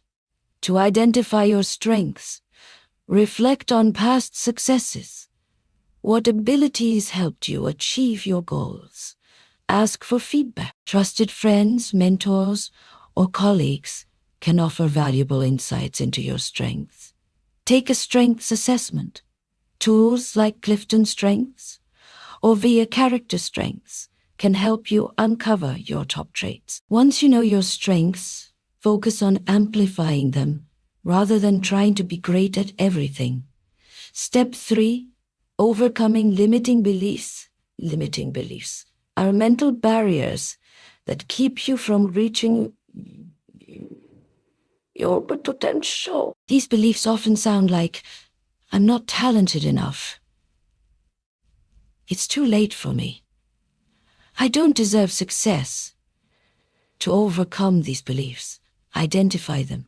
To identify your strengths, reflect on past successes. What abilities helped you achieve your goals? Ask for feedback. Trusted friends, mentors, or colleagues can offer valuable insights into your strengths. Take a strengths assessment. Tools like Clifton Strengths or via Character Strengths can help you uncover your top traits. Once you know your strengths, focus on amplifying them rather than trying to be great at everything. Step 3. Overcoming limiting beliefs. Limiting beliefs are mental barriers that keep you from reaching your potential. These beliefs often sound like, I'm not talented enough. It's too late for me. I don't deserve success. To overcome these beliefs, identify them.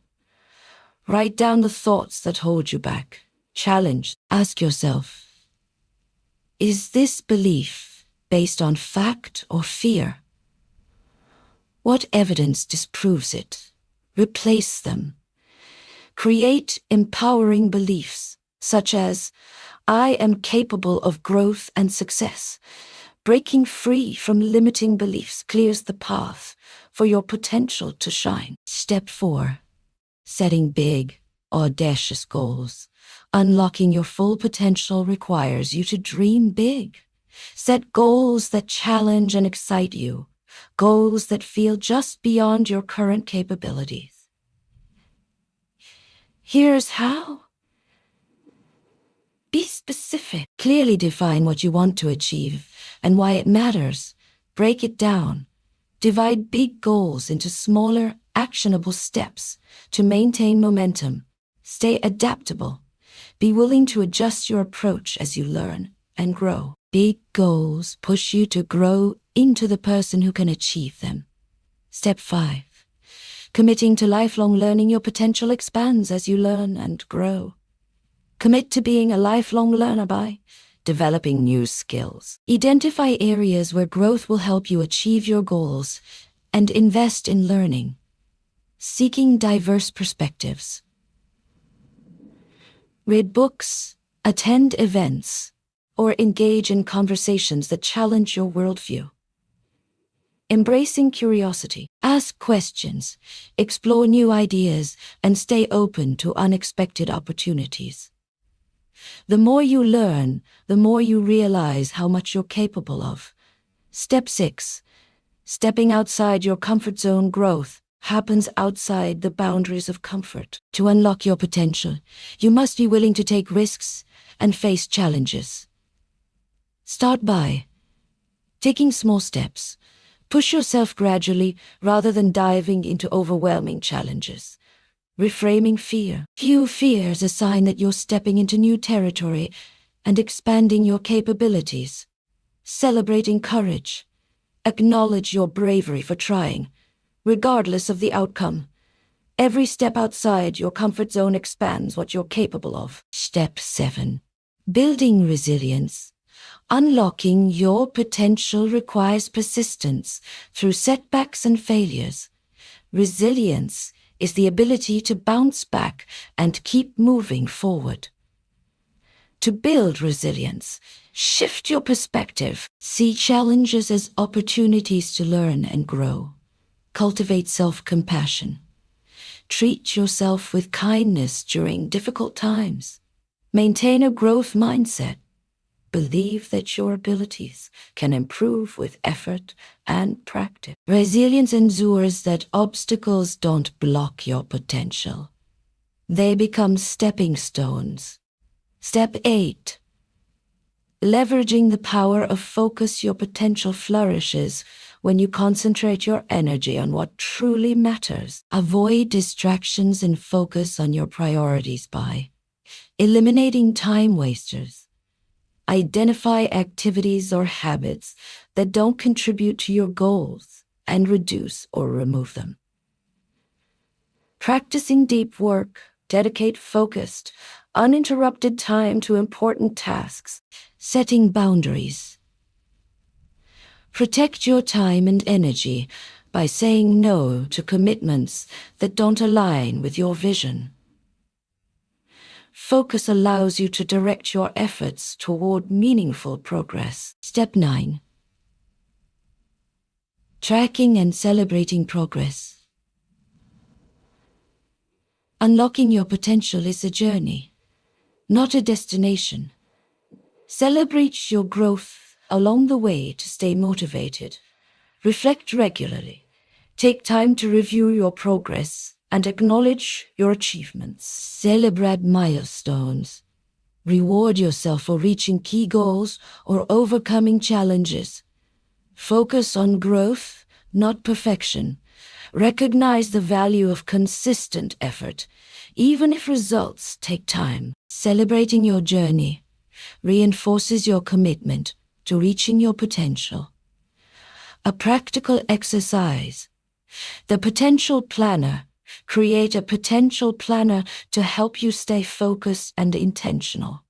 Write down the thoughts that hold you back. Challenge. Ask yourself, is this belief based on fact or fear? What evidence disproves it? Replace them. Create empowering beliefs, such as, I am capable of growth and success. Breaking free from limiting beliefs clears the path for your potential to shine. Step 4. Setting big, audacious goals. Unlocking your full potential requires you to dream big. Set goals that challenge and excite you. Goals that feel just beyond your current capabilities. Here's how. Be specific. Clearly define what you want to achieve and why it matters. Break it down. Divide big goals into smaller, actionable steps to maintain momentum. Stay adaptable. Be willing to adjust your approach as you learn and grow. Big goals push you to grow into the person who can achieve them. Step 5. Committing to lifelong learning. Your potential expands as you learn and grow. Commit to being a lifelong learner by developing new skills. Identify areas where growth will help you achieve your goals and invest in learning. Seeking diverse perspectives. Read books, attend events, or engage in conversations that challenge your worldview. Embracing curiosity. Ask questions, explore new ideas, and stay open to unexpected opportunities. The more you learn, the more you realize how much you're capable of. Step 6. Stepping outside your comfort zone. Growth happens outside the boundaries of comfort. To unlock your potential, you must be willing to take risks and face challenges. Start by taking small steps. Push yourself gradually rather than diving into overwhelming challenges. Reframing fear. View fear as a sign that you're stepping into new territory and expanding your capabilities. Celebrating courage. Acknowledge your bravery for trying, regardless of the outcome. Every step outside your comfort zone expands what you're capable of. Step 7. Building resilience. Unlocking your potential requires persistence through setbacks and failures. Resilience is the ability to bounce back and keep moving forward. To build resilience, shift your perspective. See challenges as opportunities to learn and grow. Cultivate self-compassion. Treat yourself with kindness during difficult times. Maintain a growth mindset. Believe that your abilities can improve with effort and practice. Resilience ensures that obstacles don't block your potential. They become stepping stones. Step 8. Leveraging the power of focus. Your potential flourishes when you concentrate your energy on what truly matters. Avoid distractions and focus on your priorities by eliminating time wasters. Identify activities or habits that don't contribute to your goals and reduce or remove them. Practicing deep work. Dedicate focused, uninterrupted time to important tasks. Setting boundaries. Protect your time and energy by saying no to commitments that don't align with your vision. Focus allows you to direct your efforts toward meaningful progress. Step 9. Tracking and celebrating progress. Unlocking your potential is a journey, not a destination. Celebrate your growth along the way to stay motivated. Reflect regularly. Take time to review your progress and acknowledge your achievements. Celebrate milestones. Reward yourself for reaching key goals or overcoming challenges. Focus on growth, not perfection. Recognize the value of consistent effort, even if results take time. Celebrating your journey reinforces your commitment to reaching your potential. A practical exercise. The Potential Planner. Create a potential planner to help you stay focused and intentional.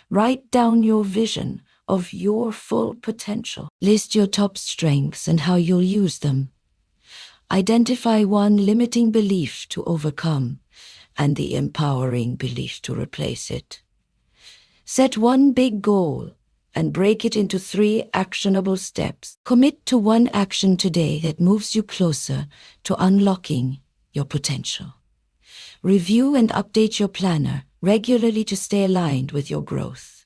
Write down your vision of your full potential. List your top strengths and how you'll use them. Identify one limiting belief to overcome and the empowering belief to replace it. Set one big goal and break it into 3 actionable steps. Commit to one action today that moves you closer to unlocking your potential. Review and update your planner regularly to stay aligned with your growth.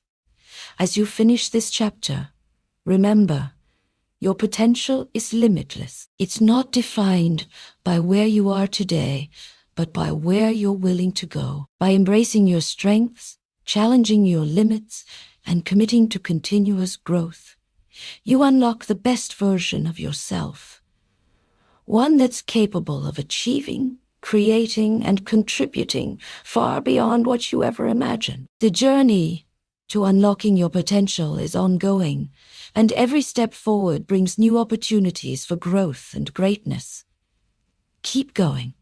As you finish this chapter, remember, your potential is limitless. It's not defined by where you are today, but by where you're willing to go. By embracing your strengths, challenging your limits, and committing to continuous growth, you unlock the best version of yourself. One that's capable of achieving creating and contributing far beyond what you ever imagined. The journey to unlocking your potential is ongoing, and every step forward brings new opportunities for growth and greatness. Keep going.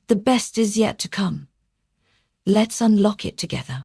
The best is yet to come. Let's unlock it together.